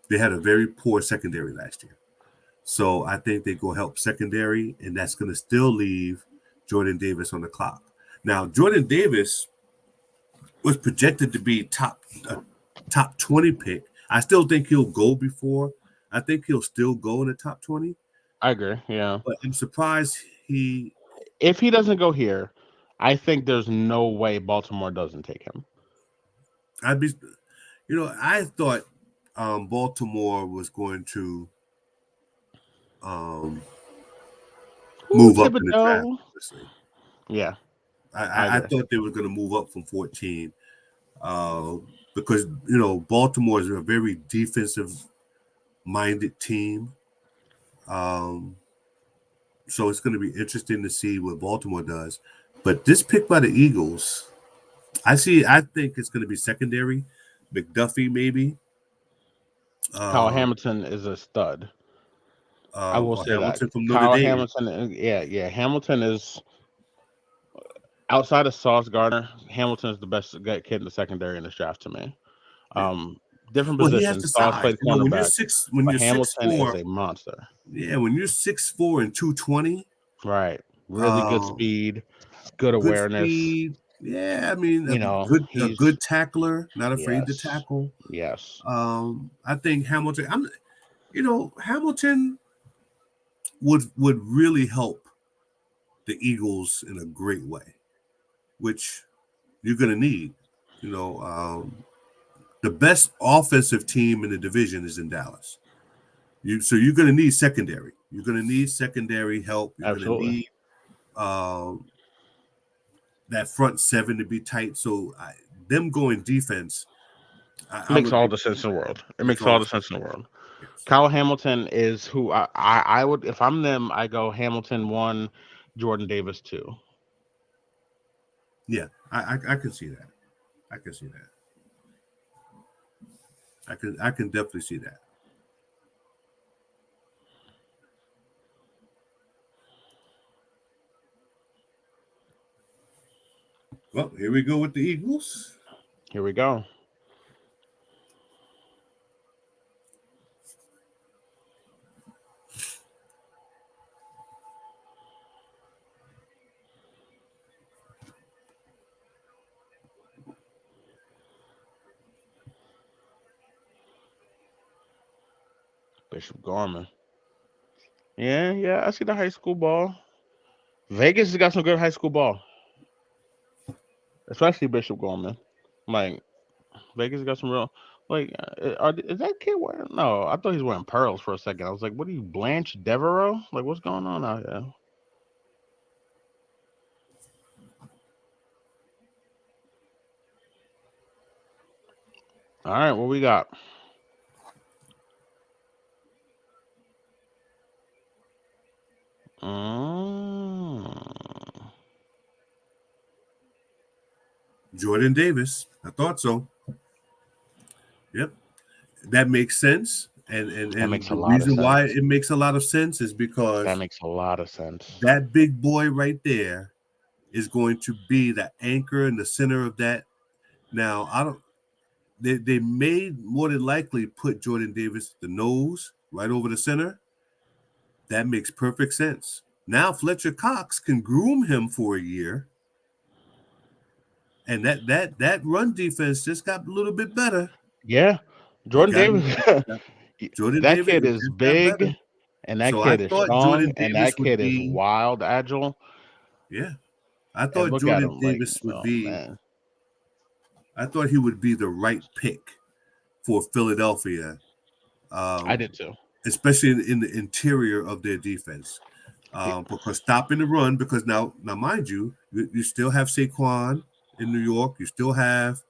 They had a very poor secondary last year, so I think they go help secondary, and that's going to still leave Jordan Davis on the clock. Now, Jordan Davis was projected to be top 20 pick. I still think he'll go before. I think he'll still go in the top 20, I agree. Yeah, but I'm surprised he if he doesn't go here, I think there's no way Baltimore doesn't take him. I'd be I thought Baltimore was going to um, Ooh, move up in the draft, Thibodeau. honestly. Yeah, I, I I, I agree. thought they were going to move up from 14 uh, because Baltimore is a very defensive minded team. Um, So it's going to be interesting to see what Baltimore does. But this pick by the Eagles, I think it's going to be secondary. McDuffie, maybe. Kyle Uh, Hamilton is a stud. I will or say that. Hamilton from Notre Kyle Dame. Hamilton, yeah, yeah. Hamilton is outside of Sauce Gardner. Hamilton is the best kid in the secondary in this draft to me. Yeah. Um, Different Well, he has positions. the Sauce size. played cornerback, When but you're six Hamilton is four, a monster. yeah, when you're 6'4" and 220, Right. Really good uh, speed, good good awareness. speed. Yeah, I mean You know, a he's good tackler, not afraid to yes, tackle. yes. I think Hamilton. Hamilton would really help the Eagles in a great way, which you're going to need. You know, the best offensive team in the division is in Dallas. So you're going to need secondary. You're going to need secondary help. You're going to Absolutely. need um, that front seven to be tight. So them going defense, I Makes would all be the sense in the world. It makes makes all all the the sense. sense in the world. Yes. Kyle Hamilton is who I would, if I'm them, I go Hamilton one, Jordan Davis two. Yeah, I can see that. I can see that. I can definitely see that. Well, here we go with the Eagles. Here we go. Bishop Gorman. Yeah, yeah. I see the high school ball. Vegas has got some good high school ball. especially Bishop Gorman. Like Vegas got some real. Like, is that kid wearing? No, I thought he was wearing pearls for a second. I was like, what are you, Blanche Devereaux? Like, what's going on out here? All right, what we got? Mm. Jordan Davis. I thought so. Yep, that makes sense. That And makes a the lot of reason why sense. it makes a lot of sense is That because makes a lot of sense. that big boy right there is going to be the anchor in the center of that. Now, I don't. They may more than likely put Jordan Davis at the nose right over the center. That makes perfect sense. Now Fletcher Cox can groom him for a year, and that run defense just got a little bit better. Yeah, It Jordan got, Davis. Jordan That Davis kid it is just got big, better. and that So I kid is thought strong, Jordan and Davis that would kid is be, wild, agile. yeah. I And thought look at Jordan him, like, Davis would oh be. man, I thought he would be the right pick for Philadelphia, I um, did too. especially in the interior of their defense. He- Because stopping the run, because now mind you, you still have Saquon in New York, you still have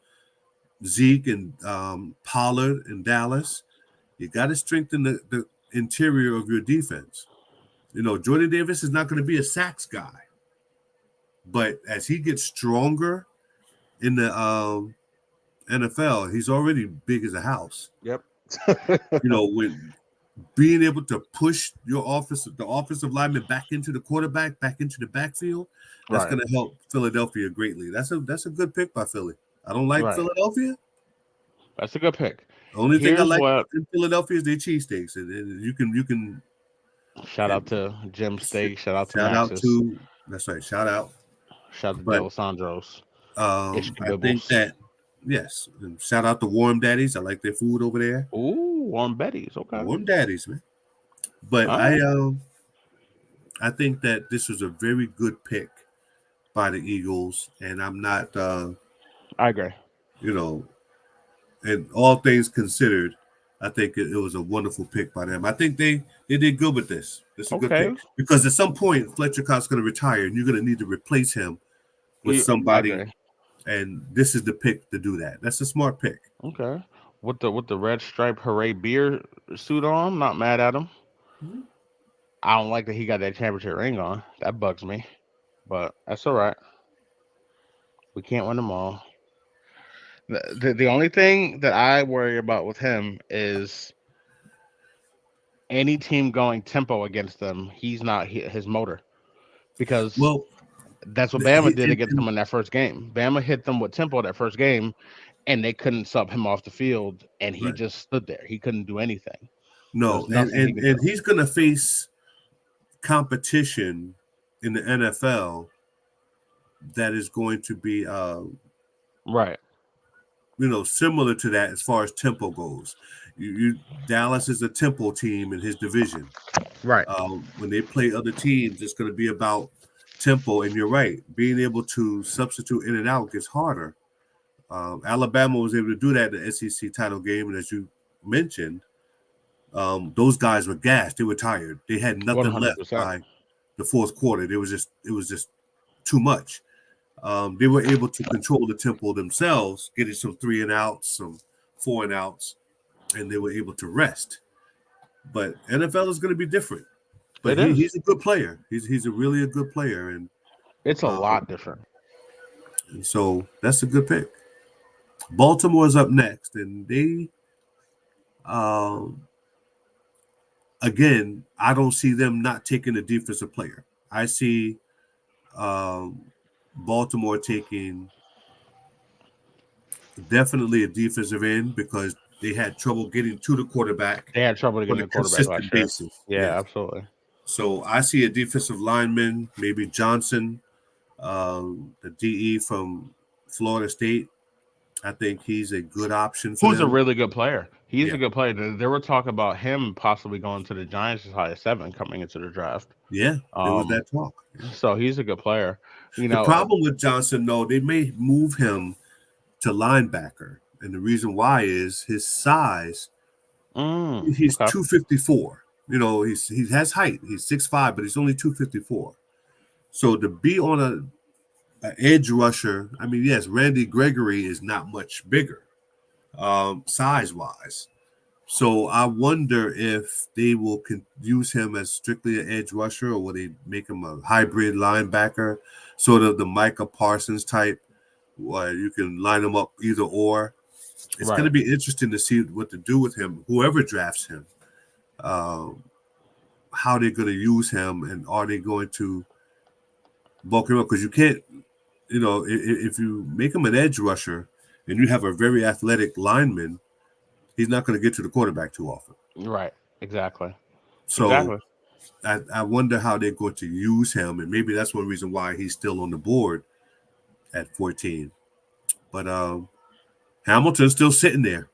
Zeke and Pollard in Dallas. You got to strengthen the interior of your defense. You know, Jordan Davis is not going to be a sacks guy, but as he gets stronger in the NFL, he's already big as a house. Yep. You know, when being able to push the offensive lineman back into the quarterback, back into the backfield, that's Right. going to help Philadelphia greatly. That's a good pick by Philly. I don't like Right. Philadelphia. That's a good pick. The only thing I Here's like what. in Philadelphia is their cheesesteaks, and you can Shout out to Jim Steak. Shout out to shout out Maxis. to that's right, shout out. Shout out to But Delisandro's. I think Ishkabibbles. that yes, and shout out to Warm Daddies. I like their food over there. Ooh, warm Betty's. Okay. Warm Daddies, man. But All right. I think that this was a very good pick by the Eagles, and I'm not I agree. you know, and all things considered, I think it was a wonderful pick by them. I think they did good with this. This is a good Okay. pick because at some point Fletcher Cox's going to retire, and you're going to need to replace him with I somebody, agree. and this is the pick to do that. That's a smart pick. Okay. With the red stripe hooray beer suit on, not mad at him. Mhm. I don't like that he got that championship ring on. That bugs me. But that's all right. We can't win them all. The only thing that I worry about with him is any team going tempo against them, he's not his motor because Well, that's what Bama he, did and, against them and in that first game. Bama hit them with tempo that first game, and they couldn't sub him off the field, and he right. just stood there. He couldn't do anything. There No, was nothing he could do. and he's going to face competition in the NFL that is going to be Right, similar to that as far as tempo goes. You Dallas is a tempo team in his division. right. When they play other teams, it's going to be about tempo. And you're right, being able to substitute in and out gets harder. Alabama was able to do that in the SEC title game, and as you mentioned, those guys were gassed. They were tired. They had One nothing hundred left percent. by the fourth quarter. It was just too much. They were able to control the tempo themselves, getting some 3 and outs, some 4 and outs, and they were able to rest. But NFL is going to be different. But It is. he's a good player. He's a really a good player, It's a um, lot different. and so that's a good pick. Baltimore's up next, and they um, again, I don't see them not taking a defensive player. I see um, Baltimore taking definitely a defensive end because they had trouble getting to the quarterback They had trouble on getting a the quarterback last consistent year. basis. Yeah, Yes. absolutely. So I see a defensive lineman, maybe Johnson, the DE from Florida State. I think he's a good option for Who's a them. really good player. He's Yeah, a good player. There were talk about him possibly going to the Giants as high as 7 coming into the draft. yeah, there was Um, that talk. Yeah. so he's a good player. You The know, problem with Johnson, though, they may move him to linebacker, and the reason why is his size. He's okay, 254. You know, he has height. He's 6'5", but he's only 254. So to be on a edge rusher, I mean, yes, Randy Gregory is not much bigger, size wise. So I wonder if they will use him as strictly an edge rusher, or will they make him a hybrid linebacker, sort of the Micah Parsons type, where you can line him up either or. It's going right, to be interesting to see what to do with him, whoever drafts him, um, how they're going to use him, and are they going to bulk him up? Because you can't, you know, if you make him an edge rusher and you have a very athletic lineman, he's not going to get to the quarterback too often. right, exactly, So exactly. I wonder how they're going to use him, and maybe that's one reason why he's still on the board at 14. But Hamilton's still sitting there.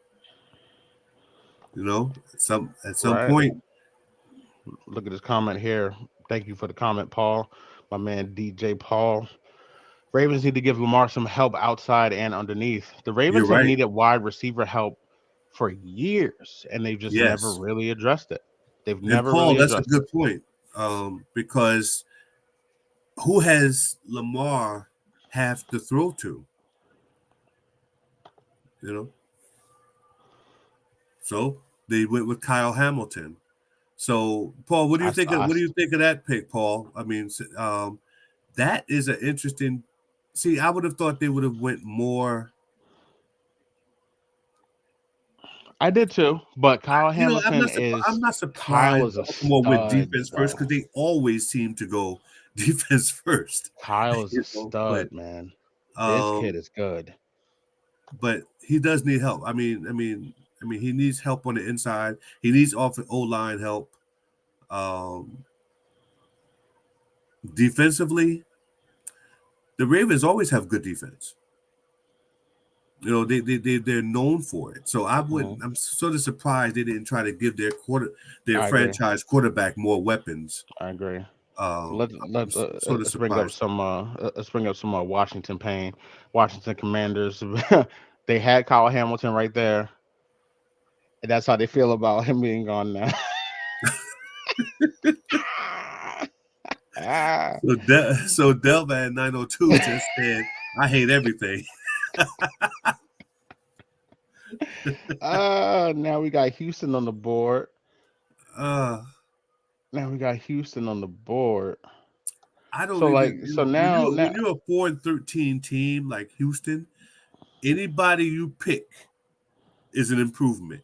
You know, at some Right. point, Look at this comment here. Thank you for the comment, Paul. My man DJ Paul. Ravens need to give Lamar some help outside and underneath. The you're Ravens have right. needed wide receiver help for years, and they've just never Yes, really addressed it. They've and never Paul, really that's a addressed it. good point, because who has Lamar have to throw to? You know, so they went with Kyle Hamilton. So, Paul, what do I, you s- think? I What do s- you think of that pick, Paul? I mean, that is an interesting. See, I would have thought they would have went more. I did too, but Kyle You know, Hamilton I'm is not Kyle surprised is a Baltimore went stud, defense first because bro. they always seem to go defense first. Kyle is a You know, stud, man. This kid um, is good. but he does need help. I mean, he needs help on the inside. He needs off O line help. Um, Defensively, the Ravens always have good defense. You know, they're known for it. So Mhm. I'm sort of surprised they didn't try to give their I agree. franchise quarterback more weapons. I agree. I'm sort of Let's bring up surprised. some Washington pain. Washington Commanders. They had Kyle Hamilton right there, and that's how they feel about him being gone now. Ah, So Delva at 902 just said, "I hate everything." now we got Houston on the board. Uh, Now we got Houston on the board. I don't So even, like you so know, now when now you're a 4-13 team like Houston, anybody you pick is an improvement.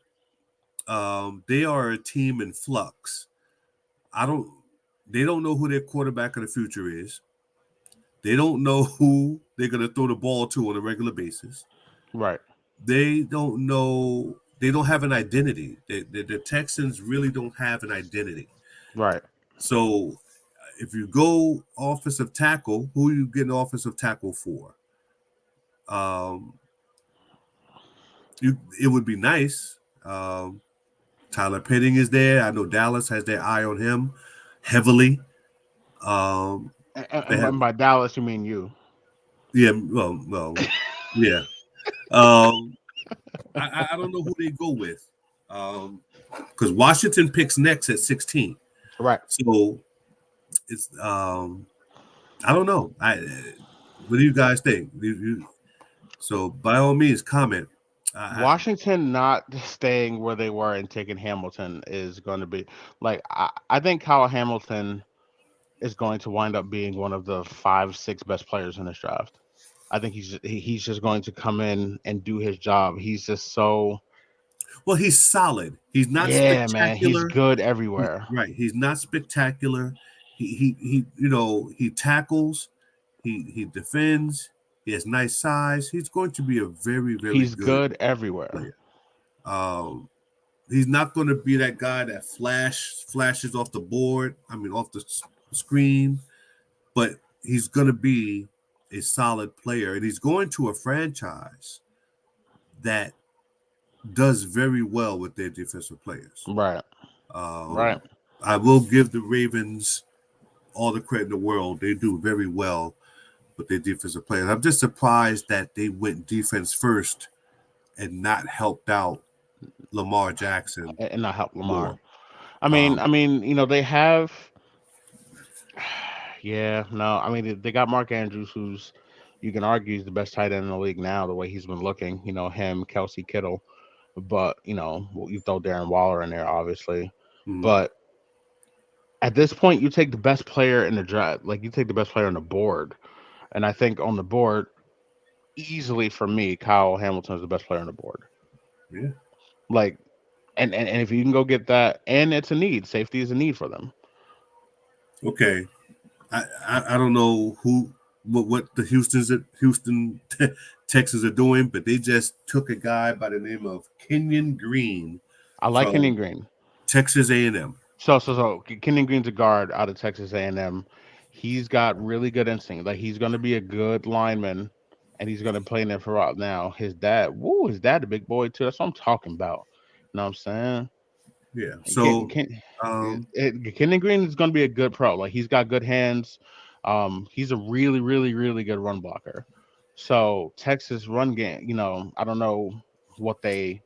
They are a team in flux. I don't. They don't know who their quarterback of the future is. They don't know who they're going to throw the ball to on a regular basis. right, They don't know. They don't have an identity. The Texans really don't have an identity. right. So if you go offensive tackle, who you get an offensive tackle for? Um, it would be nice. Tyler Pitting is there. I know Dallas has their eye on him heavily. Um, they have, And by Dallas you mean you. yeah, yeah. Um, I don't know who they go with, because Washington picks next at 16. Right. So it's I don't know. What do you guys think? So by all means, comment. Washington not staying where they were and taking Hamilton is going to be like I think Kyle Hamilton is going to wind up being one of the 5, 6 best players in this draft. I think he's just going to come in and do his job. He's just so Well, he's solid. He's not yeah, man. He's spectacular. good everywhere. Right. He's not spectacular. He you know, he tackles, he defends, he has nice size. He's going to be a very, very He's good good everywhere. player. Um, he's not going to be that guy that flashes off the board, I mean off the screen, but he's going to be a solid player, and he's going to a franchise that does very well with their defensive players. Right. Right. I will give the Ravens all the credit in the world. They do very well with their defensive players. I'm just surprised that they went defense first and not helped out Lamar Jackson And not help Lamar. more. They have. Yeah, no, they got Mark Andrews, who's you can argue he's the best tight end in the league now, the way he's been looking. Him, Kelsey Kittle, but you throw Darren Waller in there, obviously. Mhm. But at this point, you take the best player in the draft, like you take the best player on the board, and I think on the board, easily for me, Kyle Hamilton is the best player on the board. Yeah. Like, and if you can go get that, and it's a need, safety is a need for them. Okay. I don't know what the Houston Texans are doing, but they just took a guy by the name of Kenyon Green. I like from Kenyon Green. Texas A&M. So Kenyon Green's a guard out of Texas A&M. He's got really good instinct. Like he's going to be a good lineman, and he's going to play in there for a while. Now his dad, a big boy too. That's what I'm talking about. You know what I'm saying? Yeah. So Kenyon Green is going to be a good pro. Like he's got good hands. He's a really, really, really good run blocker. So Texas run game, I don't know what they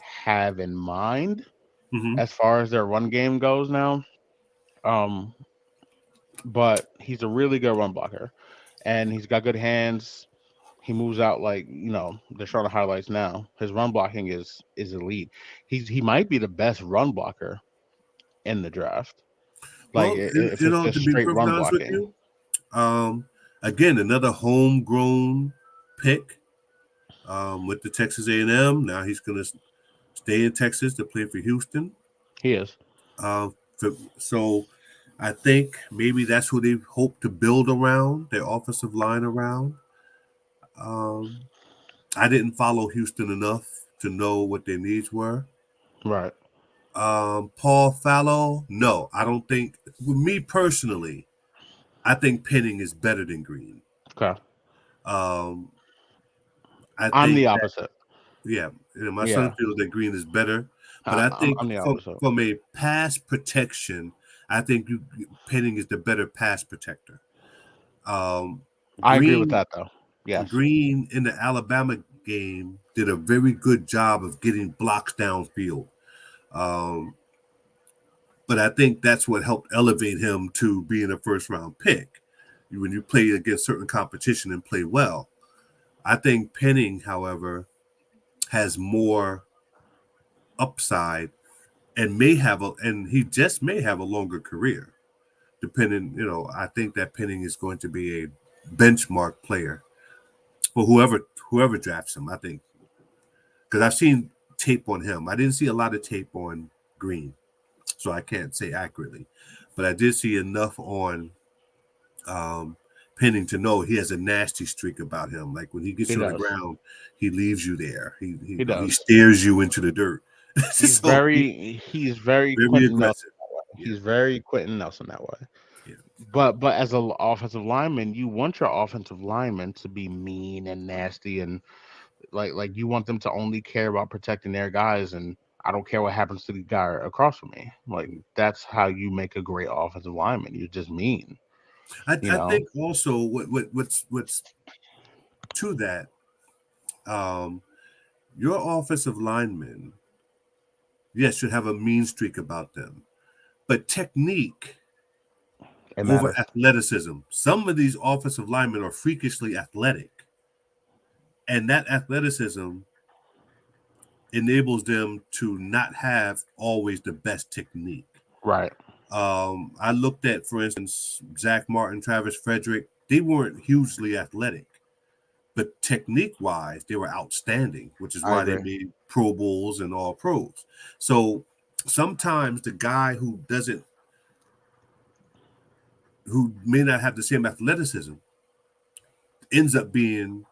have in mind as far as their run game goes now. But he's a really good run blocker, and he's got good hands. He moves out like they're showing the highlights now. His run blocking is elite. He might be the best run blocker in the draft. Like well, if it's to just be straight perfectly run honest with blocking. you, again another homegrown pick with the Texas A&M. Now he's going to stay in Texas to play for Houston. He is. So I think maybe that's who they hope to build around, their offensive line around. I didn't follow Houston enough to know what their needs were. Right. Paul Fallow, no, I don't think. With me personally, I think Penning is better than Green. Okay. I'm the opposite. My son feels that Green is better, but I think I'm the opposite. from a pass protection, I think Penning is the better pass protector. I agree with that, though. Yes. Green in the Alabama game did a very good job of getting blocks downfield. But I think that's what helped elevate him to being a first-round pick. When you play against certain competition and play well. I think Penning, however, has more upside and may have a longer career. Depending, I think that Penning is going to be a benchmark player for whoever drafts him. I think because I've seen tape on him. I didn't see a lot of tape on Green, so I can't say accurately, but I did see enough on Penning to know he has a nasty streak about him. Like when he gets you on the ground, he leaves you there. He stares you into the dirt. He's very Quentin Nelson that way. Yeah. He's very Quentin Nelson that way. Yeah. But as an offensive lineman, you want your offensive lineman to be mean and nasty, and like you want them to only care about protecting their guys, and I don't care what happens to the guy across from me. Like that's how you make a great offensive lineman. You're just mean. I think also what's to that, your offensive linemen, yes, should have a mean streak about them, but technique over athleticism. Some of these offensive linemen are freakishly athletic, and that athleticism enables them to not have always the best technique. Right. I looked at, for instance, Zach Martin, Travis Frederick. They weren't hugely athletic, but technique-wise, they were outstanding, which is why they made Pro Bowls and All Pros. So sometimes the guy who may not have the same athleticism ends up being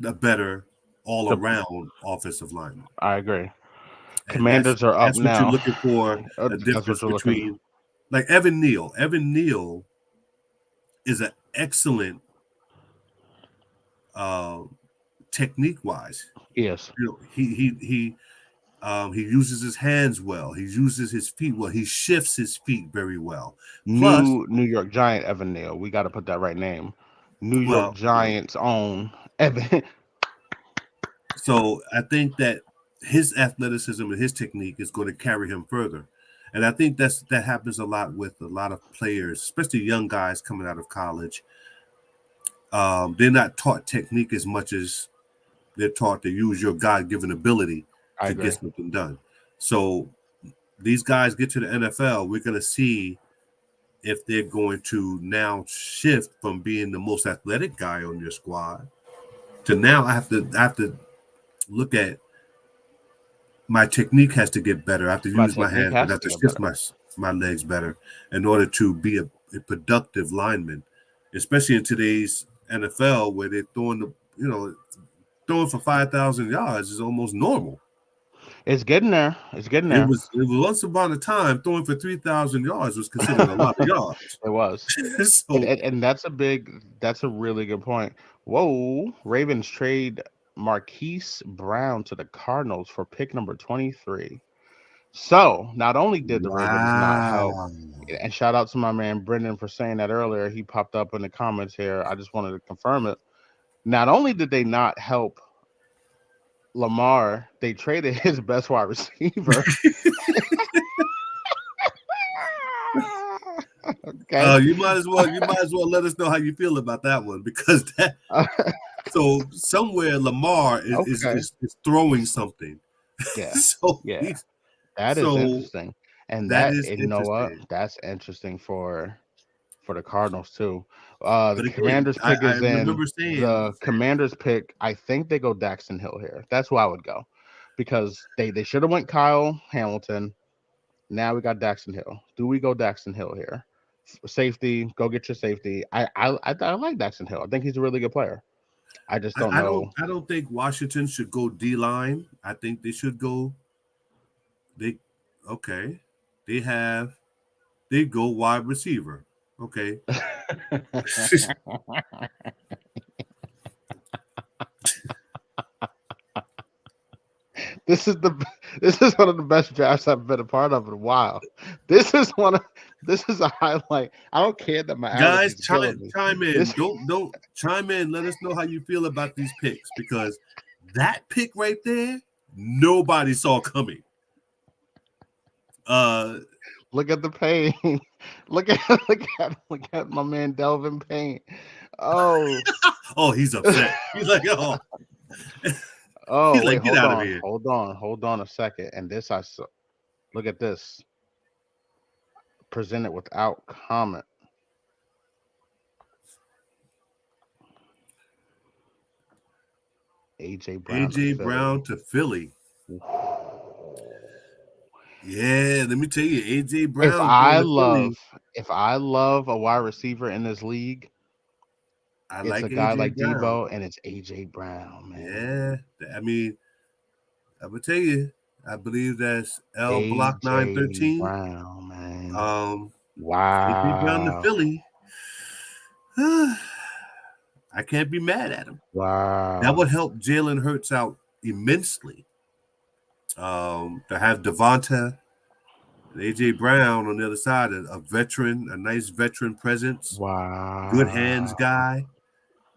a better all-around offensive lineman. I agree. Commanders are up now. That's what you're looking for, a difference between like Evan Neal. Evan Neal is an excellent technique wise. Yes. You know, he uses his hands well. He uses his feet well. He shifts his feet very well. Plus, New York Giant Evan Neal. We got to put that right name. New York well, Giants own Evan. so I think that his athleticism and his technique is going to carry him further. And I think that happens a lot with a lot of players, especially young guys coming out of college. They're not taught technique as much as they're taught to use your God-given ability I to agree. get something done. So these guys get to the NFL, we're going to see if they're going to now shift from being the most athletic guy on your squad to now I have to look at my technique has to get better. I have to use my hands, but I have to shift my legs better in order to be a productive lineman, especially in today's NFL where they're throwing for 5,000 yards is almost normal. It's getting there. It's getting there. It was once upon a time throwing for 3,000 yards was considered a lot of yards. It was. So, and that's a really good point. Whoa, Ravens trade Marquise Brown to the Cardinals for pick number 23. So not only did the Ravens not help, and shout out to my man Brendan for saying that earlier. He popped up in the comments here. I just wanted to confirm it. Not only did they not help Lamar, they traded his best wide receiver. Okay. You might as well let us know how you feel about that one, because that so somewhere Lamar is throwing something. Yeah. So yeah. That is interesting. And that is you know what? That's interesting for the Cardinals too. The Commanders pick is in. The Commanders pick, I think they go Daxton Hill here. That's who I would go, because they should have went Kyle Hamilton. Now we got Daxton Hill. Do we go Daxton Hill here? Safety, go get your safety. I like Daxton Hill. I think he's a really good player. I just don't know. I don't think Washington should go D-line. I think they should go. They go wide receiver. Okay. This is one of the best drafts I've been a part of in a while. This is a highlight. I don't care that my guys chime in. Don't chime in. Let us know how you feel about these picks, because that pick right there, nobody saw coming. Look at the pain. Look at my man Delvin Payne. Oh. Oh, he's upset. He's like, oh. Oh, wait, like, get out of here. Hold on a second. And this I saw. Look at this. Presented without comment. AJ Brown to Philly. Yeah, let me tell you, AJ Brown. If I love a wide receiver in this league, it's like a guy like Debo, and it's AJ Brown, man. Yeah, I mean, I would tell you, I believe that's L Block 913. Brown, man. Wow. AJ Brown to Philly. I can't be mad at him. Wow. That would help Jalen Hurts out immensely. To have Devonta and AJ Brown on the other side, a veteran, a nice veteran presence. Wow. Good hands guy.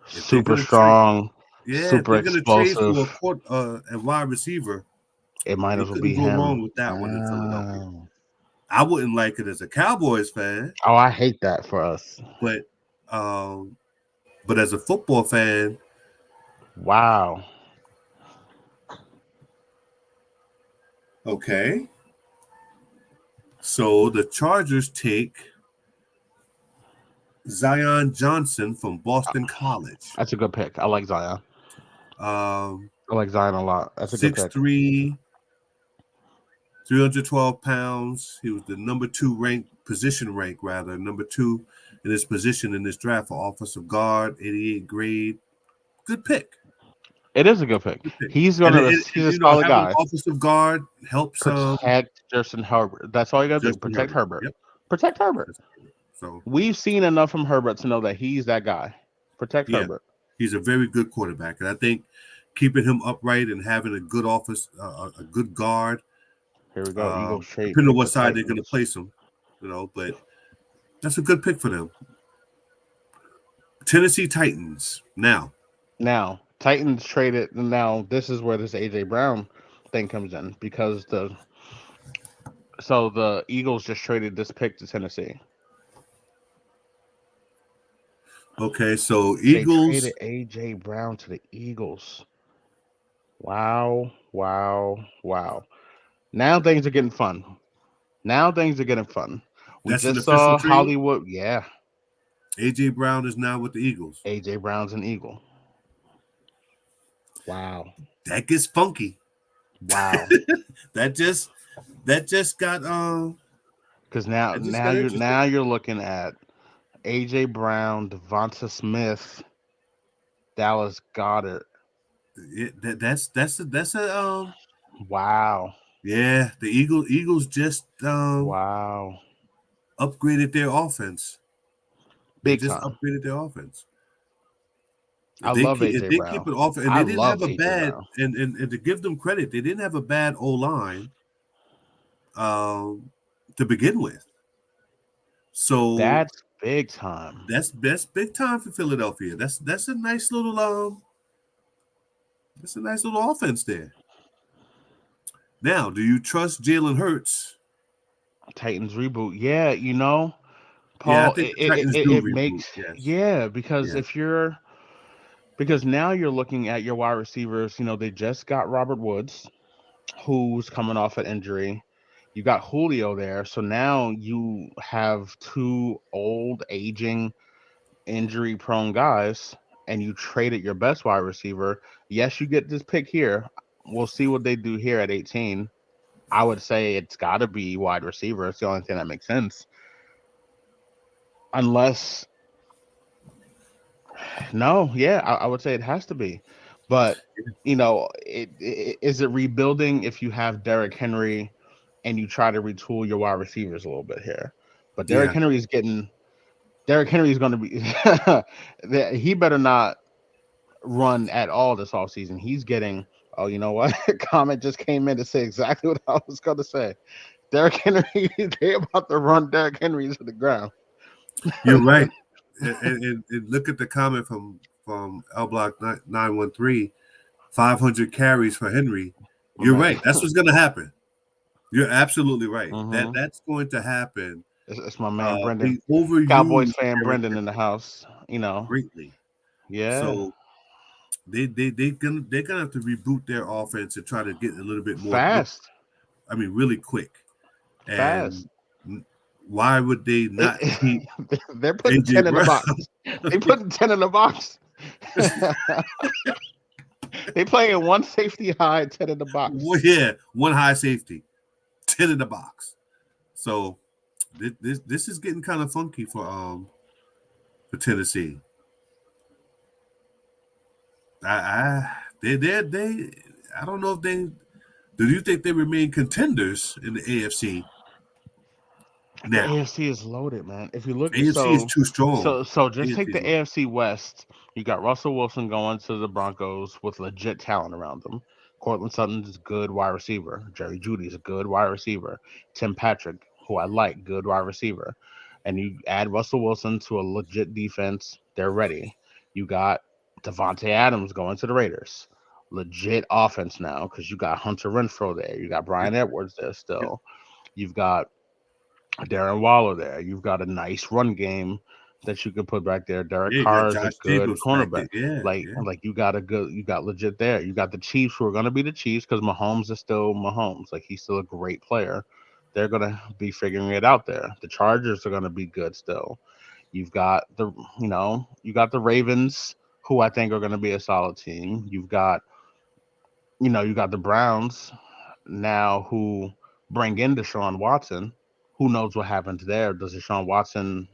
Super strong. Super explosive. Trade for a wide receiver. It might as well be him. Go wrong with that one in Philadelphia. I wouldn't like it as a Cowboys fan. Oh, I hate that for us. But as a football fan, wow. Okay. So the Chargers take Zion Johnson from Boston College. That's a good pick. I like Zion. I like Zion a lot. That's a good pick. 6'3", 312 pounds. He was the number 2 in his position in this draft for offensive guard, 88 grade. Good pick. It is a good pick. He's a solid guy. Offensive guard helps protect Justin Herbert. That's all you got to do. Protect Herbert. Yep. Protect Herbert. So we've seen enough from Herbert to know that he's that guy. Protect Herbert. He's a very good quarterback, and I think keeping him upright and having a good a good guard. Here we go. Eagles trade Depending on pick what the side they're going to Titans. place him, but that's a good pick for them. Tennessee Titans. Now, Titans traded. Now, this is where this AJ Brown thing comes in because the Eagles just traded this pick to Tennessee. okay, so They Eagles. traded AJ Brown to the Eagles. Wow. Now things are getting fun. We That's an just official saw trade. Hollywood. Yeah. AJ Brown is now with the Eagles. AJ Brown's an Eagle. Wow. That gets funky. Wow. that just got Because now you're looking at AJ Brown, Devonta Smith, Dallas Goedert. That's a Wow. yeah. The Eagles just Wow. upgraded their offense. They Big just time. upgraded their offense. I love If AJ they Brown. keep it off, and I they didn't love have a AJ bad, Brown. and to give them credit, they didn't have a bad O line to begin with. So That's big time. That's big time for Philadelphia. That's a nice little offense there. Now, do you trust Jalen Hurts? Titans reboot. Yeah, Paul, Yeah, I think the Titans do it reboot. makes Yes. because because now you're looking at your wide receivers. They just got Robert Woods, who's coming off an injury. You got Julio there, so now you have two old, aging, injury-prone guys, and you traded your best wide receiver. Yes, you get this pick here. We'll see what they do here at 18. I would say it's got to be wide receiver. It's the only thing that makes sense. Unless, no, yeah, I would say it has to be. But, is it rebuilding if you have Derrick Henry and you try to retool your wide receivers a little bit here? But Derrick Henry is going to be, he better not run at all this offseason. He's getting, oh, you know what? Comment just came in to say exactly what I was going to say. Derrick Henry, they're about to run Derrick Henry into the ground. You're right. and look at the comment from L Block 913, 500 carries for Henry. You're right. That's what's going to happen. You're absolutely right. Mm-hmm. That's going to happen. It's my man Brendan, Cowboys fan Brendan in the house. Greatly. Yeah. So they're gonna have to reboot their offense and try to get a little bit more fast. Really quick. And fast. Why would they not keep? They're putting 10 in the box. They putting 10 in the box. They playing one safety high, 10 in the box. Well, yeah, one high safety, 10 in the box. So this is getting kind of funky for Tennessee. I don't know if they. Do you think they remain contenders in the AFC? Now, the AFC is loaded, man. If you look, AFC is too strong. So just take the AFC West. You got Russell Wilson going to the Broncos with legit talent around them. Cortland Sutton's a good wide receiver. Jerry Jeudy's a good wide receiver. Tim Patrick, who I like, good wide receiver. And you add Russell Wilson to a legit defense, they're ready. You got Devontae Adams going to the Raiders. Legit offense now because you got Hunter Renfrow there. You got Brian Edwards there still. You've got Darren Waller there. You've got a nice run game that you could put back there. Derek Carr is a good cornerback. Like you got legit there. You got the Chiefs who are going to be the Chiefs because Mahomes is still Mahomes. Like he's still a great player. They're going to be figuring it out there. The Chargers are going to be good still. You've got the Ravens who I think are going to be a solid team. You've got the Browns now who bring in Deshaun Watson. Who knows what happens there? Does Deshaun Watson,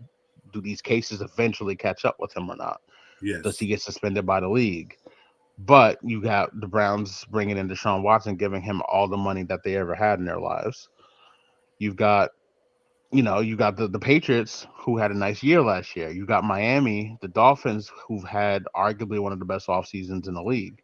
do these cases eventually catch up with him or not? Yes. Does he get suspended by the league? But you got the Browns bringing in Deshaun Watson, giving him all the money that they ever had in their lives. You've got, the Patriots who had a nice year last year. You got Miami, the Dolphins, who've had arguably one of the best off seasons in the league.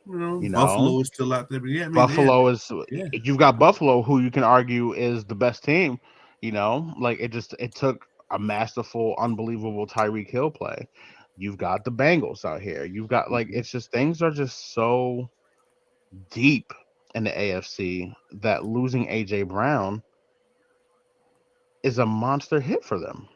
You know, Buffalo is still out there, but yeah, I mean, Buffalo is yeah. you've got Buffalo, who you can argue is the best team. Like it took a masterful, unbelievable Tyreek Hill play. You've got the Bengals out here. You've got like Mhm. it's just things are just so deep in the AFC that losing AJ Brown is a monster hit for them.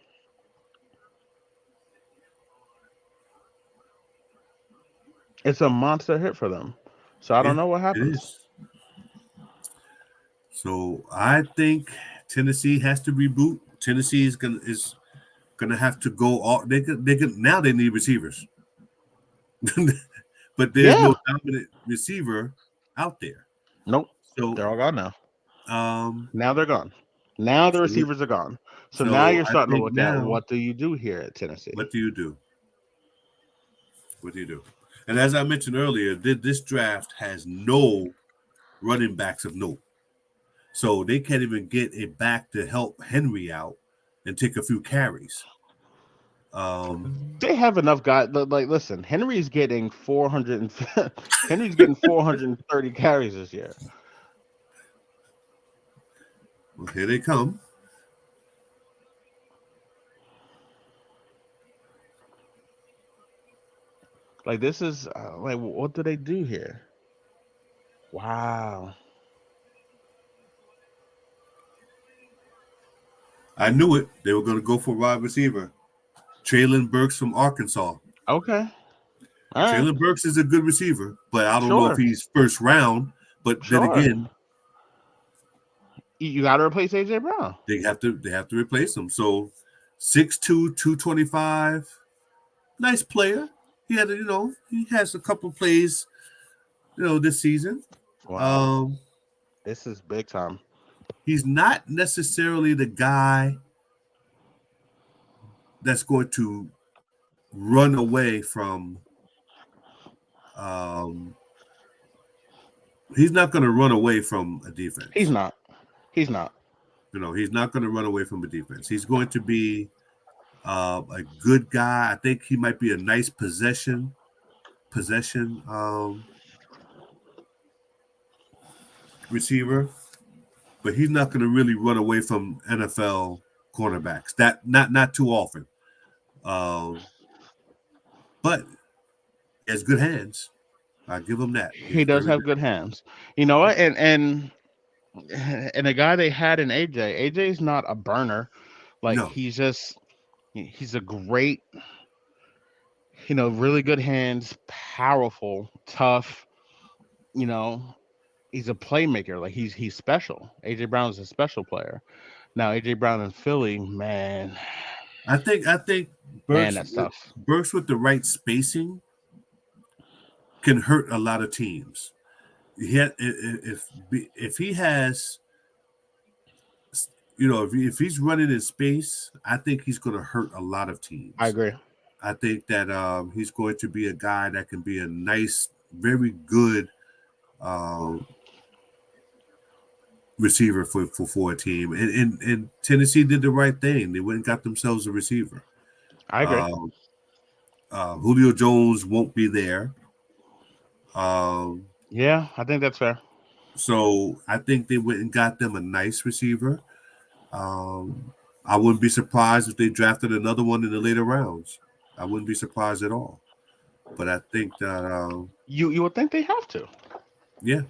It's a monster hit for them. So I don't Yeah, know what it happens. is. So I think Tennessee has to reboot. Tennessee is gonna have to go all they could now they need receivers. But there's Yeah. no dominant receiver out there. Nope. So They're all gone now. um Now they're gone. Now the so receivers are gone. So now so you're I starting to think look at now what do you do here at Tennessee? what do you do? What do you do? And as I mentioned earlier, this draft has no running backs of note. So they can't even get a back to help Henry out and take a few carries. Um, They have enough guys. Like, listen, Henry's getting 430 carries this year. well, here they come. Like, this is like, what do they do here? Wow. I knew it. They were going to go for wide receiver. Traylon Burks from Arkansas. Okay. All right. Traylon Burks is a good receiver, but I don't know if Sure. he's first round. But then Sure. again, You got to replace AJ Brown. they have to replace him. So 6'2", 225. Nice player. He has a couple plays, this season. Wow. Um, This is big time. he's not necessarily the guy that's going to run away from um he's not going to run away from a He's defense. not. He's not. He's not going to run away from a defense. He's going to be a good guy. I think he might be a nice possession receiver, but he's not going to really run away from NFL cornerbacks. That not too often. Um, but he has good hands. I give him that. He He's does very have good. good hands. You know what? And the guy they had in AJ's not a burner. Like No, he's a great, really good hands, powerful, tough, you know, he's a playmaker. Like he's special. AJ Brown is a special player. Now AJ Brown in Philly, man, I think man, Burks that's tough. Burks with the right spacing can hurt a lot of teams. If he has, if he's running in space, I think he's going to hurt a lot of I teams. agree. I think that he's going to be a guy that can be a nice, very good um, receiver for a team. And Tennessee did the right thing. They went and got themselves a receiver. I agree. Um, Julio Jones won't be there. Um, Yeah, I think that's fair. so I think they went and got them a nice receiver. I wouldn't be surprised if they drafted another one in the later rounds. I wouldn't be surprised at all. But I think that, You would think they have to. yeah.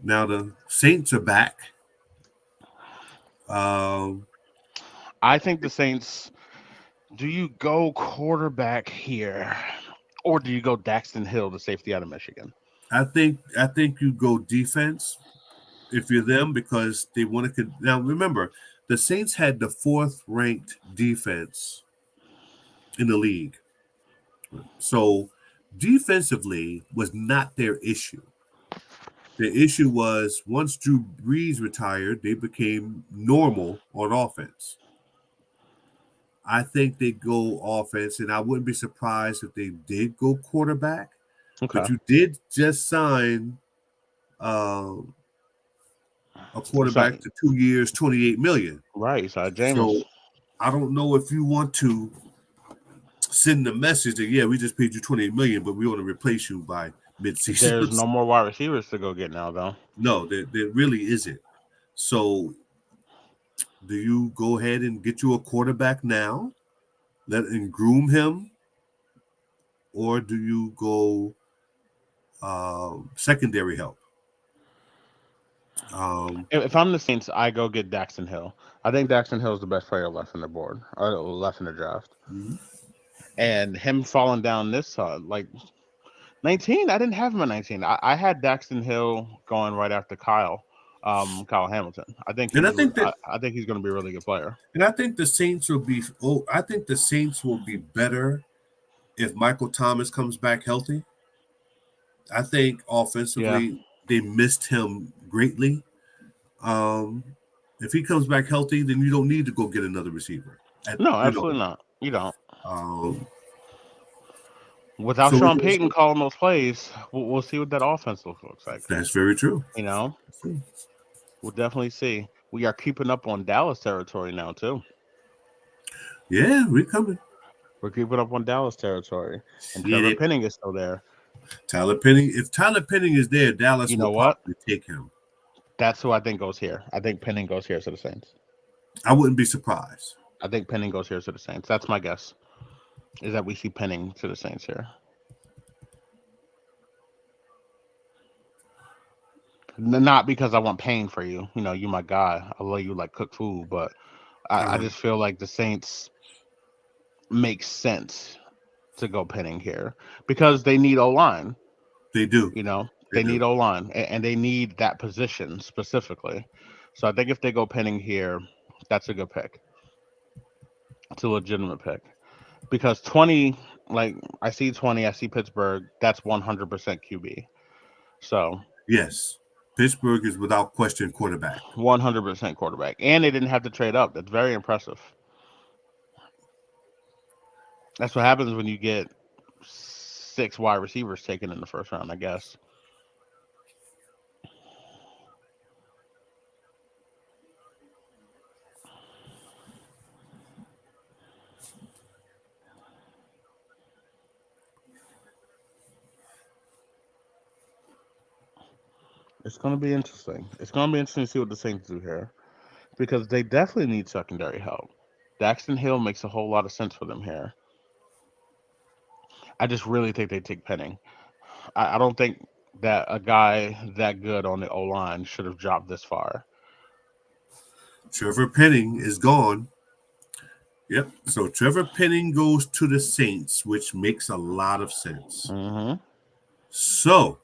Now the Saints are back. Um, I think the Saints. Do you go quarterback here, or do you go Daxton Hill, the safety out of Michigan? I think you go defense if you're them because they want to. Now remember, the Saints had the fourth ranked defense in the league, so defensively was not their issue. The issue was once Drew Brees retired, they became normal on offense. I think they go offense, and I wouldn't be surprised if they did go quarterback. Okay. But you did just sign uh, a You saw quarterback to 2 years, 28 million. right. You saw So Jameis. I don't know if you want to send the message that we just paid you 28 million, but we want to replace you by mid-season. There's no more wide receivers to go get now, though. No, there really isn't. So, do you go ahead and get you a quarterback now, and groom him, or do you go secondary help? If I'm the Saints, I go get Daxton Hill. I think Daxton Hill is the best player left in the board or left in the draft. Mhm. And him falling down this like 19, I didn't have him at 19. I had Daxton Hill going right after Kyle Hamilton. I think And I think that, I think he's going to be a really good player. and I think the Saints will be. Oh, I think the Saints will be better if Michael Thomas comes back healthy. I think offensively they missed him greatly. If he comes back healthy, then you don't need to go get another receiver. No, absolutely not. You don't. Without So Sean Payton calling those plays, we'll see what that offense looks like. That's very true. You know, we'll definitely see. We are keeping up on Dallas territory now too. Yeah, we're coming. We're keeping up on Dallas territory, and Trevor Penning is still there. Tyler Penning. If Tyler Penning is there, Dallas will probably take him. That's who I think goes here. I think Penning goes here to the Saints. I wouldn't be surprised. I think Penning goes here to the Saints. That's my guess. Is that we see Penning to the Saints here. Not because I want Payne for you. You know, you my guy. I love you like cook food, but I just feel like the Saints make sense to go Penning here because they need O-line. They do. You know, they need O-line, and they need that position specifically. So I think if they go Penning here, that's a good pick. It's a legitimate pick. Because 20, like I see 20, I see Pittsburgh, that's 100% QB. So yes, Pittsburgh is without question quarterback. 100% quarterback. And they didn't have to trade up. That's very impressive. That's what happens when you get 6 wide receivers taken in the first round, I guess. It's going to be interesting. It's going to be interesting to see what the Saints do here because they definitely need secondary help. Daxton Hill makes a whole lot of sense for them here. I just really think they take Penning. I don't think that a guy that good on the O-line should have dropped this far. Trevor Penning is gone. Yep. So Trevor Penning goes to the Saints, which makes a lot of sense. Mm-hmm. So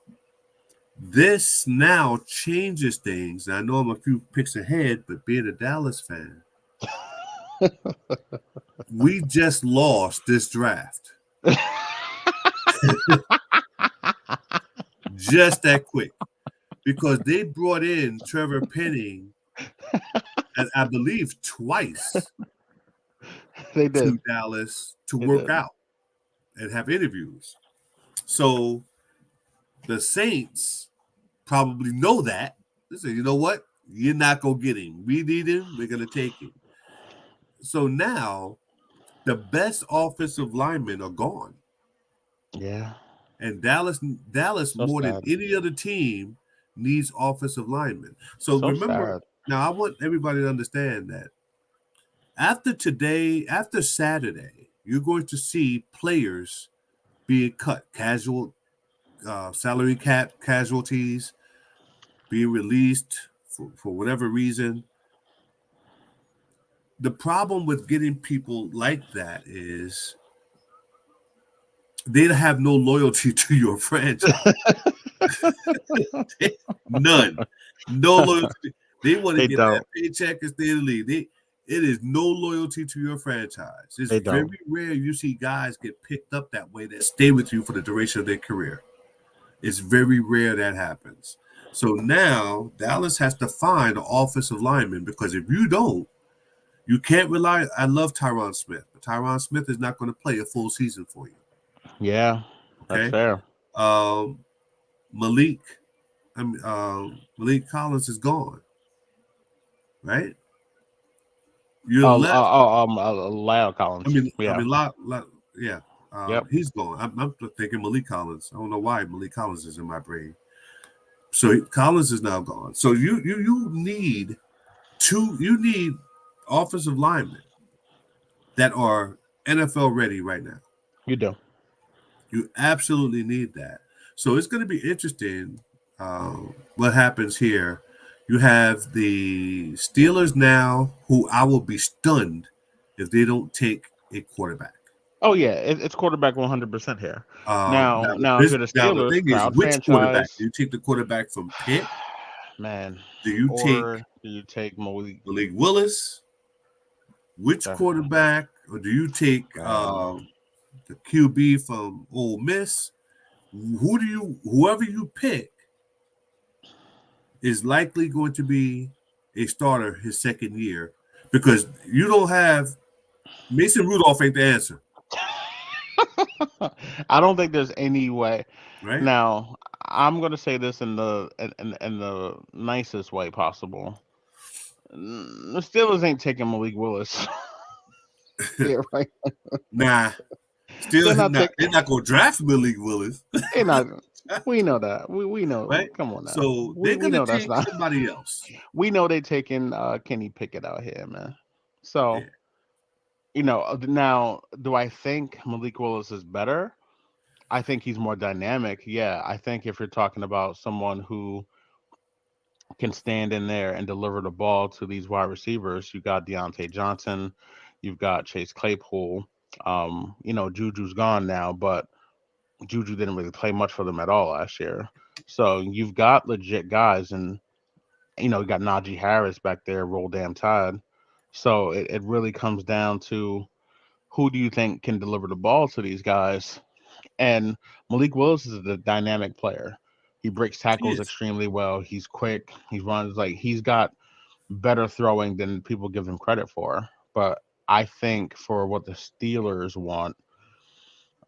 this now changes things. I know I'm a few picks ahead, but being a Dallas fan, we just lost this draft. Just that quick. Because they brought in Trevor Penning, I believe, twice. They did. To Dallas to work out and have interviews. So the Saints probably know that. They say, you know what? You're not going to get him. We need him. We're going to take him. So now the best offensive linemen are gone. Yeah. And Dallas more than any other team needs offensive linemen. So remember, now I want everybody to understand that after Saturday, you're going to see players being cut, salary cap casualties being released for whatever reason. The problem with getting people like that is they have no loyalty to your franchise. None. No loyalty. They want to get that paycheck and stay in the league. It is no loyalty to your franchise. It's very rare you see guys get picked up that way that stay with you for the duration of their career. It's very rare that happens. So now Dallas has to find an offensive lineman because if you don't, you can't rely. I love Tyron Smith, but Tyron Smith is not going to play a full season for you. Yeah, okay? That's fair. Malik Collins is gone, right? Lyle Collins. Yeah. Yep. He's gone. I'm thinking Malik Collins. I don't know why Malik Collins is in my brain. So Collins is now gone. So you need you need offensive linemen that are NFL ready right now. You do. You absolutely need that. So it's going to be interesting what happens here. You have the Steelers now, who I will be stunned if they don't take a quarterback. Oh yeah, it's quarterback 100% here. Now, if you're the Now the Steelers, thing is, proud which quarterback? Do franchise, you take the quarterback from Pitt? man, Do you take or do you take Malik? Malik Willis? Which Okay, quarterback, or do you take man. the QB from Ole Miss? Whoever you pick is likely going to be a starter his second year because you don't have Mason Rudolph ain't the answer, I don't think there's any way. right? Now, I'm gonna say this in the nicest way possible. The Steelers ain't taking Malik Willis. Yeah, right. Nah, They're still not not. taking. They're not going to draft Malik Willis, They're not. We know that. We know. right? Come on now. So We they're we going to know that's take not. somebody else. We know they taking Kenny Pickett out here, man. Yeah. So now, do I think Malik Willis is better? I think he's more dynamic. Yeah, I think if you're talking about someone who can stand in there and deliver the ball to these wide receivers, you got Deontay Johnson, you've got Chase Claypool. Juju's gone now, but Juju didn't really play much for them at all last year. So you've got legit guys, and you got Najee Harris back there, roll damn tide. So it really comes down to who do you think can deliver the ball to these guys? And Malik Willis is a dynamic player. He breaks He tackles is. extremely well. He's quick. He runs like he's got better throwing than people give him credit for. But I think for what the Steelers want,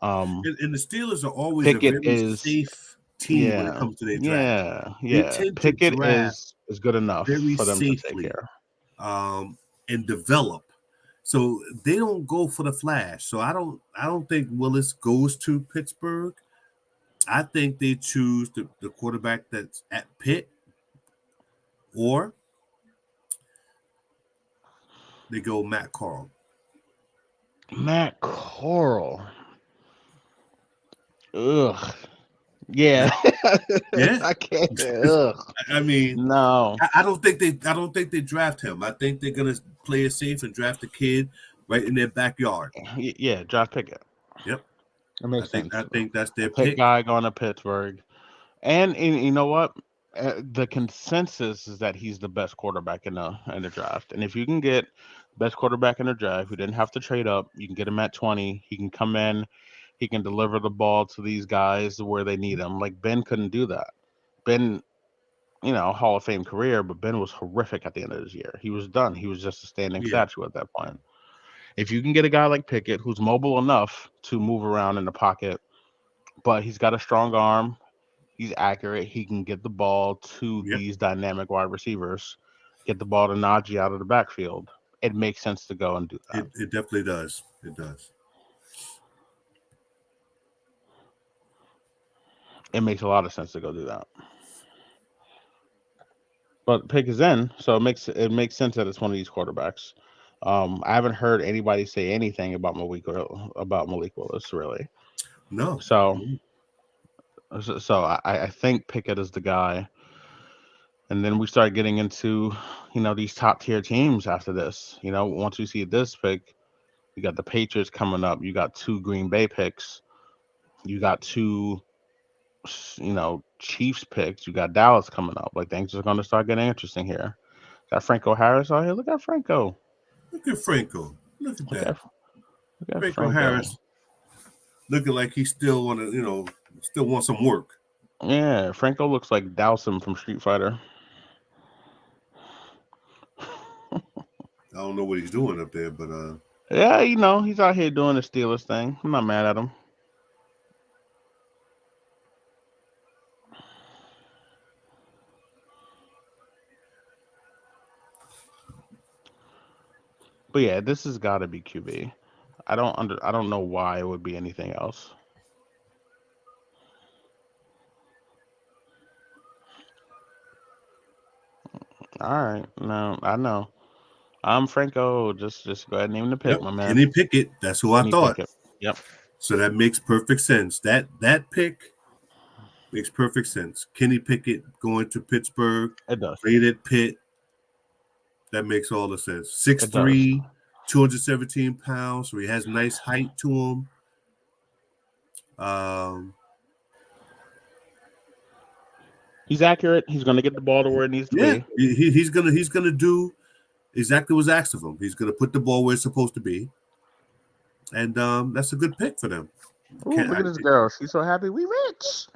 um, And the Steelers are always a Pickett very is safe team when it yeah, comes to their draft. yeah, They yeah. tend to Pickett draft is good enough very for them to take safely care. and develop. So they don't go for the flash. So I don't think Willis goes to Pittsburgh. I think they choose the quarterback that's at Pitt, or they go Matt Carl. Matt Coral. Ugh. Yeah. Matt, yeah, I can't. Ugh. I mean, No. I don't think they draft him. I think they're gonna play it safe and draft a kid right in their backyard. Yeah, draft Pickett. Yep, It I makes think sense. I think that's A their Pitt pick. guy going to Pittsburgh. And you know what? The consensus is that he's the best quarterback in the draft. And if you can get best quarterback in the draft, who didn't have to trade up, you can get him at 20. He can come in, he can deliver the ball to these guys where they need him. Like Ben couldn't do that. Ben, Hall of Fame career, but Ben was horrific at the end of his year. He was done. He was just a standing Yeah, statue at that point. If you can get a guy like Pickett who's mobile enough to move around in the pocket, but he's got a strong arm, he's accurate, he can get the ball to yep. these dynamic wide receivers, get the ball to Najee out of the backfield. It makes sense to go and do that. It definitely does. It does. It makes a lot of sense to go do that. But pick is in, so it makes sense that it's one of these quarterbacks. I haven't heard anybody say anything about Malik Willis really. No. So so I think Pickett is the guy, and then we start getting into these top tier teams after this. Once you see this pick, you got the Patriots coming up. You got two Green Bay picks. You got two Chiefs picks. You got Dallas coming up. Like things are going to start getting interesting here. Got Franco Harris out here. Look at Franco. Look at Franco. Look at Look that. at look at Franco Franco. Harris looking like he still still want some work. Yeah, Franco looks like Dowsum from Street Fighter. I don't know what he's doing up there, but Yeah, he's out here doing the Steelers thing. I'm not mad at him. But yeah, this has got to be QB. I don't know why it would be anything else. All right, no, I know. I'm Franco. Just go ahead and name the pick, Yep, my man. Kenny Pickett. That's who I Kenny thought. Pickett. Yep, So that makes perfect sense. That pick makes perfect sense. Kenny Pickett going to Pittsburgh, it does. played at Pitt. That makes all the sense. It does. 6'3", 217 pounds. So he has nice height to him. Um, He's accurate. He's going to get the ball to where it needs to yeah, be. he's gonna do exactly what's asked of him. He's gonna put the ball where it's supposed to be, and that's a good pick for them. Ooh, look at this girl. She's so happy. We rich.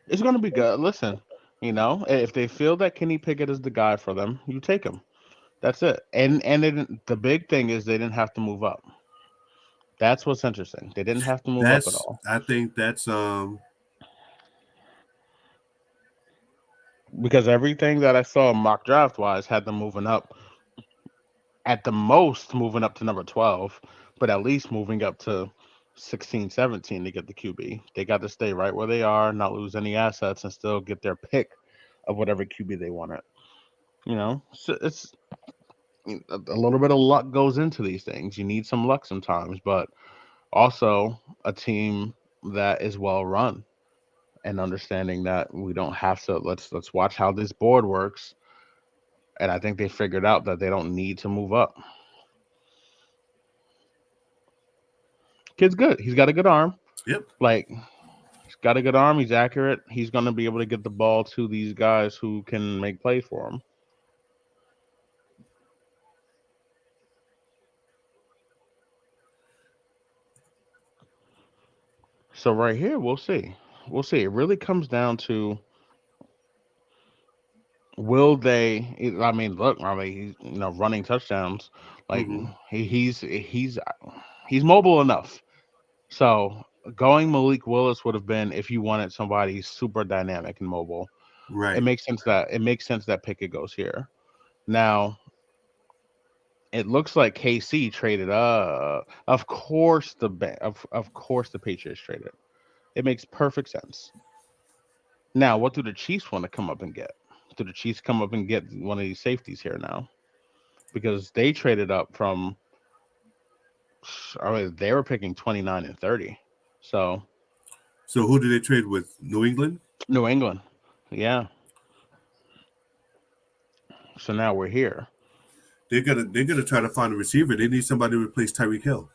It's going to be good. Listen, if they feel that Kenny Pickett is the guy for them, you take him. That's it. And the big thing is they didn't have to move up. That's what's interesting. They didn't have to move up at That's all I think that's because everything that I saw mock draft wise had them moving up at the most, moving up to number 12, but at least moving up to 16, 17 to get the QB. They got to stay right where they are, not lose any assets, and still get their pick of whatever QB they wanted. So it's a little bit of luck goes into these things. You need some luck sometimes, but also a team that is well run and understanding that we don't have to let's watch how this board works. And I think they figured out that they don't need to move up. Kid's good. He's got a good arm. yep. Like he's got a good arm. He's accurate. He's gonna be able to get the ball to these guys who can make plays for him. So right here, we'll see. We'll see. It really comes down to will they? I mean, look, I mean, he's running touchdowns. Like Mm-hmm. he's mobile enough. So going Malik Willis would have been if you wanted somebody super dynamic and mobile. Right. It makes sense that Pickett goes here. Now it looks like KC traded. Of course of course the Patriots traded. It makes perfect sense. Now, what do the Chiefs want to come up and get? Do the Chiefs come up and get one of these safeties here now? Because they traded up from. I mean, they were picking 29 and 30. So So who did they trade with? New England. New England, yeah. So now we're here. They're gonna try to find a receiver. They need somebody to replace Tyreek Hill.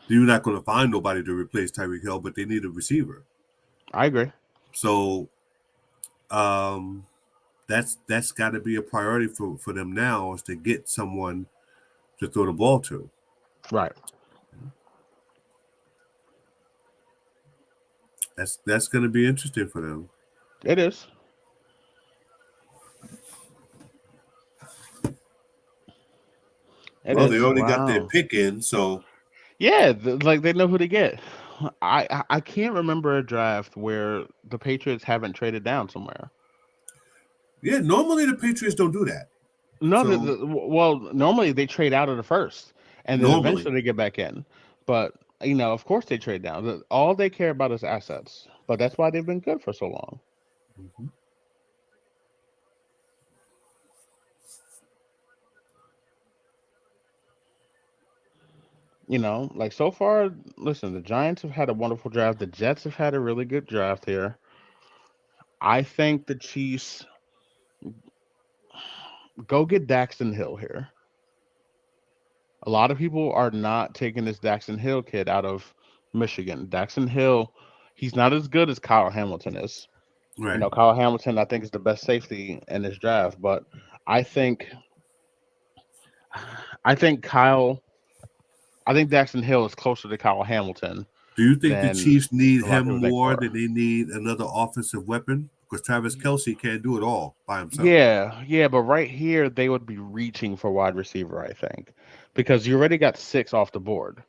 You're not gonna find nobody to replace Tyreek Hill, but they need a receiver. I agree. So um, that's got to be a priority for them now is to get someone to throw the ball to. Right. That's going to be interesting for them. It is. It Well, they is. already got their Wow. pick in, so Yeah, like they know who to get. I can't remember a draft where the Patriots haven't traded down somewhere. yeah. Normally the Patriots don't do that. No, So well, normally they trade out of the first, and then normally, eventually they get back in. But of course they trade down. All they care about is assets. But that's why they've been good for so long. Mhm. Like so far, listen, the Giants have had a wonderful draft. The Jets have had a really good draft here. I think the Chiefs go get Daxton Hill here. A lot of people are not taking this Daxton Hill kid out of Michigan. Daxton Hill, he's not as good as Kyle Hamilton is. right. Kyle Hamilton, I think, is the best safety in this draft, but I think, I think Kyle, I think Daxton Hill is closer to Kyle Hamilton Do you think the than Chiefs need a lot of him people think they more are. than they need another offensive weapon? Because Travis Kelsey can't do it all by himself. Yeah, yeah, but right here they would be reaching for wide receiver, I think, because you already got six off the board.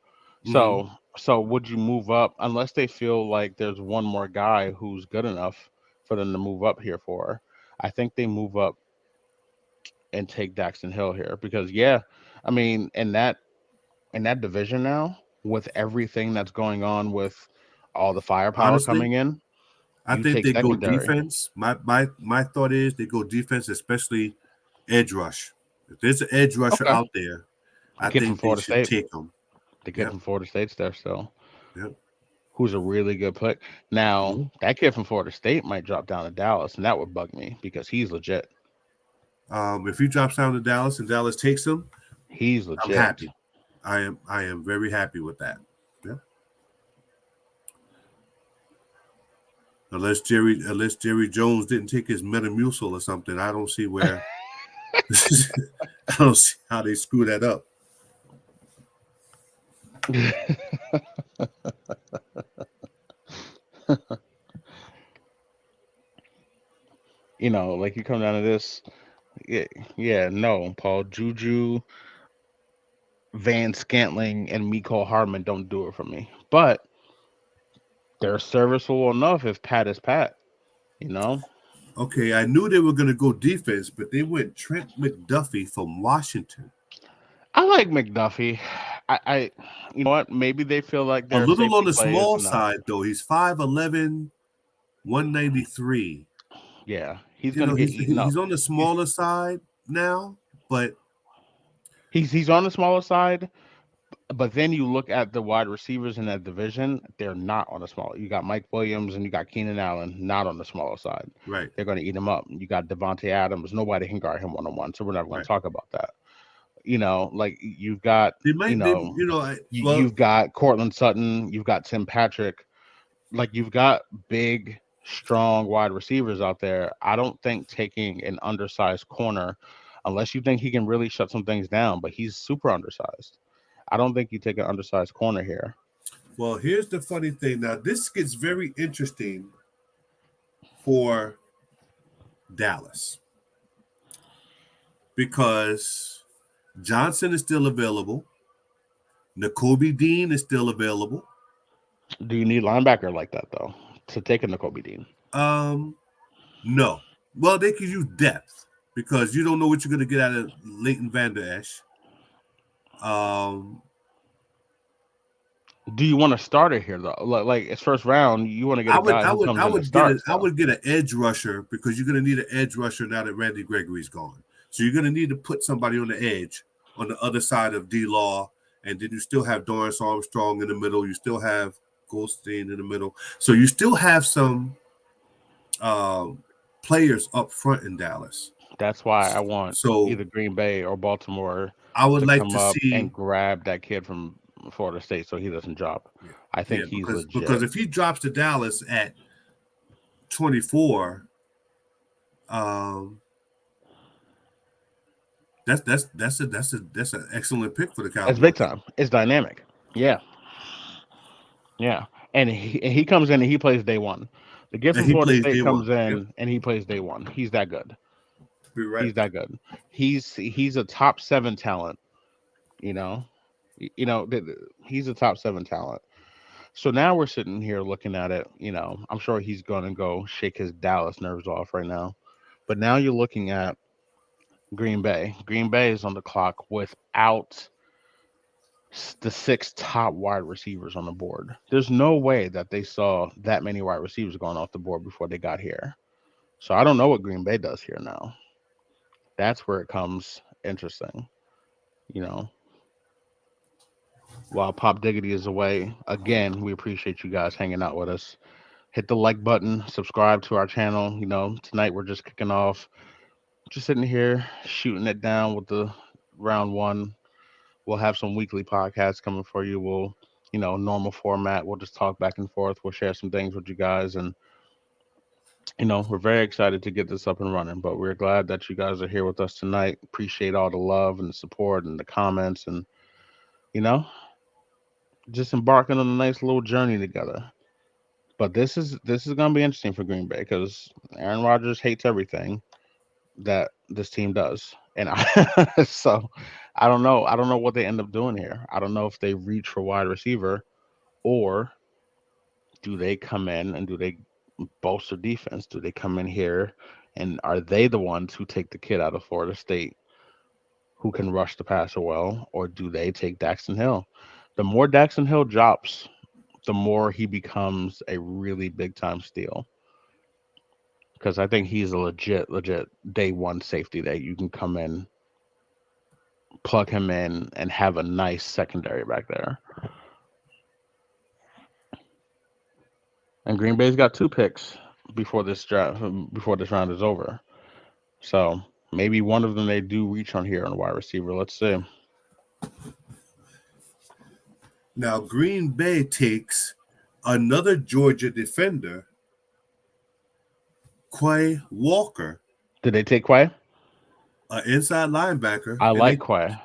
Mm-hmm. So would you move up unless they feel like there's one more guy who's good enough for them to move up here for? I think they move up and take Daxton Hill here because yeah, I mean in that division now with everything that's going on with all the firepower Honestly, coming in, I you think take they go secondary. defense. My thought is they go defense, especially edge rush. If there's an edge rusher Okay. out there, The I kid from think they Florida should State. take them. The kid Yep. from Florida State's there still, Yep. who's a really good pick. Now, Mhm. that kid from Florida State might drop down to Dallas, and that would bug me because he's legit. If he drops down to Dallas and Dallas takes him, He's I'm legit. happy. I am very happy with that. Yep. Unless Jerry Jones didn't take his Metamucil or something, I don't see where I don't see how they screw that up. Like you come down to this, yeah, yeah, no, Paul Juju, Van Scantling, and Miko Hardman don't do it for me, but they're serviceable enough if Pat is Pat. You know, Okay, I knew they were going to go defense, but they went Trent McDuffie from Washington. I like McDuffie. You know what? Maybe they feel like A their little on safety the play is small enough. side, though. He's 5'11", 193. Yeah, he's You gonna know, get he's eaten up. he's on the smaller side now, but He's on the smaller side, but then you look at the wide receivers in that division; they're not on the small. You got Mike Williams and you got Keenan Allen, not on the smaller side. right, They're going to eat him up. You got Devontae Adams; nobody can guard him 1-on-1, so we're never going right. to talk about that. Like you've got, They you might, they, know, you know, I, you, well, you've got Cortland Sutton, you've got Tim Patrick, like you've got big, strong wide receivers out there. I don't think taking an undersized corner, unless you think he can really shut some things down, but he's super undersized. I don't think you take an undersized corner here. well. Here's the funny thing. Now, this gets very interesting for Dallas because Johnson is still available. N'Kobe Dean is still available. Do you need linebacker like that though to take a N'Kobe Dean? Um, no. Well, they could use depth because you don't know what you're going to get out of Leighton Vander Esch. Um, Do you want to start it here though? Like it's first round, you want to get I a would, guy I who would, comes I in and would get it. starts I though. would get an edge rusher because you're going to need an edge rusher now that Randy Gregory's gone. So you're going to need to put somebody on the edge on the other side of D Law, and then you still have Dorrance Armstrong in the middle. You still have Goldstein in the middle. So you still have some um, players up front in Dallas. That's why I want So either Green Bay or Baltimore I would to like come to up see, and grab that kid from Florida State so he doesn't drop. yeah, I yeah, think he's because legit. if he drops to Dallas at 24, um, that's an excellent pick for the It's big Cowboys. time. It's dynamic. Yeah, yeah. And he comes in and he plays day one. The kid And from he Florida plays State day one. comes Yep, in and he plays day one. He's that good. you're right. He's that good. He's a top seven talent. You know, he's a top seven talent. So now we're sitting here looking at it. I'm sure he's going to go shake his Dallas nerves off right now. But now you're looking at Green Bay. Green Bay is on the clock without the six top wide receivers on the board. There's no way that they saw that many wide receivers going off the board before they got here. So I don't know what Green Bay does here now. That's where it comes interesting. You know, while Pop Diggity is away, again, we appreciate you guys hanging out with us. Hit the like button, subscribe to our channel. Tonight we're just kicking off, just sitting here shooting it down with the round one. We'll have some weekly podcasts coming for you. We'll, normal format. We'll just talk back and forth. We'll share some things with you guys. And, we're very excited to get this up and running. But we're glad that you guys are here with us tonight. Appreciate all the love and the support and the comments and, you know, just embarking on a nice little journey together. But this is gonna be interesting for Green Bay because Aaron Rodgers hates everything that this team does, and so I don't know. I don't know what they end up doing here. I don't know if they reach for wide receiver or do they come in and do they bolster defense? Do they come in here And are they the ones who take the kid out of Florida State who can rush the passer well, or do they take Daxton Hill? The more Daxton Hill drops, the more he becomes a really big time steal. Because I think he's a legit day one safety that you can come in, plug him in, and have a nice secondary back there. And Green Bay's got two picks before this draft, before this round is over. So maybe one of them they do reach on here on wide receiver. Let's see. Now, Green Bay takes another Georgia defender, Quay Walker, Did they take Quay? an inside linebacker. I like Quay. I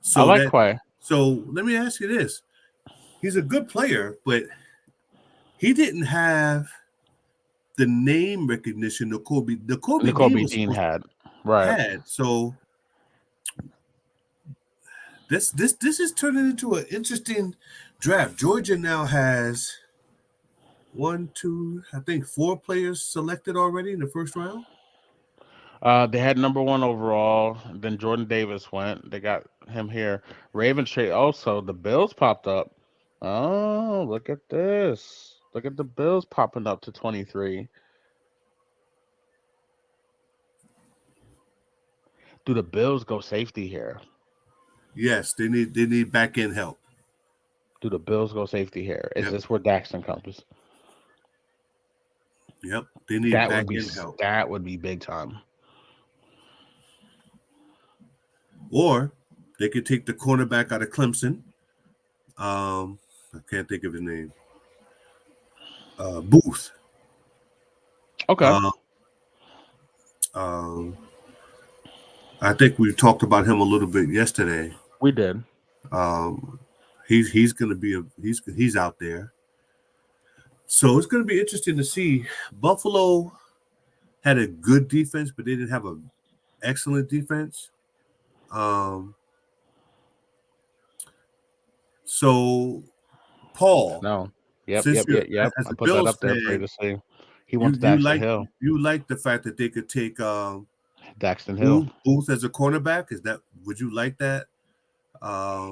So like Quay. So let me ask you this: he's a good player, but he didn't have the name recognition Nakobe Dean had. Right. So this is turning into an interesting draft. Georgia now has 4 players selected already in the first round. They had number 1 overall. Then Jordan Davis went. They got him here. Ravens trade. Also, the Bills popped up. Oh, look at this. Look at the Bills popping up to 23. Do the Bills go safety here? Yes, they need back end help. Do the Bills go safety here? Is this where Daxton comes? Yep, they need back end help. That would be big time. Or they could take the cornerback out of Clemson. I can't think of his name. Booth. Okay. I think we talked about him a little bit yesterday. We did. He's going to be he's out there. So it's going to be interesting to see. Buffalo had a good defense, but they didn't have an excellent defense. So Paul. No. Yep. I put that up there for you to see. He wants Daxton Hill. You like the fact that they could take Daxton Hill. Booth as a cornerback? Would you like that?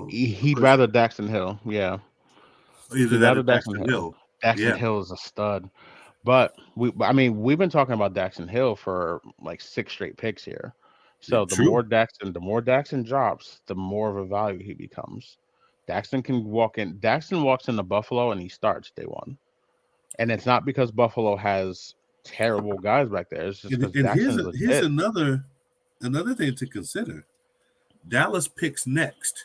He'd rather Daxton Hill, yeah. Either that or Daxton Hill. Daxton Hill is a stud. But we've been talking about Daxton Hill for like 6 straight picks here. So the more Daxton drops, the more of a value he becomes. Daxton can walk in. Daxton walks into Buffalo and he starts day one. And it's not because Buffalo has terrible guys back there. It's just because here's another thing to consider. Dallas picks next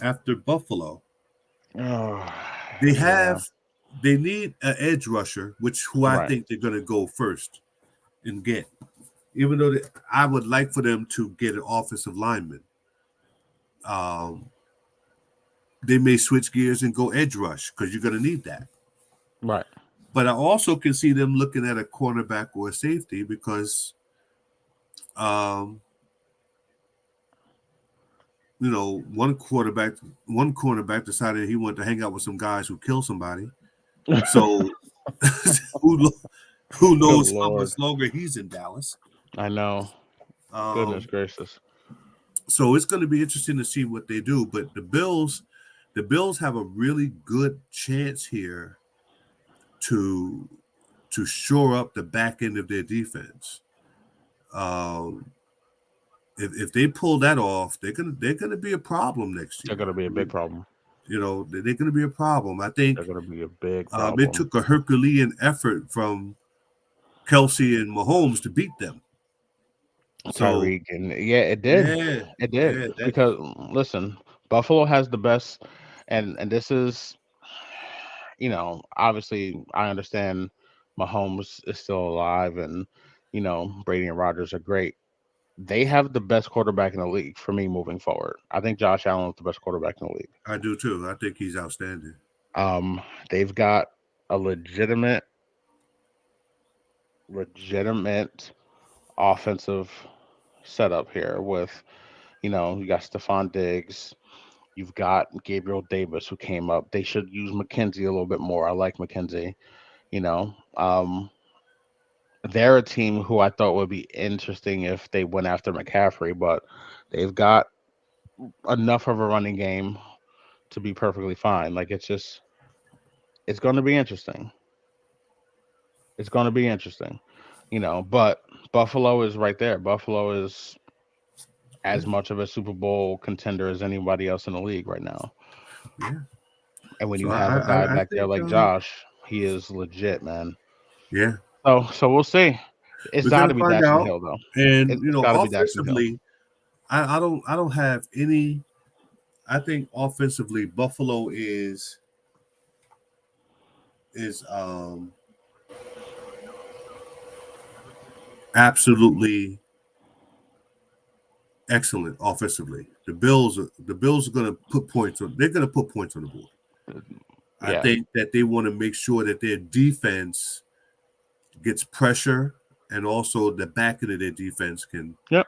after Buffalo. They need an edge rusher, I think they're going to go first and get. Even though I would like for them to get an offensive lineman. They may switch gears and go edge rush because you're going to need that. Right. But I also can see them looking at a cornerback or a safety because, one cornerback decided he wanted to hang out with some guys who kill somebody. So who knows how much longer he's in Dallas? I know. Goodness gracious. So it's going to be interesting to see what they do. But the Bills have a really good chance here to shore up the back end of their defense. If they pull that off, they're gonna be a problem next year. They're gonna be a big problem. They're gonna be a problem. I think they're gonna be a big problem. It took a Herculean effort from Kelsey and Mahomes to beat them. Tyreek, and it did. It did because listen, Buffalo has the best, and this is, obviously I understand Mahomes is still alive, and Brady and Rodgers are great. They have the best quarterback in the league for me moving forward. I think Josh Allen is the best quarterback in the league. I do too. I think he's outstanding. They've got a legitimate offensive setup here with, you got Stephon Diggs, you've got Gabriel Davis who came up. They should use McKenzie a little bit more. I like McKenzie. They're a team who I thought would be interesting if they went after McCaffrey, but they've got enough of a running game to be perfectly fine. Like it's going to be interesting. It's going to be interesting, But Buffalo is right there. Buffalo is Yeah, as much of a Super Bowl contender as anybody else in the league right now. yeah. And when So you have a guy I back there think like Josh, he is legit, man. yeah, So we'll see. It's we're got gonna to be find Daxton out. Hill though. And It's got to be Daxton Hill. offensively, I don't have any. I think offensively, Buffalo is absolutely excellent offensively. The Bills are going to put points on. They're going to put points on the board. I Yeah. think that they want to make sure that their defense gets pressure, and also the back end of their defense Yep.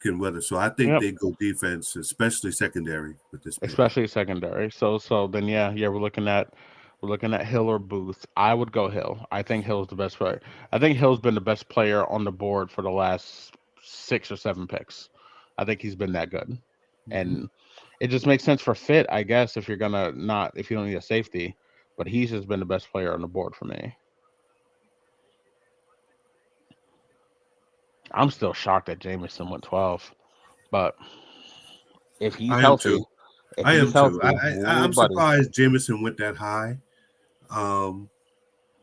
can weather. So I think Yep. they go defense, especially secondary with this pick. Especially secondary. So then yeah, we're looking at Hill or Booth. I would go Hill. I think Hill's the best player. I think Hill's been the best player on the board for the last 6 or 7 picks. I think he's been that good. Mm-hmm. And it just makes sense for fit, I guess, if you're gonna not if you don't need a safety. But he's just been the best player on the board for me. I'm still shocked that Jameson went 12. But if he's I am too. healthy, if I he's am too. healthy, ooh, I'm buddy. surprised Jameson went that high. Um,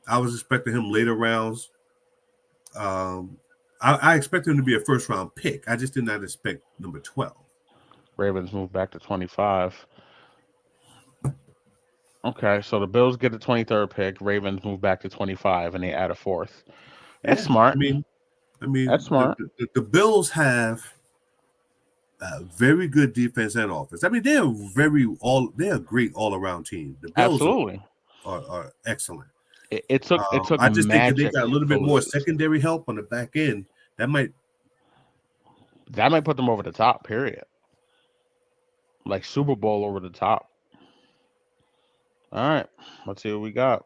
I was expecting him later rounds. Um, I expected him to be a first round pick. I just did not expect number 12. Ravens move back to 25. Okay, so the Bills get the 23rd pick. Ravens move back to 25, and they add a fourth. That's Yeah, smart. I That's mean, smart. the Bills have very good defense and offense. I mean, they're a great all around team. The Bills Absolutely. are excellent. It took I just think if they magic got a little to bit more lose. secondary help on the back end, that might. That might put them over the top. Period. Like Super Bowl over the top. All right, let's see what we got.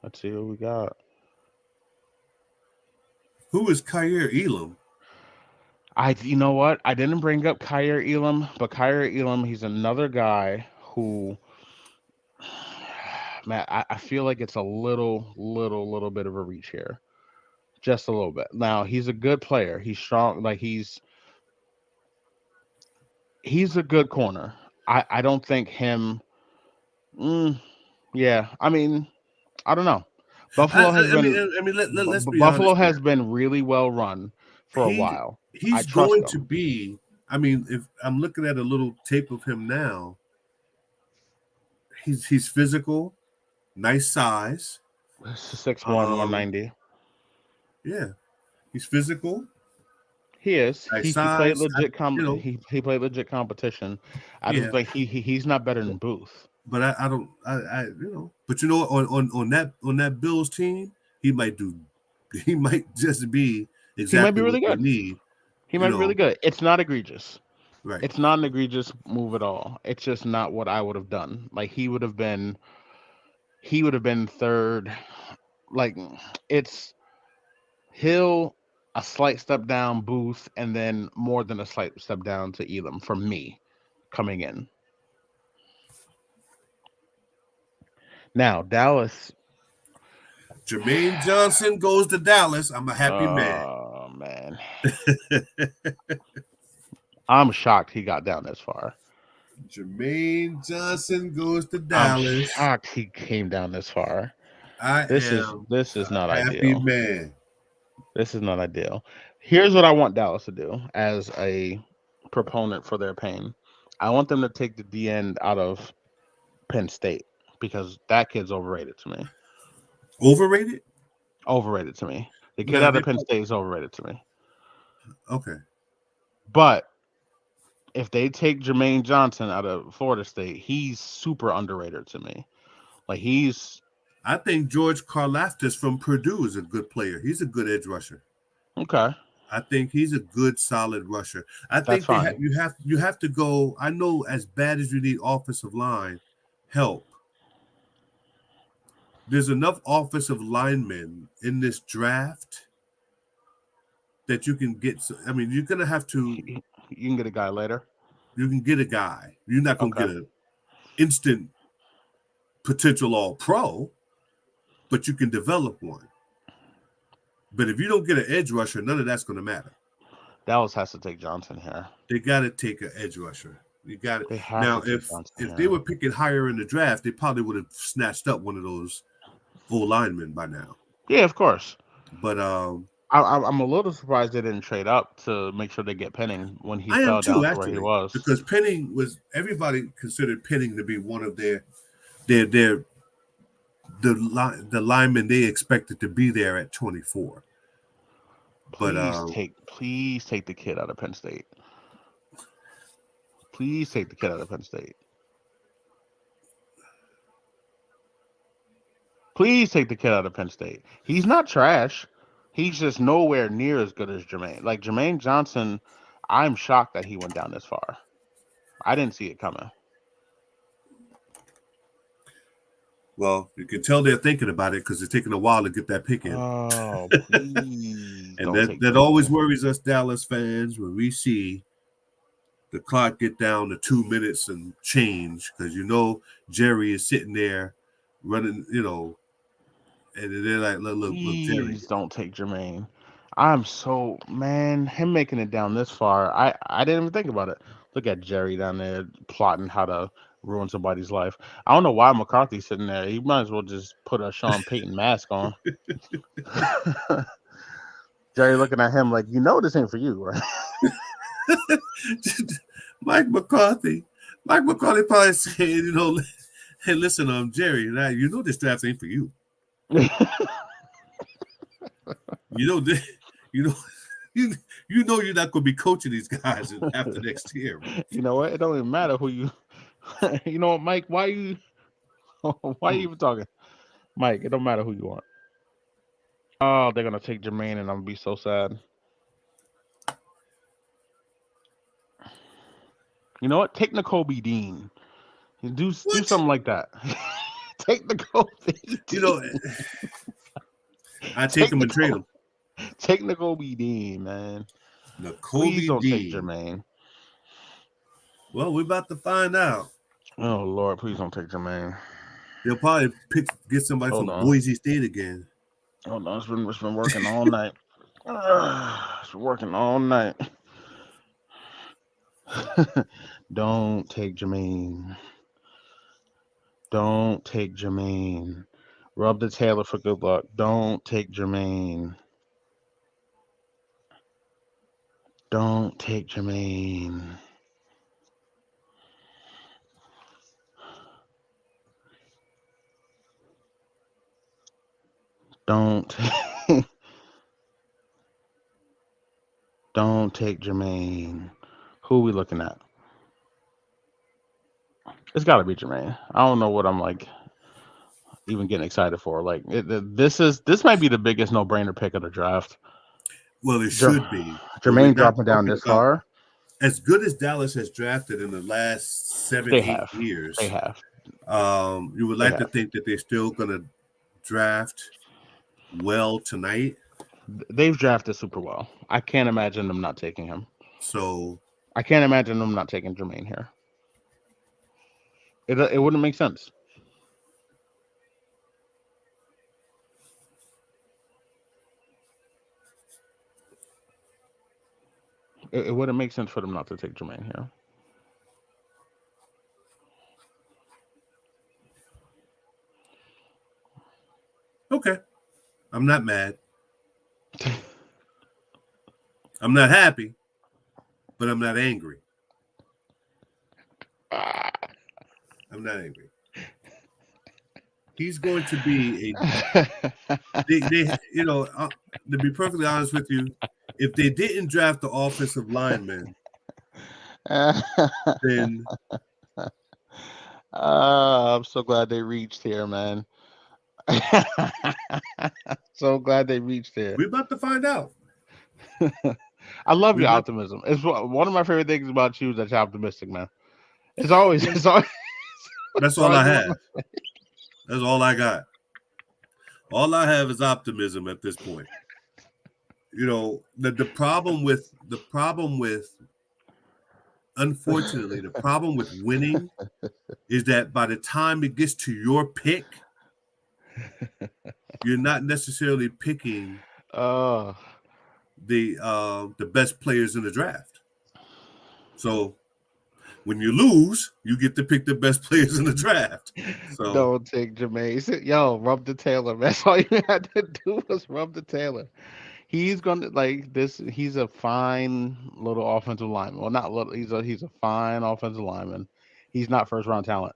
Let's see what we got. Who is Kyer Elam? You know what? I didn't bring up Kyer Elam, but Kyer Elam, he's another guy who, man, I feel like it's a little bit of a reach here, just a little bit. Now he's a good player. He's strong. Like he's a good corner. I don't think him. Mm, yeah, I mean, I don't know. Buffalo has been Let's be Buffalo honest has here. been really well run for a He while. I he's trust going to them. be. I mean, if I'm looking at a little tape of him now, he's physical, nice size. 6'1", Um, 190. yeah, he's physical, He is. nice He played size. legit You know, he played legit competition. I just yeah, think he's not better than Booth. but I don't but you know on that Bills team, he might do he might just be He might be exactly what really they good. need, He you might be really know, good. It's not egregious. right. It's not an egregious move at all. It's just not what I would have done. Like he would have been third. Like it's Hill, a slight step down, Booth, and then more than a slight step down to Elam for me coming in. Now Dallas. Jermaine Johnson goes to Dallas. I'm a happy man. Oh man, I'm shocked he got down this far. Jermaine Johnson goes to I'm Dallas. shocked he came down this far. I This is am this is not a happy ideal. man. This is not ideal. Here's what I want Dallas to do as a proponent for their pain. I want them to take the D end out of Penn State because that kid's overrated to me. Overrated? Overrated to me. The kid No, out of Penn State is overrated to me. okay. But if they take Jermaine Johnson out of Florida State, he's super underrated to me. Like he's I think George Karlaftis from Purdue is a good player. He's a good edge rusher. okay. I think he's a good, solid rusher. I That's think fine. you have to go. I know as bad as you need offensive line help, there's enough offensive linemen in this draft that you can get. I mean, you're gonna have to. You can get a guy later. You can get a guy. You're not gonna Okay. get an instant potential All-Pro, but you can develop one. But if you don't get an edge rusher, none of that's going to matter. Dallas has to take Johnson here. They got to take an edge rusher. You got it. They have Now, to take if Johnson they were picking higher in the draft, they probably would have snatched up one of those old linemen by now. Yeah, of course. But I'm a little surprised they didn't trade up to make sure they get Penning when he fell down to where he was. Because Penning was, everybody considered Penning to be one of the linemen they expected to be there at 24. Please take the kid out of Penn State. Please take the kid out of Penn State. Please take the kid out of Penn State. He's not trash. He's just nowhere near as good as Jermaine. Like Jermaine Johnson, I'm shocked that he went down this far. I didn't see it coming. Well, you can tell they're thinking about it because it's taking a while to get that pick in. Oh, please. And that always worries us Dallas fans when we see the clock get down to 2 minutes and change because Jerry is sitting there running, and they're like, look, Jerry. Please don't take Jermaine. Him making it down this far, I didn't even think about it. Look at Jerry down there plotting how to ruin somebody's life. I don't know why McCarthy's sitting there. He might as well just put a Sean Payton mask on. Jerry looking at him like, this ain't for you, right? Mike McCarthy probably saying, hey, listen, Jerry, now this draft ain't for you. You're not going to be coaching these guys after next year. Right? You know what? It don't even matter who you. You know what, Mike? Why are you even talking, Mike? It don't matter who you want. Oh, they're gonna take Jermaine, and I'm gonna be so sad. You know what? Take Nakobe Dean. Do something like that. Take Nakobe Dean. I take him and trade him. Take Nakobe Dean, man. Please don't take Jermaine. Well, we're about to find out. Oh Lord, please don't take Jermaine. They'll probably get somebody from Boise State again. Hold on, it's been working all night. It's been working all night. Don't take Jermaine. Don't take Jermaine. Rub the Taylor for good luck. Don't take Jermaine. Don't take Jermaine. Don't take Jermaine. Who are we looking at? It's got to be Jermaine. I don't know what I'm even getting excited for. This might be the biggest no-brainer pick of the draft. Well, it should be. Jermaine dropping down this far. As good as Dallas has drafted in the last 7-8 years, they have. You would like to think that they're still going to draft well tonight. They've drafted super well. I can't imagine them not taking him. So I can't imagine them not taking Jermaine here. It wouldn't make sense. It wouldn't make sense for them not to take Jermaine here. Okay. I'm not mad. I'm not happy, but I'm not angry. I'm not angry. He's going to be to be perfectly honest with you, if they didn't draft the offensive lineman, then I'm so glad they reached here, man. So glad they reached there. We're about to find out. I love your optimism. It's one of my favorite things about you is that you're optimistic, man. It's always That's all I have. That's all I got. All I have is optimism at this point. You know, the problem with unfortunately, the problem with winning is that by the time it gets to your pick, you're not necessarily picking Oh, the best players in the draft. So when you lose, you get to pick the best players in the draft. So don't take Jermaine. Yo, rub the Taylor. That's all you had to do was rub the Taylor. He's gonna like this. He's a fine little offensive lineman. Well, not little. He's a fine offensive lineman. He's not first round talent.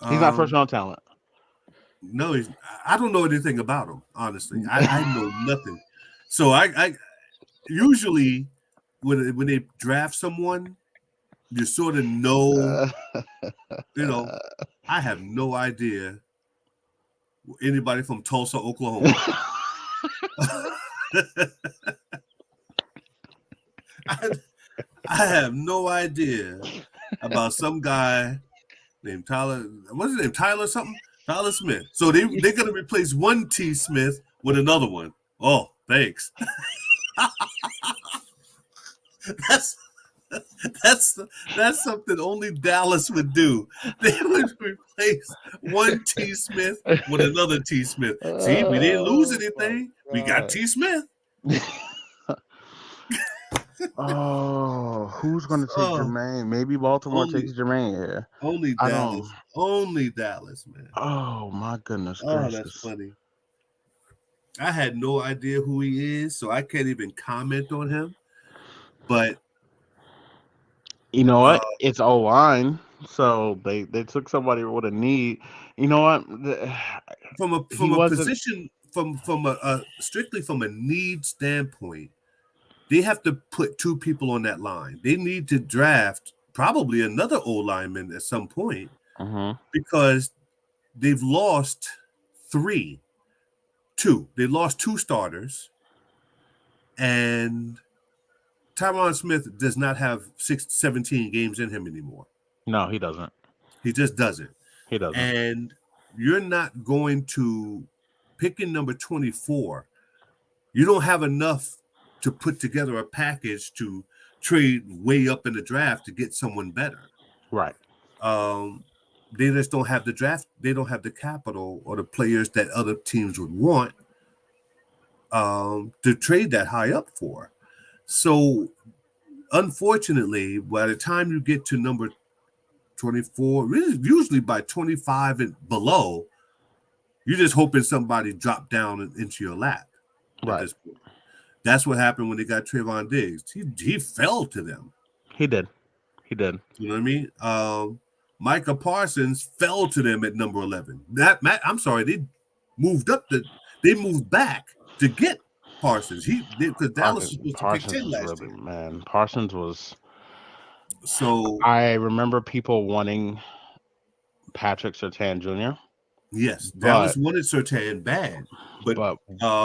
He's not first um, round talent. no, I don't know anything about him, honestly. I know nothing. So I usually when they draft someone, you sort of know, Uh, you know, I have no idea anybody from Tulsa, Oklahoma. I, I have no idea about some guy named Tyler. What's his name? Tyler something? Tyler Smith. So they're gonna replace one T Smith with another one. Oh, thanks. that's that's something only Dallas would do. They would replace one T Smith with another T Smith. See, we didn't lose oh anything. We my got god. T Smith. Oh, who's gonna take Oh, Jermaine? Maybe Baltimore only takes Jermaine here. only I don't. Dallas. Only Dallas, man. Oh my goodness Oh, that's gracious. funny. I had no idea who he is, so I can't even comment on him. But You know uh, what? It's O line, so they took somebody with a need. You know what? He from a wasn't. position from a strictly from a need standpoint, they have to put two people on that line. They need to draft probably another O lineman at some point Mhm. because they've lost two. They lost two starters, and Tyron Smith does not have 17 games in him anymore. No, he doesn't. He just doesn't. He doesn't. And you're not going to pick in number 24. You don't have enough to put together a package to trade way up in the draft to get someone better. Right. They just don't have the draft. They don't have the capital or the players that other teams would want to trade that high up for. So, unfortunately, by the time you get to number 24, really usually by 25 and below, you're just hoping somebody dropped down into your lap at Right. this point. That's what happened when they got Trayvon Diggs. He fell to them. He did. He did. You know what I mean? Micah Parsons fell to them at number 11. I'm sorry, they moved back to get Parsons. Because Dallas was supposed to pick 10 Was last really year. man. Parsons was. So I remember people wanting Patrick Surtain Jr. yes, But Dallas wanted Surtain bad, but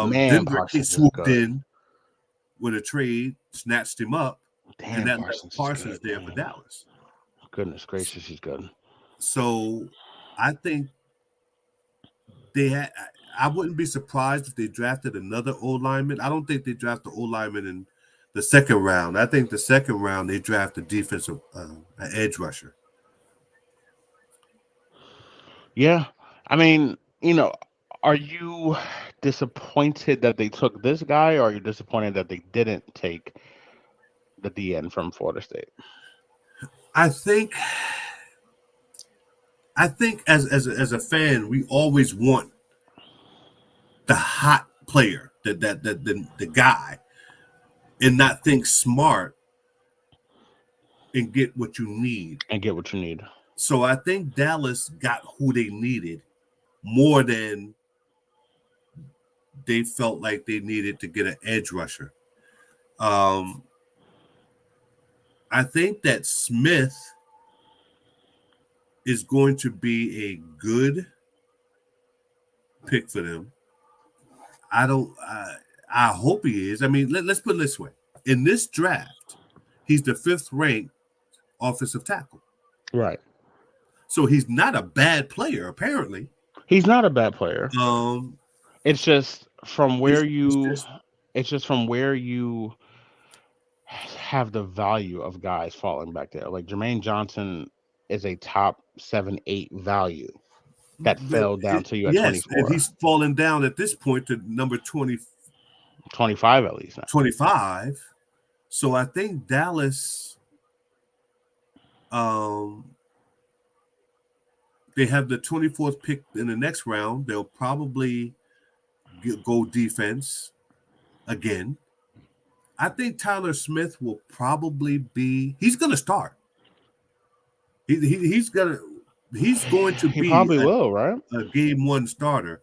man, Denver Parsons is swooped good. in with a trade, snatched him up, Damn, and that Parsons left is Parsons good, there for man. Dallas. Goodness gracious, he's good. So I think I wouldn't be surprised if they drafted another O lineman. I don't think they drafted O lineman in the second round. I think the second round they draft a defensive an edge rusher. Yeah, I mean, are you disappointed that they took this guy, or are you disappointed that they didn't take the DN from Florida State? I think as a fan, we always want the hot player, the guy, and not think smart and get what you need. And get what you need. So I think Dallas got who they needed more than they felt like they needed to get an edge rusher. I think that Smith is going to be a good pick for them. I hope he is. I mean, let's put it this way. In this draft, he's the 5th ranked offensive tackle. Right. So he's not a bad player, apparently. He's not a bad player. Um, It's just from where it's you just it's just from where you have the value of guys falling back there. Like Jermaine Johnson is a top 7, 8 value that fell down to you at yes, and 24, he's fallen down at this point to number 20, 25 at least now. 25. So I think Dallas, um, they have the 24th pick in the next round. They'll probably go defense again. I think Tyler Smith will probably be. He's going to start. He's going to He be probably will, right? a game one starter,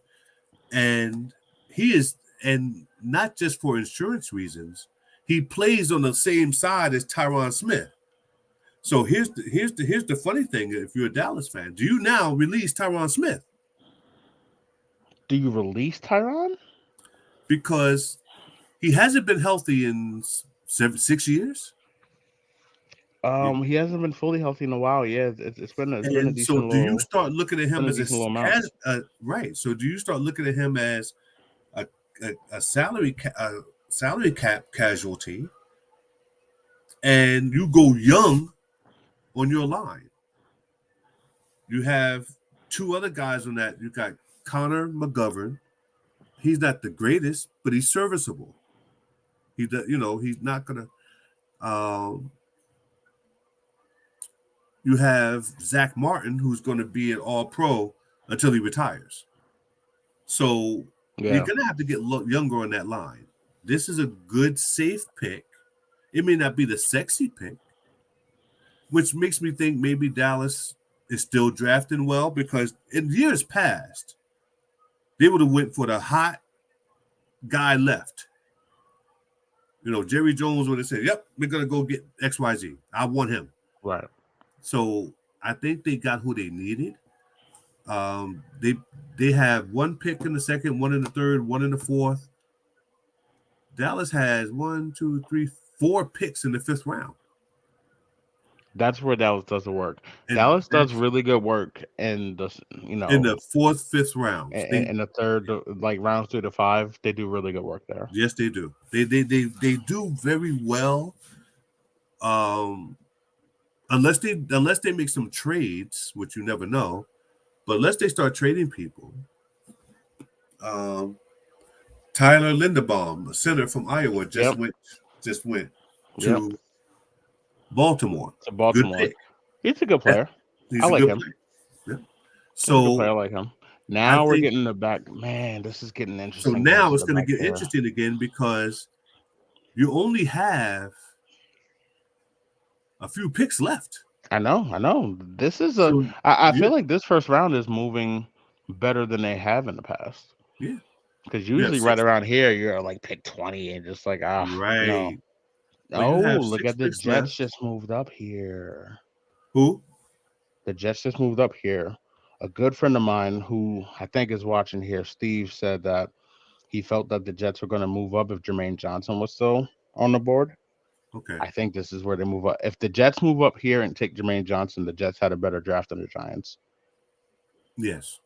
and he is, and not just for insurance reasons. He plays on the same side as Tyron Smith. So here's the funny thing. If you're a Dallas fan, do you now release Tyron Smith? Do you release Tyron? Because he hasn't been healthy in 6 years. He hasn't been fully healthy in a while. Yeah, it's been a And so decent do you little start looking at him been a as decent little amount. right? So do you start looking at him as a salary cap casualty, and you go young on your line? You have two other guys on that. You got Connor McGovern. He's not the greatest, but he's serviceable. He does, he's not gonna. You have Zach Martin, who's going to be an All-Pro until he retires. So you're going to have to get younger on that line. This is a good, safe pick. It may not be the sexy pick, which makes me think maybe Dallas is still drafting well, because in years past, they would have went for the hot guy left. Jerry Jones would have said, "Yep, we're going to go get XYZ. I want him." Right. So I think they got who they needed. They have one pick in the second, one in the third, one in the fourth. Dallas has 1, 2, 3, 4 picks in the fifth round. That's where Dallas doesn't work. And Dallas does really good work in the in the fourth, fifth round. In the third, like rounds 3 to 5, they do really good work there. Yes, they do. They do very well. Unless they make some trades, which you never know, but unless they start trading people. Tyler Linderbaum, a center from Iowa, just went to Baltimore. To Baltimore. Good pick. He's a good player. I like him. Yeah. So I like him. Now we're getting the back. Man, this is getting interesting. So now it's going to get interesting again, because you only have a few picks left. I know. This is I feel like this first round is moving better than they have in the past. Yeah. Because usually right around here, you're like pick 20 and just like, right. No. Look at the Jets left. Just moved up here. Who? The Jets just moved up here. A good friend of mine who I think is watching here, Steve, said that he felt that the Jets were going to move up if Jermaine Johnson was still on the board. Okay. I think this is where they move up. If the Jets move up here and take Jermaine Johnson, the Jets had a better draft than the Giants. Yes.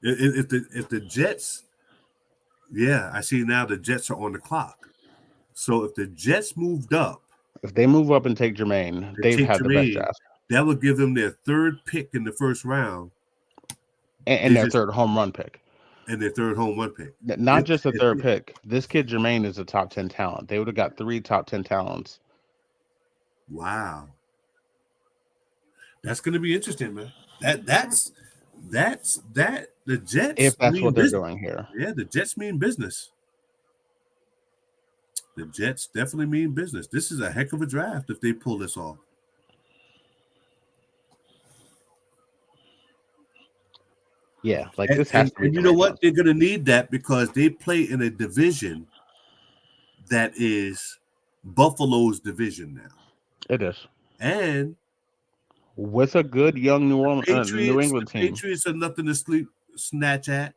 If the Jets, I see now the Jets are on the clock. So if the Jets moved up, if they move up and take Jermaine, they've had the best draft. That would give them their third pick in the first round. And their third home run pick. And their third home run pick. Not just a third pick. This kid Jermaine is a top 10 talent. They would have got 3 top 10 talents. Wow. That's going to be interesting, man. That's the Jets. If that's what they're doing here. Yeah, the Jets mean business. The Jets definitely mean business. This is a heck of a draft if they pull this off. Yeah, like this has to be. And you know what? They're going to need that, because they play in a division that is Buffalo's division now. It is. And with a good young New England team. Patriots are nothing to snatch at.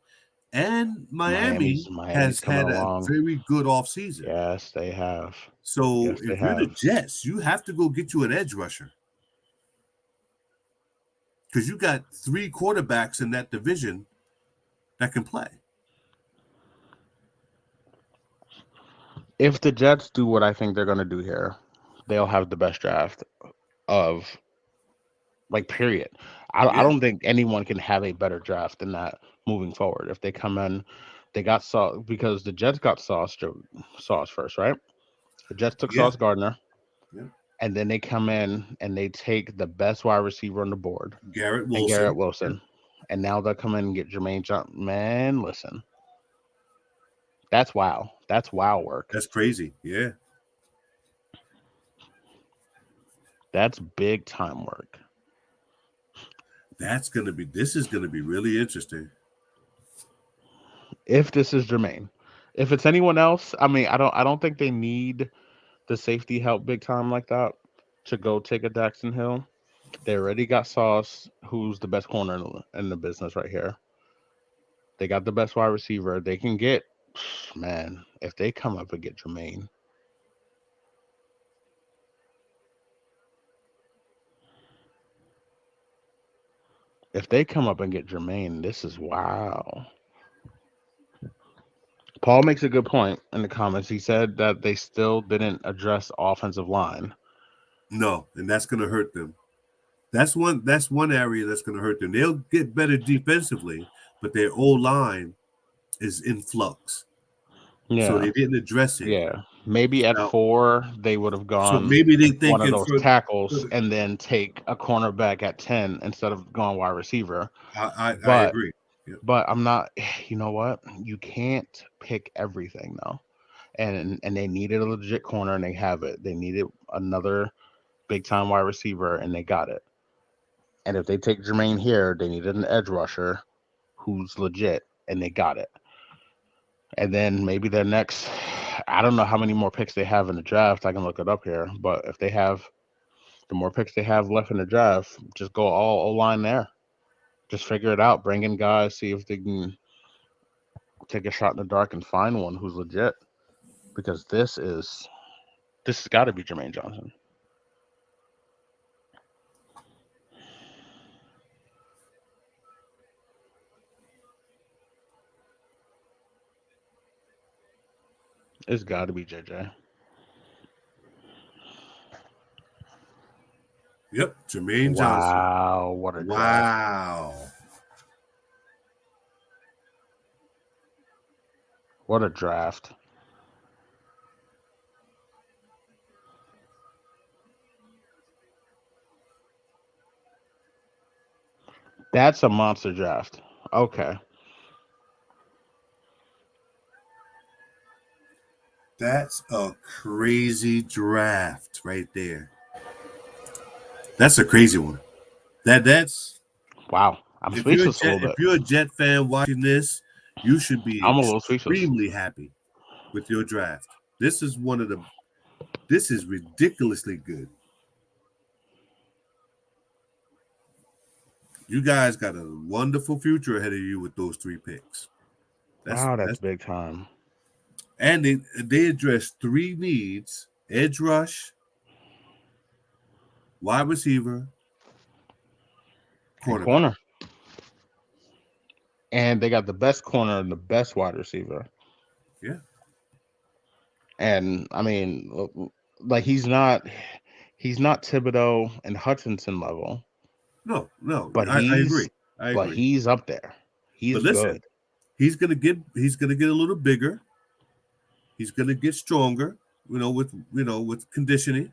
And Miami's has had a very good offseason. Yes, they have. So if you're the Jets, you have to go get you an edge rusher. Because you got 3 quarterbacks in that division that can play. If the Jets do what I think they're going to do here, they'll have the best draft of like period. I Yeah, don't think anyone can have a better draft than that moving forward. If they come in, they got Sauce because the Jets got Sauce first, right? The Jets took yeah, Sauce Gardner, yeah. and then they come in and they take the best wide receiver on the board Garrett and Garrett Wilson. Yeah, Wilson, and now they'll come in and get Jermaine Johnson. Man, listen, that's wow. That's wow work. that's crazy. Yeah, That's big time work. that's gonna be. This is gonna be really interesting. If this is Jermaine, if it's anyone else, I mean, I don't think they need the safety help big time like that to go take a Daxton Hill. They already got Sauce, who's the best corner in the business right here. They got the best wide receiver. They can get, man, if they come up and get Jermaine, if they come up and get Jermaine, this is wow. Paul makes a good point in the comments. He said that they still didn't address offensive line. No, and that's gonna hurt them. That's one area that's gonna hurt them. They'll get better defensively, but their O line is in flux. So Yeah, they didn't address it. yeah. Maybe at Now, 4 they would have so gone maybe they one of thinking those tackles and then take a cornerback at 10 instead of going wide receiver. I But agree. Yeah. but I'm not. You know what? You can't pick everything though. And they needed a legit corner and they have it. They needed another big time wide receiver and they got it. And if they take Jermaine here, they needed an edge rusher who's legit and they got it. And then maybe their next, I don't know how many more picks they have in the draft. I can look it up here. But if they have the more picks they have left in the draft, just go all O line there. Just figure it out. Bring in guys, see if they can take a shot in the dark and find one who's legit. Because this has got to be Jermaine Johnson. It's got to be JJ. Yep, Jermaine Johnson. Wow, what a draft. Wow. What a draft. That's a monster draft. Okay. That's a crazy draft right there. That's a crazy one. That's Wow. I'm if you're a speechless a little Jet, bit. if you're a Jet fan watching this, you should be I'm a little speechless. extremely happy with your draft. This is this is ridiculously good. You guys got a wonderful future ahead of you with those 3 picks. That's big time. And they address 3 needs: edge rush, wide receiver, Corner. And they got the best corner and the best wide receiver. Yeah. And I mean, like he's not Thibodeau and Hutchinson level, No, but I he's agree. I but agree. he's up there. He's But listen, good. he's gonna get a little bigger. He's gonna get stronger, with conditioning.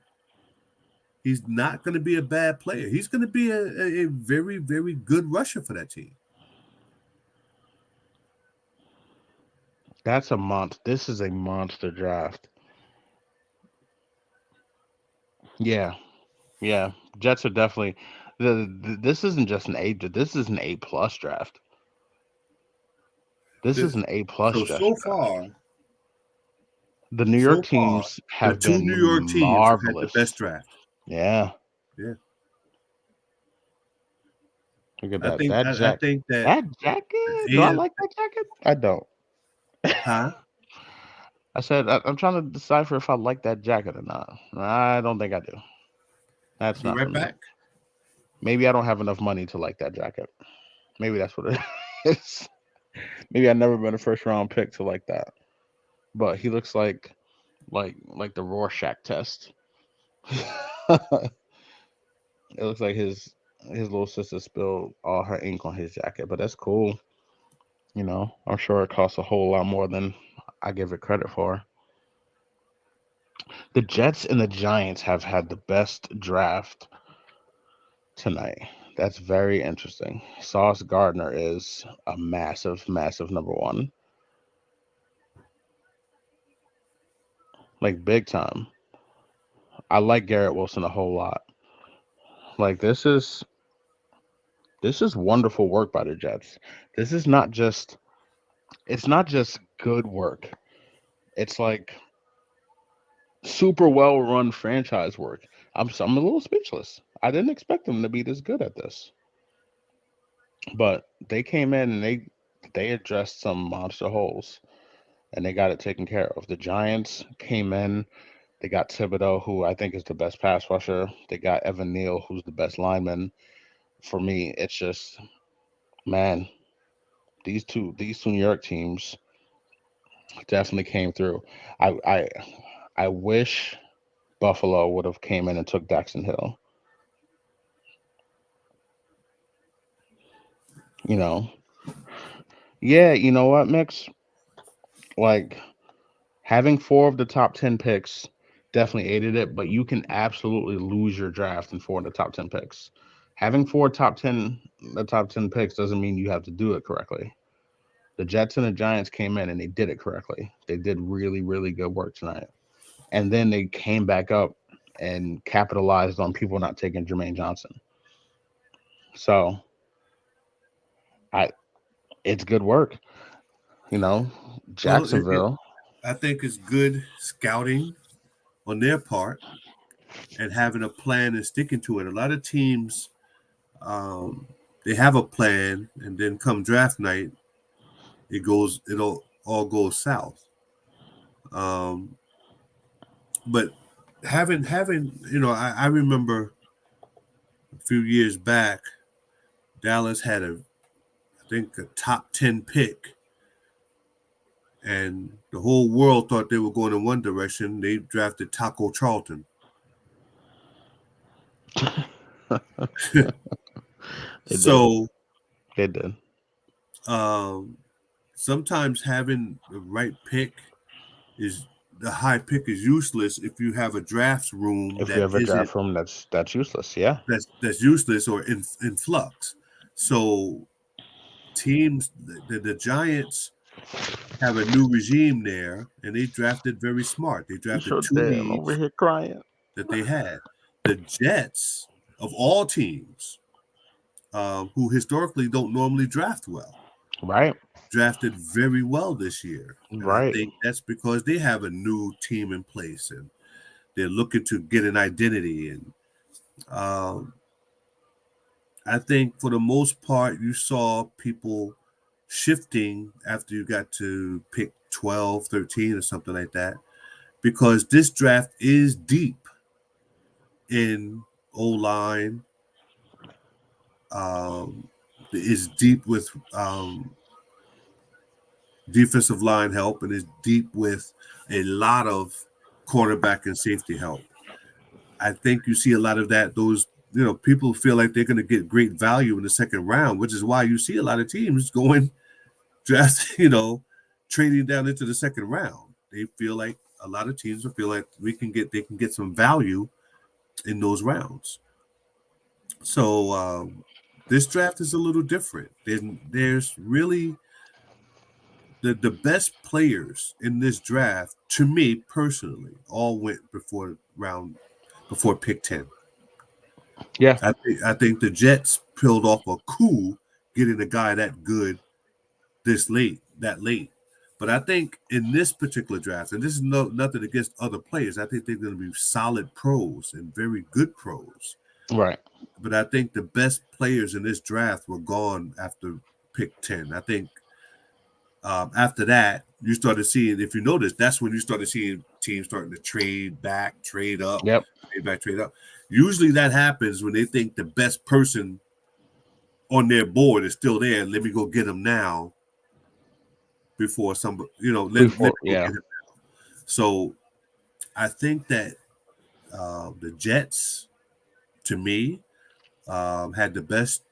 He's not gonna be a bad player. He's gonna be a very, very good rusher for that team. That's a monster. This is a monster draft. Yeah, yeah. Jets are definitely. This isn't just an A. This is an A plus draft. This is an A plus draft. So far, the New York teams have the 2 been New York teams marvelous. had the best draft. Yeah. Yeah. Look at that. I think that that jacket. Do I like that jacket? I don't. Huh? I said I'm trying to decipher if I like that jacket or not. I don't think I do. That's Be not right for me. back. Maybe I don't have enough money to like that jacket. Maybe that's what it is. Maybe I've never been a first round pick to like that. But he looks like the Rorschach test. It looks like his little sister spilled all her ink on his jacket, but that's cool. I'm sure it costs a whole lot more than I give it credit for. The Jets and the Giants have had the best draft tonight. That's very interesting. Sauce Gardner is a massive, massive number one, like big time. I like Garrett Wilson a whole lot. Like this is wonderful work by the Jets. This is not just it's not just good work. It's like super well run franchise work. I'm a little speechless. I didn't expect them to be this good at this. But they came in and they addressed some monster holes and they got it taken care of. The Giants came in, they got Thibodeau, who I think is the best pass rusher. They got Evan Neal, who's the best lineman. For me, it's just man, these two New York teams definitely came through. I I I wish Buffalo would have came in and took Daxton Hill. You know, yeah. You know what, Mix? Like having four of the top 10 picks definitely aided it, but you can absolutely lose your draft in four of the top 10 picks. Having four top 10 picks doesn't mean you have to do it correctly. The Jets and the Giants came in and they did it correctly. They did really, really good work tonight. And then they came back up and capitalized on people not taking Jermaine Johnson. So I it's good work. You know, Well, Jacksonville. I think it's good scouting on their part and having a plan and sticking to it. A lot of teams, um, they have a plan, and then come draft night, it'll all go south. Um, but having I remember a few years back, Dallas had I think a top 10 pick, and the whole world thought they were going in one direction. They drafted Taco Charlton. They did. So They did. um, sometimes having the right pick is the high pick is useless if you have a draft room If you that have a isn't draft room, that's useless. Yeah. that's useless or in flux. So teams, the Giants have a new regime there, and they drafted very smart. They You drafted sure two did. I'm over needs here crying. that they had. The Jets, of all teams, who historically don't normally draft well, Right. drafted very well this year. And I Right. think that's because they have a new team in place and they're looking to get an identity. And um, I think for the most part, you saw people shifting after you got to pick 12, 13, or something like that, because this draft is deep in O line, um, is deep with defensive line help, and is deep with a lot of cornerback and safety help. I think you see a lot of that. Those people feel like they're going to get great value in the second round, which is why you see a lot of teams going draft, trading down into the second round. They feel like a lot of teams will feel like they can get some value in those rounds. So this draft is a little different. There's really the best players in this draft, to me personally, all went before pick 10. Yeah. I think the Jets pulled off a coup getting a guy that good that late. But I think in this particular draft, and this is nothing against other players, I think they're going to be solid pros and very good pros. Right. But I think the best players in this draft were gone after pick 10. I think after that, you started seeing, if you notice, that's when you started seeing teams starting to trade back, trade up, Yep. trade back, trade up. Usually that happens when they think the best person on their board is still there. Let me go get them now before some, let me go Yeah, get him. So I think that the Jets, to me, had the best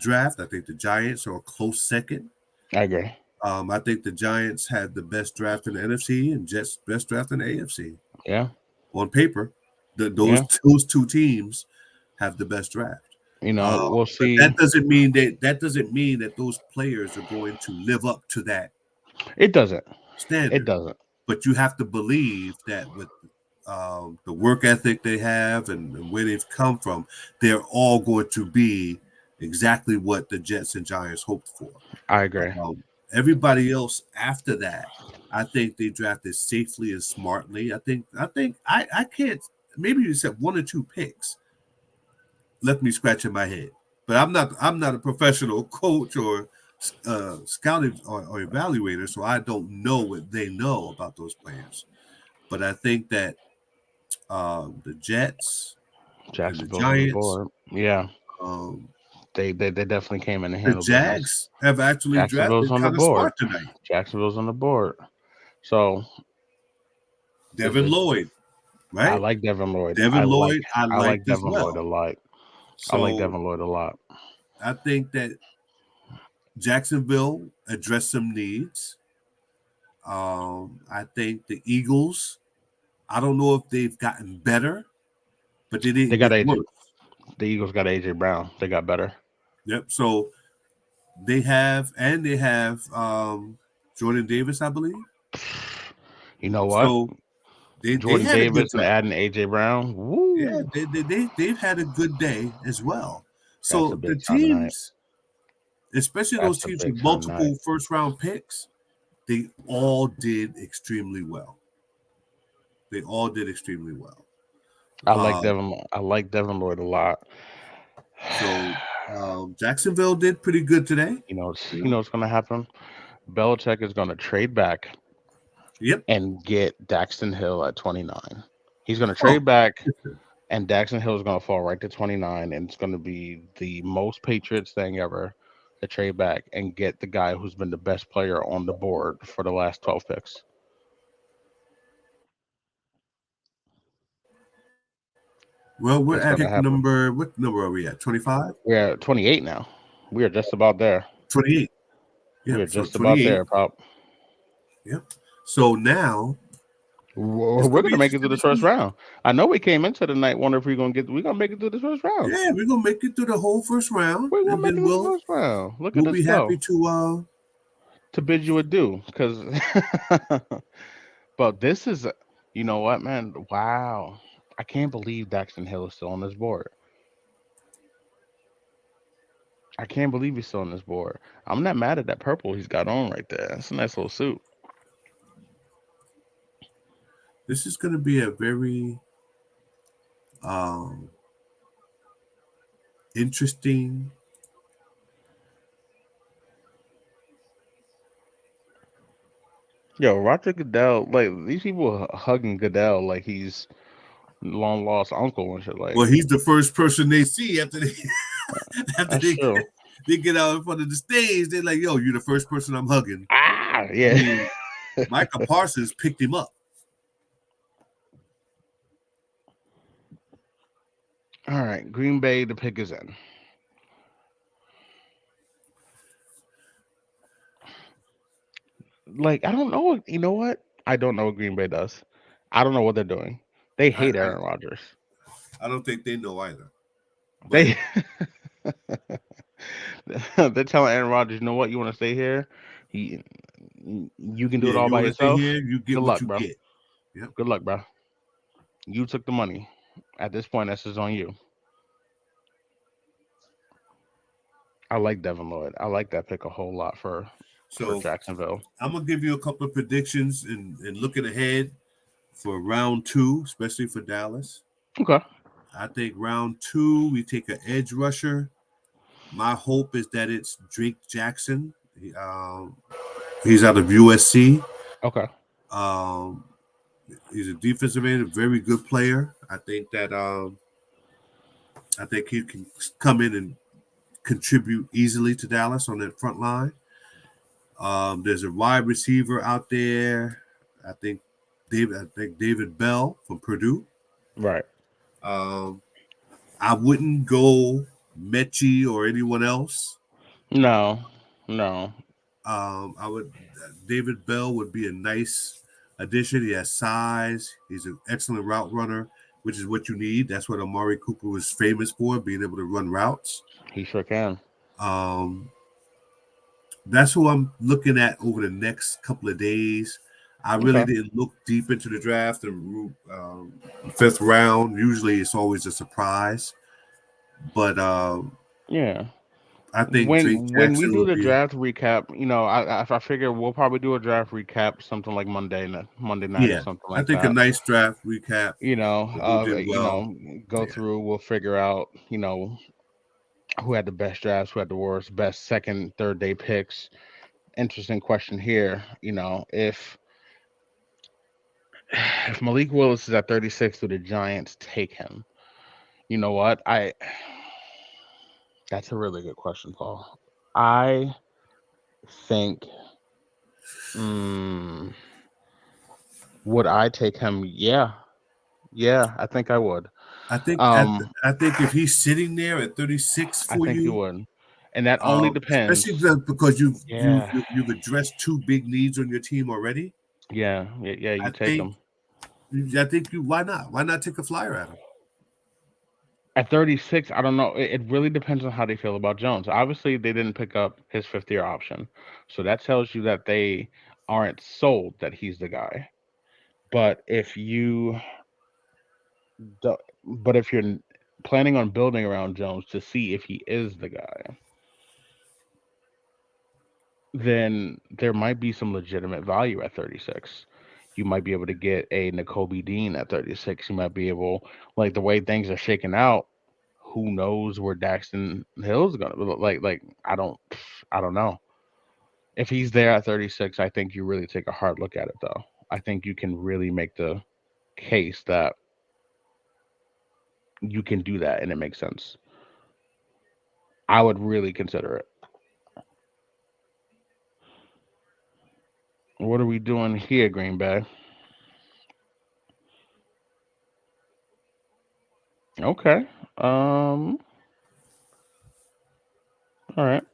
draft. I think the Giants are a close second. I agree. I think the Giants had the best draft in the NFC and Jets best draft in the AFC. Yeah, On paper, those yeah. those two teams have the best draft. We'll But see. that doesn't mean that those players are going to live up to that It doesn't. It standard. doesn't. But you have to believe that with the work ethic they have and where they've come from, they're all going to be exactly what the Jets and Giants hoped for. I agree. Everybody else after that, I think they drafted safely and smartly. I can't, maybe you said one or two picks left me scratching my head. But I'm not a professional coach or scouting or evaluator, so I don't know what they know about those players. But I think that the Jets and the Jacksonville's on the Giants, board. Yeah, um, they definitely came in and the handled business. Jags have actually Jacksonville's drafted on the kind of board. smart tonight. Jacksonville's on the board. So Devin Lloyd, I right? like Devin Lloyd. Devin Lloyd, I I like liked as Devin Lloyd a well. lot. I like So Devin Lloyd a lot. I think that Jacksonville addressed some needs. I think the Eagles, I don't know if they've gotten better, but they They didn't got get AJ. worse. The Eagles got AJ Brown. They got better. Yep. So they have Jordan Davis, I believe. You know what? So they Jordan had a good Davis and draft. adding AJ Brown. Yeah, Woo! they've had a good day as well. That's So a the big time tonight. teams, especially those That's a teams big with time tonight. multiple first round picks, they all did extremely well. They all did extremely well. I like Devin. I like Devin Lloyd a lot. So Jacksonville did pretty good today. You know what's going to happen? Belichick is going to trade back Yep. and get Daxton Hill at 29. He's going to Oh, trade back, and Daxton Hill is going to fall right to 29, and it's going to be the most Patriots thing ever to trade back and get the guy who's been the best player on the board for the last 12 picks. well, we're It's at going to pick happen. number. What number are we at? 25? We're at 28 now. We are just about there. 28. We Yeah. are So just about 28. there, Pop. Yep. So now it's We're going to going be to make it interesting through to the first see. round. I know we came into the night wondering if we're going to make it through the first round. Yeah, we're going to make it through the whole first round, We're going and to make it then through the first round. Look at we'll us be go. happy To bid you adieu, because but this is, you know what, man? Wow, I can't believe Daxton Hill is still on this board. I can't believe he's still on this board. I'm not mad at that purple he's got on right there. That's a nice little suit. This is going to be a very um, interesting. Yo, Roger Goodell, like these people hugging Goodell like he's long lost uncle and shit. Like Well, he's the first person they see after they after that's true. they get out in front of the stage. They're like, "Yo, you're the first person I'm hugging." Ah, I yeah. mean, Micah Parsons picked him up. All right, Green Bay. The pick is in. Like I don't know. You know what? I don't know what Green Bay does. I don't know what they're doing. They I hate Aaron Rodgers. I don't think they know either. But They they're telling Aaron Rodgers, you know what? You want to stay here? He, you can do yeah, it all you by want to stay yourself. here, you get Good what luck, you bro. get. Yep. Good luck, bro. You took the money. At this point, that's just on you. I like Devin Lloyd. I like that pick a whole lot for So Jacksonville. I'm gonna give you a couple of predictions and looking ahead for round 2, especially for Dallas. Okay. I think round 2 we take an edge rusher. My hope is that it's Drake Jackson. He's out of USC. Okay. He's a defensive end, a very good player. I think he can come in and contribute easily to Dallas on that front line. There's a wide receiver out there. I think David Bell from Purdue. Right. Um, I wouldn't go Mechie or anyone else. No. No. I would David Bell would be a nice addition. He has size. He's an excellent route runner, which is what you need. That's what Amari Cooper was famous for, being able to run routes. He sure can. Um, that's who I'm looking at over the next couple of days. I really Okay. didn't look deep into the draft. The fifth round, usually it's always a surprise, but Yeah. I think Drake When we Jackson do will the be. draft recap, I figure we'll probably do a draft recap something like Monday night or Yeah, something I like think a that. nice draft recap. You know, Who did well? go Yeah, through. We'll figure out, who had the best drafts, who had the worst, best second, third day picks. Interesting question here. If Malik Willis is at 36, do the Giants take him? You know what? I That's a really good question, Paul. I think, mm, would I take him? Yeah, yeah, I think I would. Um, I think if he's sitting there at 36 I for think you you, would, and that only especially depends. because Yeah, you've addressed two big needs on your team already. yeah, yeah, yeah. I You take think him I think you why not take a flyer at him? at 36. I don't know. It really depends on how they feel about Jones. Obviously, they didn't pick up his fifth year option, so that tells you that they aren't sold that he's the guy. But do- if you're planning on building around Jones to see if he is the guy, then there might be some legitimate value at 36. You might be able to get a N'Kobe Dean at 36. You might be able, like the way things are shaking out, who knows where Daxton Hill's gonna like I don't know. If he's there at 36, I think you really take a hard look at it though. I think you can really make the case that you can do that and it makes sense. I would really consider it. What are we doing here, Green Bay? Okay. Um. All right.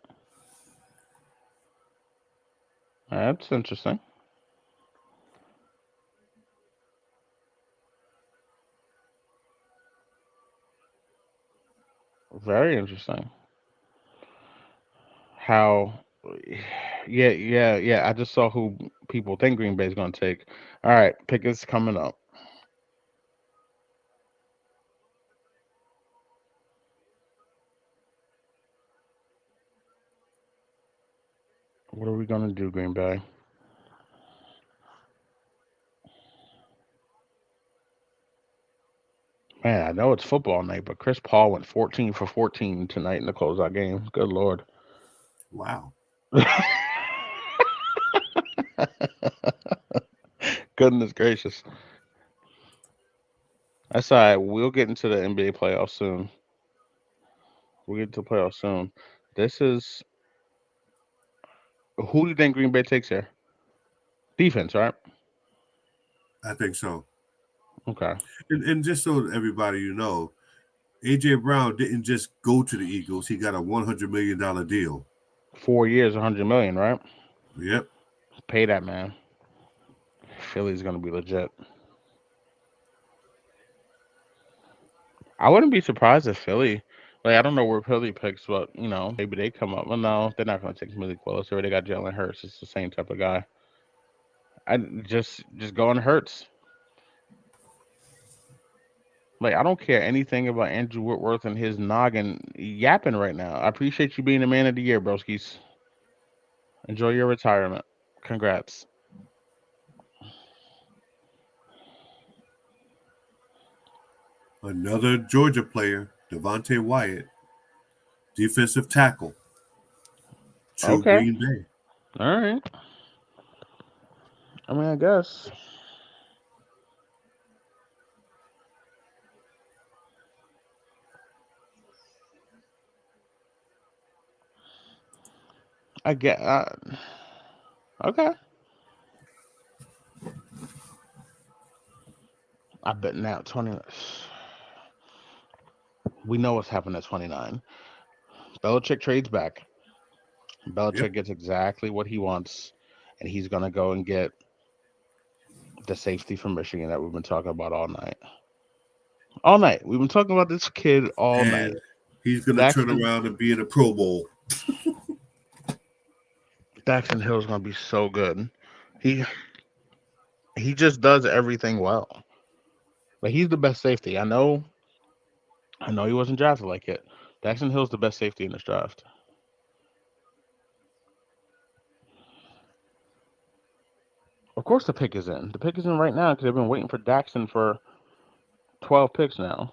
That's interesting. Very interesting. How? Yeah, yeah, yeah. I just saw who people think Green Bay's going to take. All right, pick is coming up. What are we going to do, Green Bay? Man, I know it's football night, but Chris Paul went 14 for 14 tonight in the closeout game. Good lord. Wow. Goodness gracious. That's all right. We'll get into the NBA playoffs soon. We'll get to the playoffs soon. This is Who do you think Green Bay takes here? Defense, right? I think so. Okay. And just so everybody AJ Brown didn't just go to the Eagles. He got a $100 million deal. 4 years, 100 million, right? Yep. Pay that man. Philly's gonna be legit. I wouldn't be surprised if Philly, like I don't know where Philly picks, but maybe they come up. Well, no, they're not gonna take Malik Willis. They already got Jalen Hurts. It's the same type of guy. I just go on Hurts. Like I don't care anything about Andrew Whitworth and his noggin yapping right now. I appreciate you being the man of the year, broskies. Enjoy your retirement. Congrats. Another Georgia player, Devontae Wyatt, defensive tackle to Okay. Green Bay. All right. I mean, I guess. I get. Okay. I bet now 20. We know what's happened at 29. Belichick trades back. Yep. Belichick gets exactly what he wants, and he's going to go and get the safety from Michigan that we've been talking about all night. All night. We've been talking about this kid all And night. he's going to turn Daxton, around and be in a Pro Bowl. Daxton Hill is going to be so good. He he just does everything well. Like he's the best safety. I know he wasn't drafted like it. Daxton Hill's the best safety in this draft. Of course, the pick is in. The pick is in right now because they've been waiting for Daxton for 12 picks now.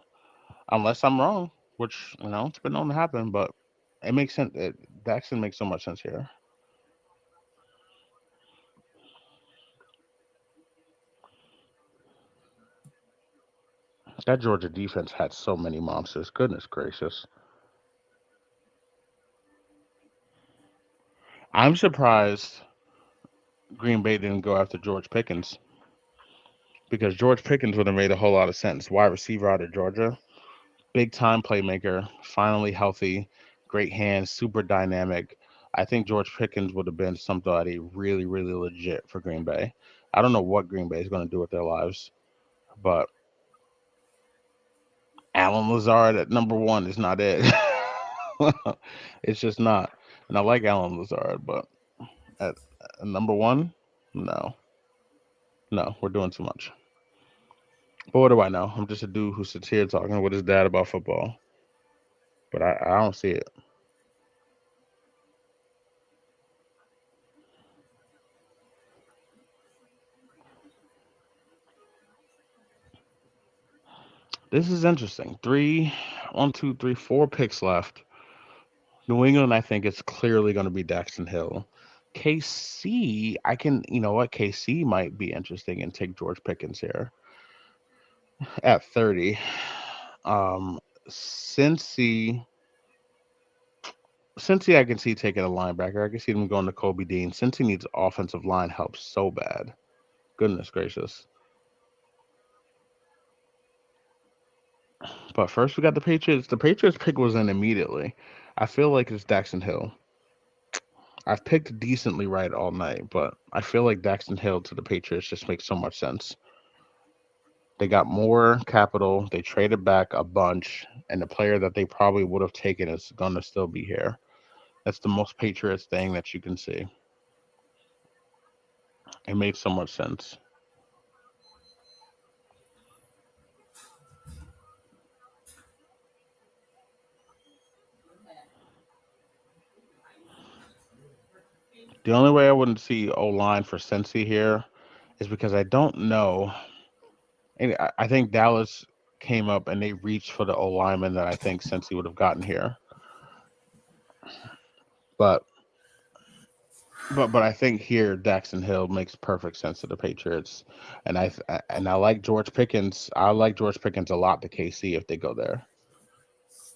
Unless I'm wrong, which it's been known to happen, but it makes sense. Daxton makes so much sense here. That Georgia defense had so many monsters. Goodness gracious. I'm surprised Green Bay didn't go after George Pickens because George Pickens would have made a whole lot of sense. Wide receiver out of Georgia, big time playmaker, finally healthy, great hands, super dynamic. I think George Pickens would have been somebody really, really legit for Green Bay. I don't know what Green Bay is going to do with their lives, but Alan Lazard at number one is not it. It's just not. And I like Alan Lazard, but at number one, no, no, we're doing too much. But what do I know? I'm just a dude who sits here talking with his dad about football, but I don't see it. This is interesting. One, two, three, 4 picks left. New England, I think it's clearly going to be Daxton Hill. KC, I can, you know what? KC might be interesting and take George Pickens here at 30. Um, Cincy, Cincy, I can see taking a linebacker. I can see them going to Kobe Dean. Cincy needs offensive line help so bad. Goodness gracious. But first, we got the Patriots. The Patriots pick was in immediately. I feel like it's Daxton Hill. I've picked decently right all night, but I feel like Daxton Hill to the Patriots just makes so much sense. They got more capital. They traded back a bunch, and the player that they probably would have taken is going to still be here. That's the most Patriots thing that you can see. It made so much sense. The only way I wouldn't see O line for Cincy here is because I don't know. And I think Dallas came up and they reached for the O lineman that I think Cincy would have gotten here. But but I think here Daxton Hill makes perfect sense to the Patriots, and I like George Pickens. I like George Pickens a lot to KC if they go there.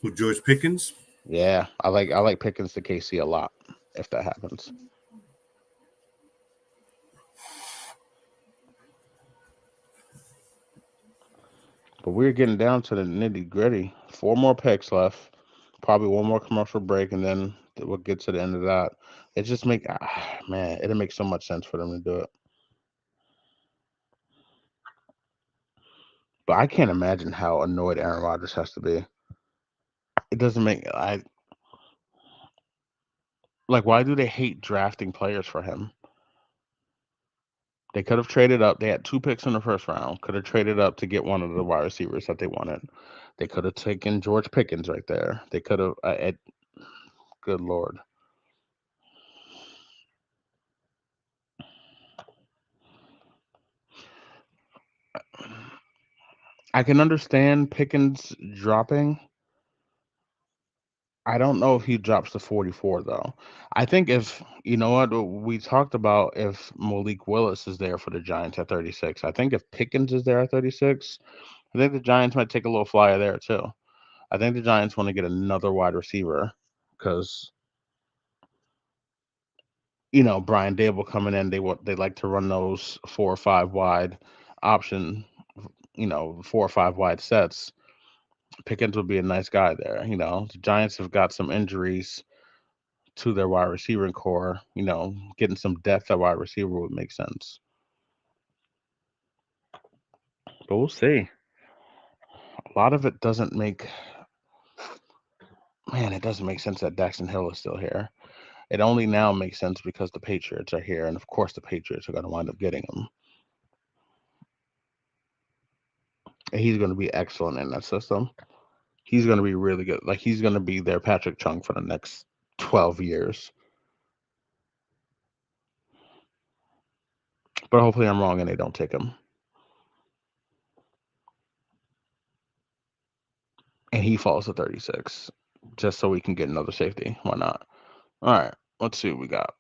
With George Pickens? Yeah, I like Pickens to KC a lot if that happens. But we're getting down to the nitty gritty. 4 more picks left. Probably one more commercial break, and then we'll get to the end of that. It just man, it'll make so much sense for them to do it. But I can't imagine how annoyed Aaron Rodgers has to be. It doesn't make I like. Why do they hate drafting players for him? They could have traded up. They had 2 picks in the first round. Could have traded up to get one of the wide receivers that they wanted. They could have taken George Pickens right there. They could have. Good lord. I can understand Pickens dropping. I don't know if he drops to 44 though. I think if you know what we talked about if Malik Willis is there for the Giants at 36. I think if Pickens is there at 36, I think the Giants might take a little flyer there too. I think the Giants want to get another wide receiver because Brian Dable coming in, they like to run those 4 or 5 wide option, 4 or 5 wide sets. Pickens would be a nice guy there. The Giants have got some injuries to their wide receiving core. Getting some depth at wide receiver would make sense. But we'll see. A lot of it doesn't make man, it doesn't make sense that Daxton Hill is still here. It only now makes sense because the Patriots are here, and of course the Patriots are going to wind up getting him. And he's going to be excellent in that system. He's going to be really good. Like, he's going to be their Patrick Chung for the next 12 years. But hopefully I'm wrong and they don't take him. And he falls to 36 just so we can get another safety. Why not? All right, let's see what we got.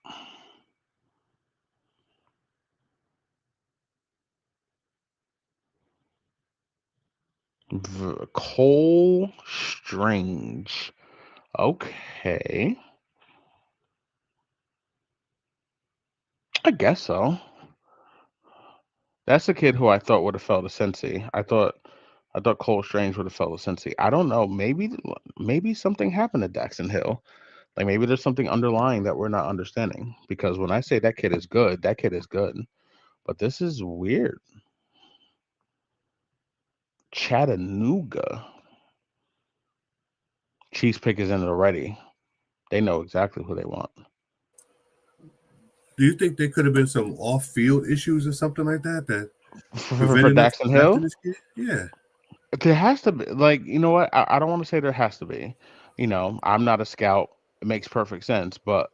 Cole Strange. Okay. I guess so. That's the kid who I thought would have fell to Cincy. I thought Cole Strange would have fell to Cincy. I don't know. Maybe something happened to Daxton Hill. Like, maybe there's something underlying that we're not understanding. Because when I say that kid is good, that kid is good. But this is weird. Chattanooga. Chiefs pick is in it already. They know exactly who they want. Do you think there could have been some off-field issues or something like that For prevented us Daxton from Hill? drafting this kid? Yeah. There has to be, like, you know what? I don't want to say there has to be. I'm not a scout. It makes perfect sense, but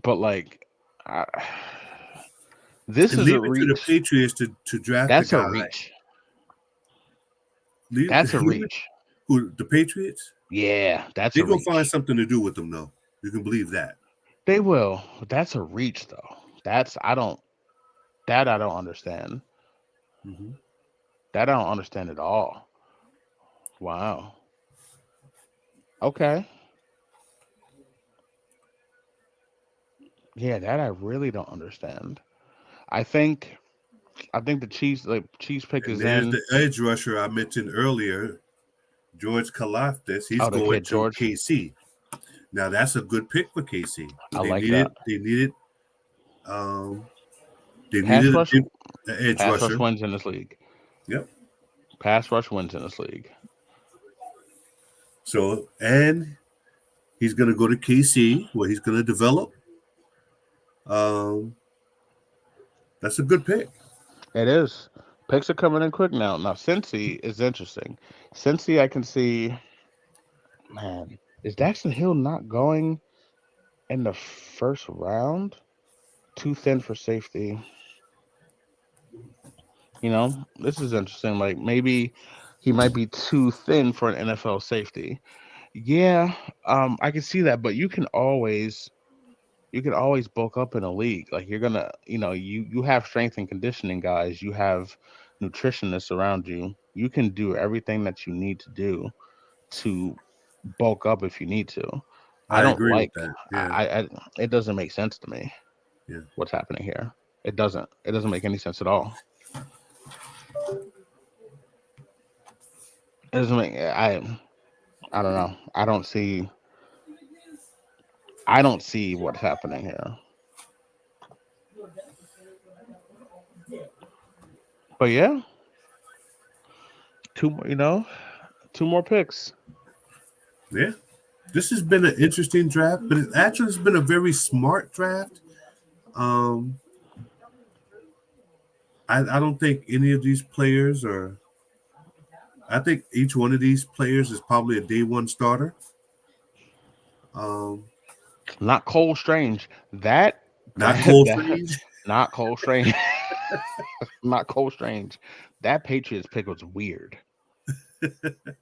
like, this And is a leave it to the reach. Patriots to draft That's the a guy. reach. Leave That's a it- reach. Who, the Patriots? Yeah, that's They're a going reach. to find something to do with them, though. You can believe that. They will. But that's a reach, though. I don't understand. Mm-hmm. That I don't understand at all. Wow. Okay. Yeah, that I really don't understand. I think the Chiefs pick And is there's in. the edge rusher I mentioned earlier, George Kalafdis. He's Oh, the going kid to George. KC. Now that's a good pick for KC. I like that. They needed an Pass rush edge rusher. wins in this league. Yep. Pass rush wins in this league. So, and he's going to go to KC where he's going to develop. That's a good pick. It is. Picks are coming in quick now. Now, Cincy is interesting. Cincy, I can see. Man, is Daxton Hill not going in the first round? Too thin for safety. This is interesting. Like, maybe he might be too thin for an NFL safety. Yeah, I can see that, but you can always bulk up in a league. Like, you're gonna, you have strength and conditioning guys. You have nutritionists around you. You can do everything that you need to do to bulk up if you need to. I don't agree like. with that. Yeah. I it doesn't make sense to me. Yeah. What's happening here? It doesn't. It doesn't make any sense at all. It doesn't make. I don't know. I don't see what's happening here. But yeah, two more picks. Yeah. This has been an interesting draft, but it actually has been a very smart draft. I don't think any of these players are. I think each one of these players is probably a day one starter. Not Cole Strange. Not Cole Strange. Not Cole Strange. Not Cole Strange. That Patriots pick was weird.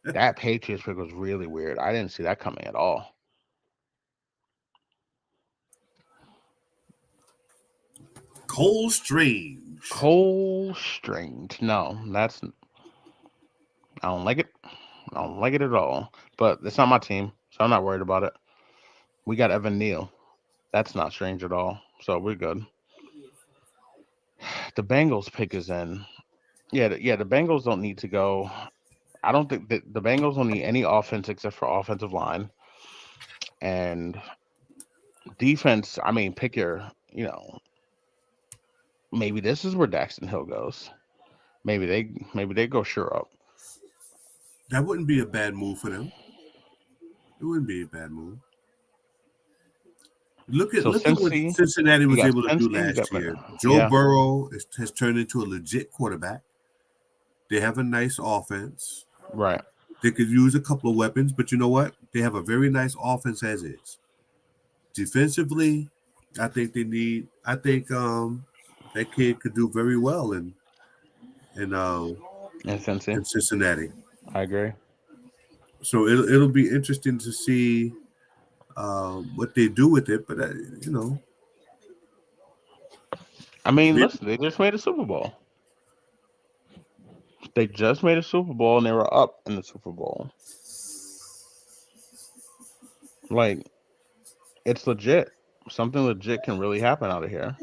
That Patriots pick was really weird. I didn't see that coming at all. Cole Strange. No, I don't like it. I don't like it at all. But it's not my team, so I'm not worried about it. We got Evan Neal. That's not strange at all. So we're good. The Bengals pick is in. Yeah, yeah. The Bengals don't need to go. I don't think that the Bengals don't need any offense except for offensive line and defense. I mean, pick your. Maybe this is where Daxton Hill goes. Maybe they go sure up. That wouldn't be a bad move for them. It wouldn't be a bad move. So Look at what Cincy, Cincinnati you was got able to do Cincy, you last got year. Joe yeah, Burrow has turned into a legit quarterback. They have a nice offense. right. They could use a couple of weapons, but you know what? They have a very nice offense as is. Defensively, I think they need. I think that kid could do very well in uh, And Cincy, in Cincinnati. I agree. So it'll be interesting to see what they do with it. But you know, I mean, they, listen, they just made a Super Bowl. They just made a Super Bowl and they were up in the Super Bowl. Like, it's legit. Something legit can really happen out of here.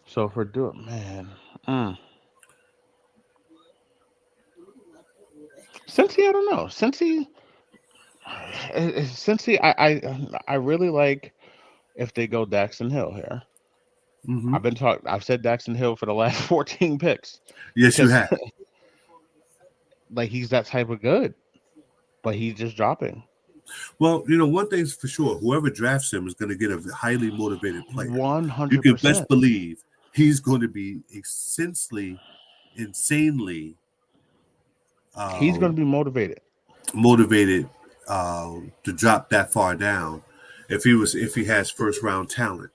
So if we're doing, man, mm. Cincy, I don't know. Cincy, I really like if they go Daxton Hill here. mm-hmm. I've said Daxton Hill for the last 14 picks Yes, you because have. like he's that type of good, but he's just dropping. Well, you know, one thing's for sure: whoever drafts him is going to get a highly motivated player. You can best 100%. believe he's going to be insanely He's going um, to be motivated. motivated to drop that far down if he has first round talent.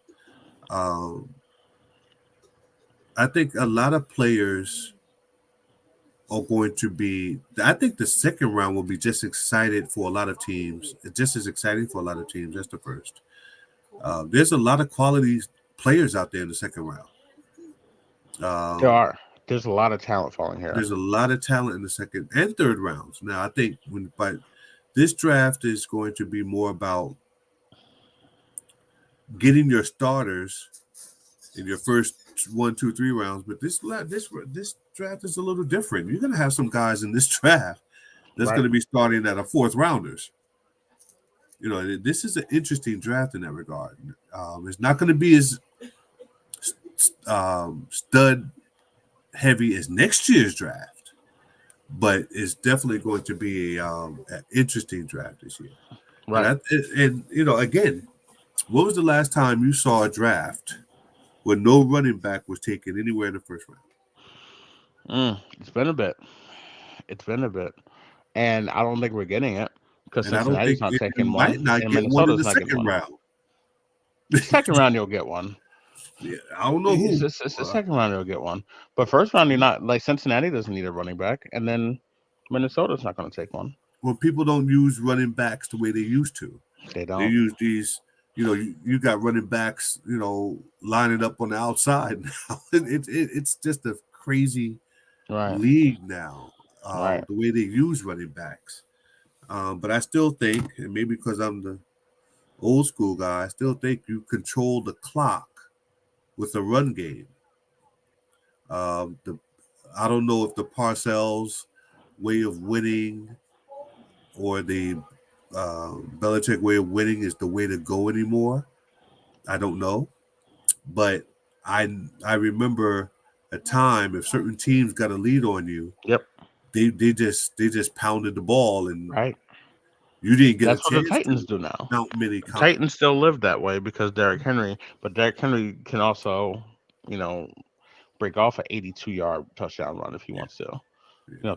Um, I think a lot of players are going to be. I think the second round will be just excited for a lot of teams, just as exciting for a lot of teams as the first. There's a lot of quality players out there in the second round. There Um, are. There's a lot of talent falling here. there's a lot of talent in the second and third rounds. Now, I think but this draft is going to be more about getting your starters in your first 1, 2, 3 rounds. But this draft is a little different. You're going to have some guys in this draft that's Right. going to be starting at a fourth rounders. You know, this is an interesting draft in that regard. It's not going to be as stud heavy as next year's draft, but it's definitely going to be an interesting draft this year. Right. And you know, again, what was the last time you saw a draft where no running back was taken anywhere in the first round? It's been a bit. It's been a bit. And I don't think we're getting it because And I don't Cincinnati's think not you taking might one, not and get one in Minnesota's the not getting second one. round. Second round, you'll get one. Yeah, I don't know who. It's the second round, you'll get one. But first round, you're not like Cincinnati doesn't need a running back, and then Minnesota's not going to take one. Well, people don't use running backs the way they used to. They They don't. use these, you know, you got running backs, you know, lining up on the outside now. It's just a crazy Right. league now, Right. the way they use running backs. But I still think, and maybe because I'm the old school guy, I still think you control the clock with a run game. The I don't know if the Parcells way of winning or the Belichick way of winning is the way to go anymore. I don't know, but I remember a time if certain teams got a lead on you, Yep. they just pounded the ball and Right. you didn't get a That's what the chance Titans to do now. count many The counts. Titans still live that way because Derrick Henry, but Derrick Henry can also, you know, break off an 82-yard touchdown run if he wants to.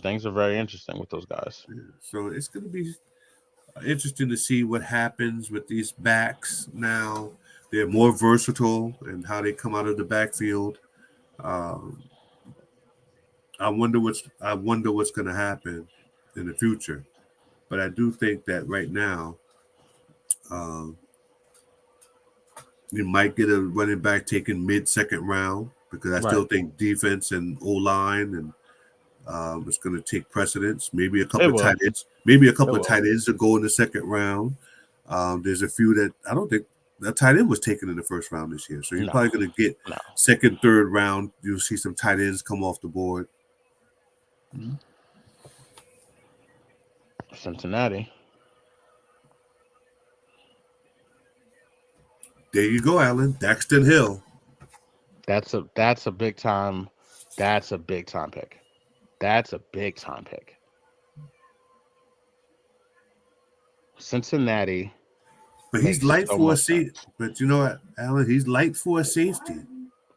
Things are very interesting with those guys. Yeah. So it's going to be interesting to see what happens with these backs now. They're more versatile and how they come out of the backfield. Um, I wonder what's going to happen in the future. But I do think that right now, um, You might get a running back taken mid-second round because I still Right. think defense and O-line and it's going to take precedence. Maybe a It couple of will. tight ends. Maybe a It couple of will. tight ends to go in the second round. There's a few that I don't think that tight end was taken in the first round this year. So you're No. probably going to get No. second, third round. You'll see some tight ends come off the board. Cincinnati. There you go, Alan. Daxton Hill. That's a big time. That's a big time pick. That's a big time pick. Cincinnati But he's makes light so for a much safety. sense. But you know what, Alan? He's light for a safety.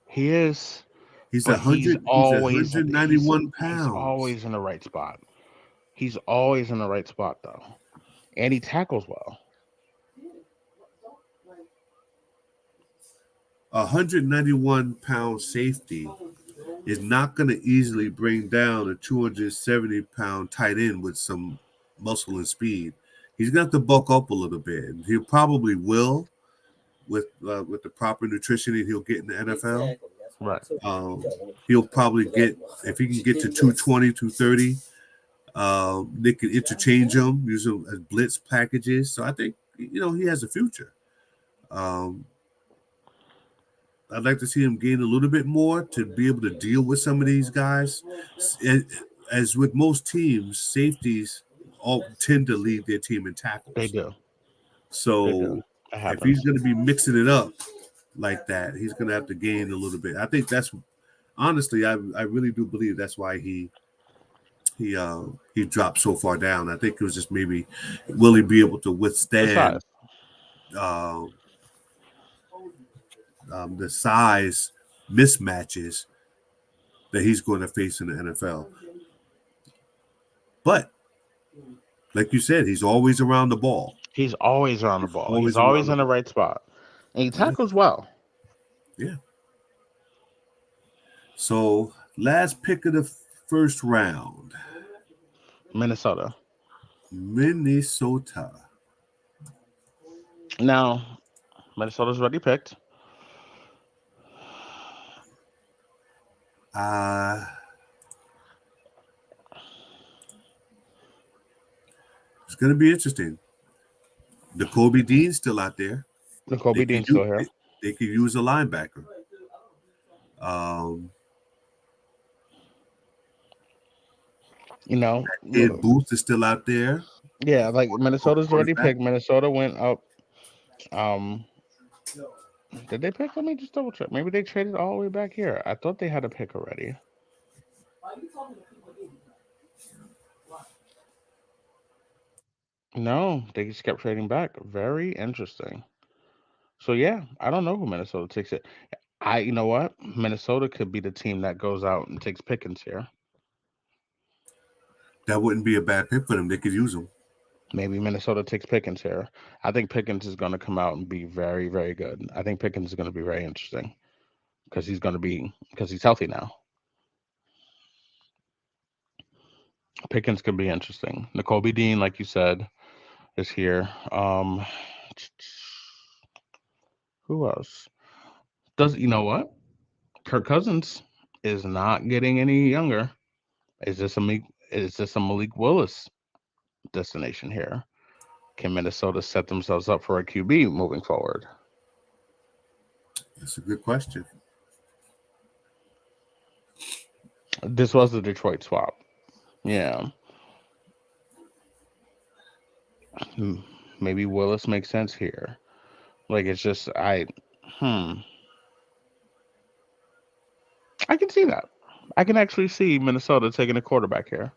He is, He's but he's 100. He's always 191 he's pounds. always in the right spot. He's always in the right spot though, and he tackles well. 191-pound safety is not going to easily bring down a 270-pound tight end with some muscle and speed. He's going to have to bulk up a little bit. He probably will with the proper nutrition that he'll get in the NFL. Right. He'll probably get, if he can get to 220, 230, they can interchange him, use him as blitz packages. So I think, he has a future. I'd like to see him gain a little bit more to be able to deal with some of these guys. As with most teams, safeties all tend to lead their team in tackles. They do. So They do. That if happens. he's going to be mixing it up like that, he's going to have to gain a little bit. I think that's honestly, I really do believe that's why he dropped so far down. I think it was just maybe will he be able to The withstand size. the size mismatches that he's going to face in the NFL. But like you said, he's always around the ball. He's always around the ball. Always He's always around in the right spot, and he tackles well. Yeah. So last pick of the first round, Minnesota. Minnesota. Now, Minnesota's already picked. It's going to be interesting. The Kobe Dean's still out there. Kobe Dean's still here. They could use a linebacker. Ed Booth is still out there. Yeah, like Minnesota's already picked. Minnesota went up. Did they pick? Let me just double check. Maybe they traded all the way back here. I thought they had a pick already. No, they just kept trading back. Very interesting. So yeah, I don't know who Minnesota takes it. You know what? Minnesota could be the team that goes out and takes Pickens here. That wouldn't be a bad pick for them. They could use him. Maybe Minnesota takes Pickens here. I think Pickens is going to come out and be very, very good. I think Pickens is going to be very interesting because he's healthy now. Pickens could be interesting. Nakobe Dean, like you said, is here. Who else? You know what? Kirk Cousins is not getting any younger. Is this a Malik Willis destination here? Can Minnesota set themselves up for a QB moving forward? That's a good question. This was the Detroit swap. Yeah. Maybe Willis makes sense here. Like it's just I can see that. I can actually see Minnesota taking a quarterback here.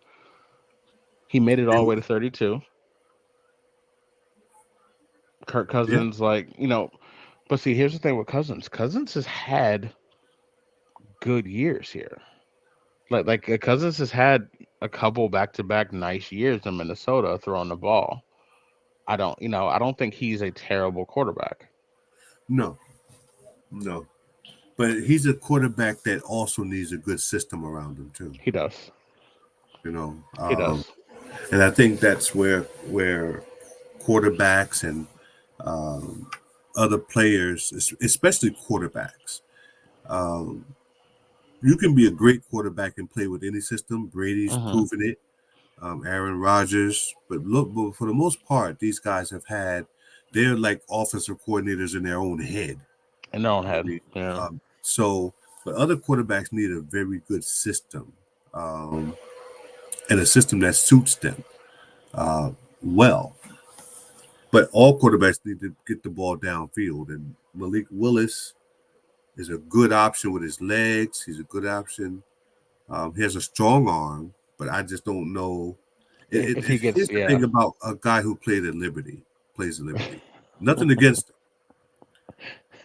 He made it all the way to 32. Kirk Cousins, but see, here's the thing with Cousins. Cousins has had good years here. Like Cousins has had a couple back-to-back nice years in Minnesota throwing the ball. I don't think he's a terrible quarterback. No. But he's a quarterback that also needs a good system around him too. He does. He does. And I think that's where quarterbacks and other players, especially quarterbacks. Um, you can be a great quarterback and play with any system. Brady's Hmm. proven it. Aaron Rodgers, but for the most part, these guys they're like offensive coordinators in their own head. In their own I head. mean, Yeah. so, but other quarterbacks need a very good system, and a system that suits them uh, well. But all quarterbacks need to get the ball downfield, and Malik Willis is a good option with his legs. He's a good option. He has a strong arm, but I just don't know. If he gets, Here's the yeah. thing about a guy who plays at Liberty. Nothing against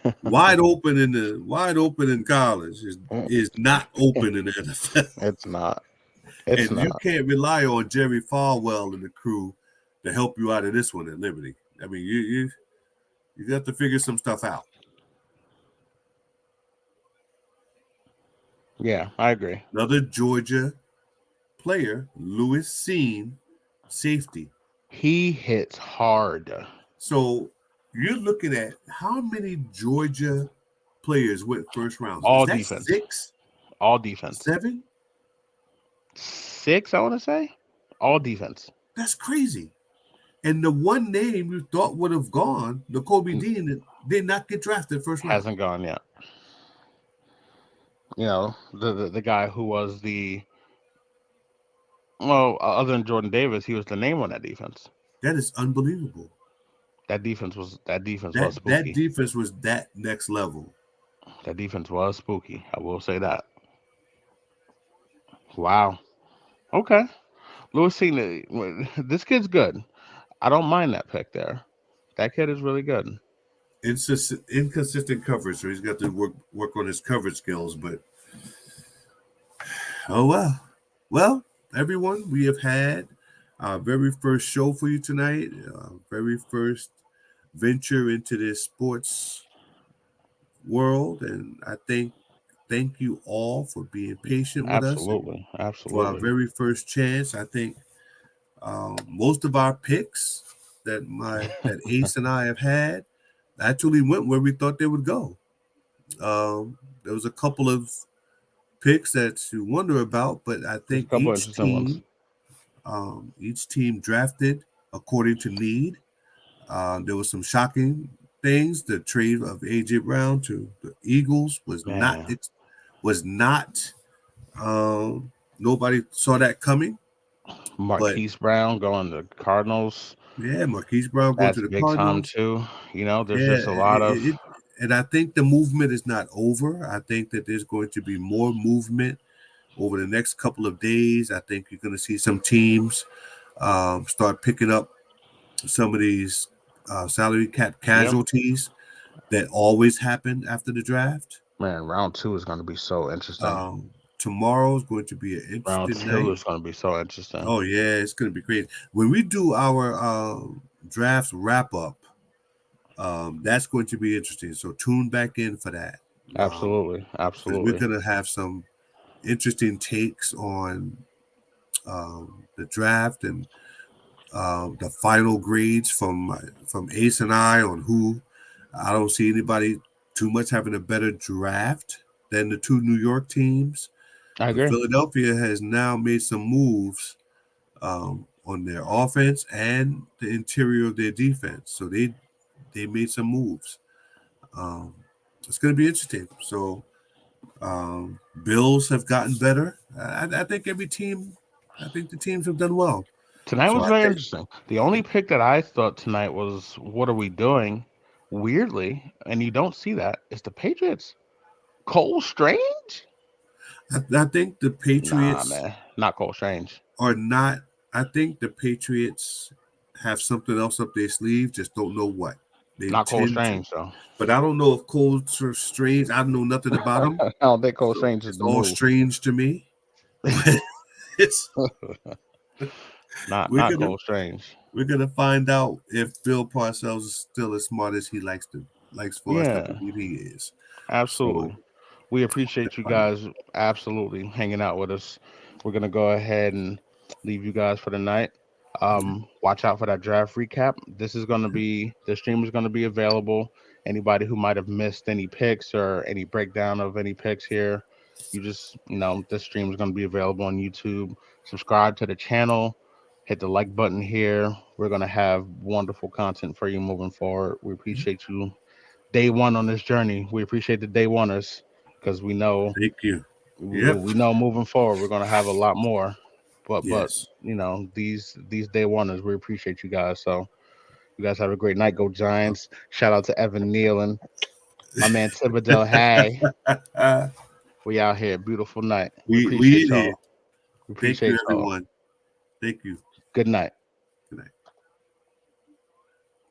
him. Wide open in college is not open in the NFL. It's not. It's And you not. can't rely on Jerry Falwell and the crew to help you out of this one at Liberty. I mean, you got to figure some stuff out. Yeah, I agree. Another Georgia player, Lewis Seen, safety. He hits hard. So you're looking at how many Georgia players went first round. Is All that defense. 6, All defense. 7? 6, I want to say. All defense. That's crazy. And the one name you thought would have gone, Nakobe Dean, did not get drafted first round. Hasn't gone yet. You know, the guy who was other than Jordan Davis, he was the name on that defense. That is unbelievable. That defense was That spooky. defense was that next level. That defense was spooky. I will say that. Wow. Okay. Lewis Seen, this kid's good. I don't mind that pick there. That kid is really good. It's inconsistent coverage, so he's got to work on his coverage skills. But oh well, well, everyone, we have had our very first show for you tonight. Very first venture into this sports world, and I thank you all for being patient with us. And Absolutely. for our Absolutely. very first chance, I think most of our picks that Ace and I have had actually went where we thought they would go. There was a couple of picks that you wonder about, but I There's a think couple interesting ones. each team drafted according to need. There was some shocking things. The trade of AJ Brown to the Eagles Man, was not. Nobody saw that coming, but Marquise Brown going to Cardinals. yeah, Marquise Brown going to That's the big time Cardinals. too. You know, there's Yeah, just a lot of and I think the movement is not over. I think that there's going to be more movement over the next couple of days. I think you're going to see some teams start picking up some of these salary cap yep. casualties that always happen after the draft. Man, round 2 is going to be so interesting. Tomorrow is going to be an Round interesting 2 night. is going to be so interesting. Oh yeah, it's going to be great. When we do our draft wrap up, that's going to be interesting. So tune back in for that. Absolutely. Because we're Absolutely. going to have some interesting takes on the draft and the final grades from Ace and I on who. I don't see anybody too much having a better draft than the two New York teams. I But agree. Philadelphia has now made some moves on their offense and the interior of their defense. So they made some moves. Um, it's going to be interesting. So Bills have gotten better. I think I think the teams have done well. Tonight So was I very think interesting. The only pick that I thought tonight was, what are we doing? Weirdly, and you don't see that, is the Patriots. Cole Strange? I think the Nah, Patriots man. Not Cole Strange. are not. I think the Patriots have something else up their sleeve, just don't know what. They Not Cole tend to. Strange, though. But I don't know if Cole's are strange. I don't know nothing about them. I don't think Cole So Strange is it's the all move. strange to me. But it's we're Not gonna Cole Strange. we're gonna find out if Bill Parcells is still as smart as he likes for us to Yeah, believe he is. So absolutely. We we'll appreciate you find out. guys absolutely hanging out with us. We're gonna go ahead and leave you guys for the night. Watch out for that draft recap. The stream is gonna be available Anybody who might have missed any picks or any breakdown of any picks here, you just, this stream is going to be available on YouTube. Subscribe to the channel, hit the like button here. We're going to have wonderful content for you moving forward. We appreciate you. Day one on this journey. We appreciate the day oneers because we know. Thank you. We know moving forward we're going to have a lot more. But Yes. these day oneers, we appreciate you guys. So you guys have a great night. Go Giants. Shout out to Evan Neal and my man Thibodeau. Hey, we out here. Beautiful night. We appreciate y'all. Thank you, everyone. Thank you. Good night.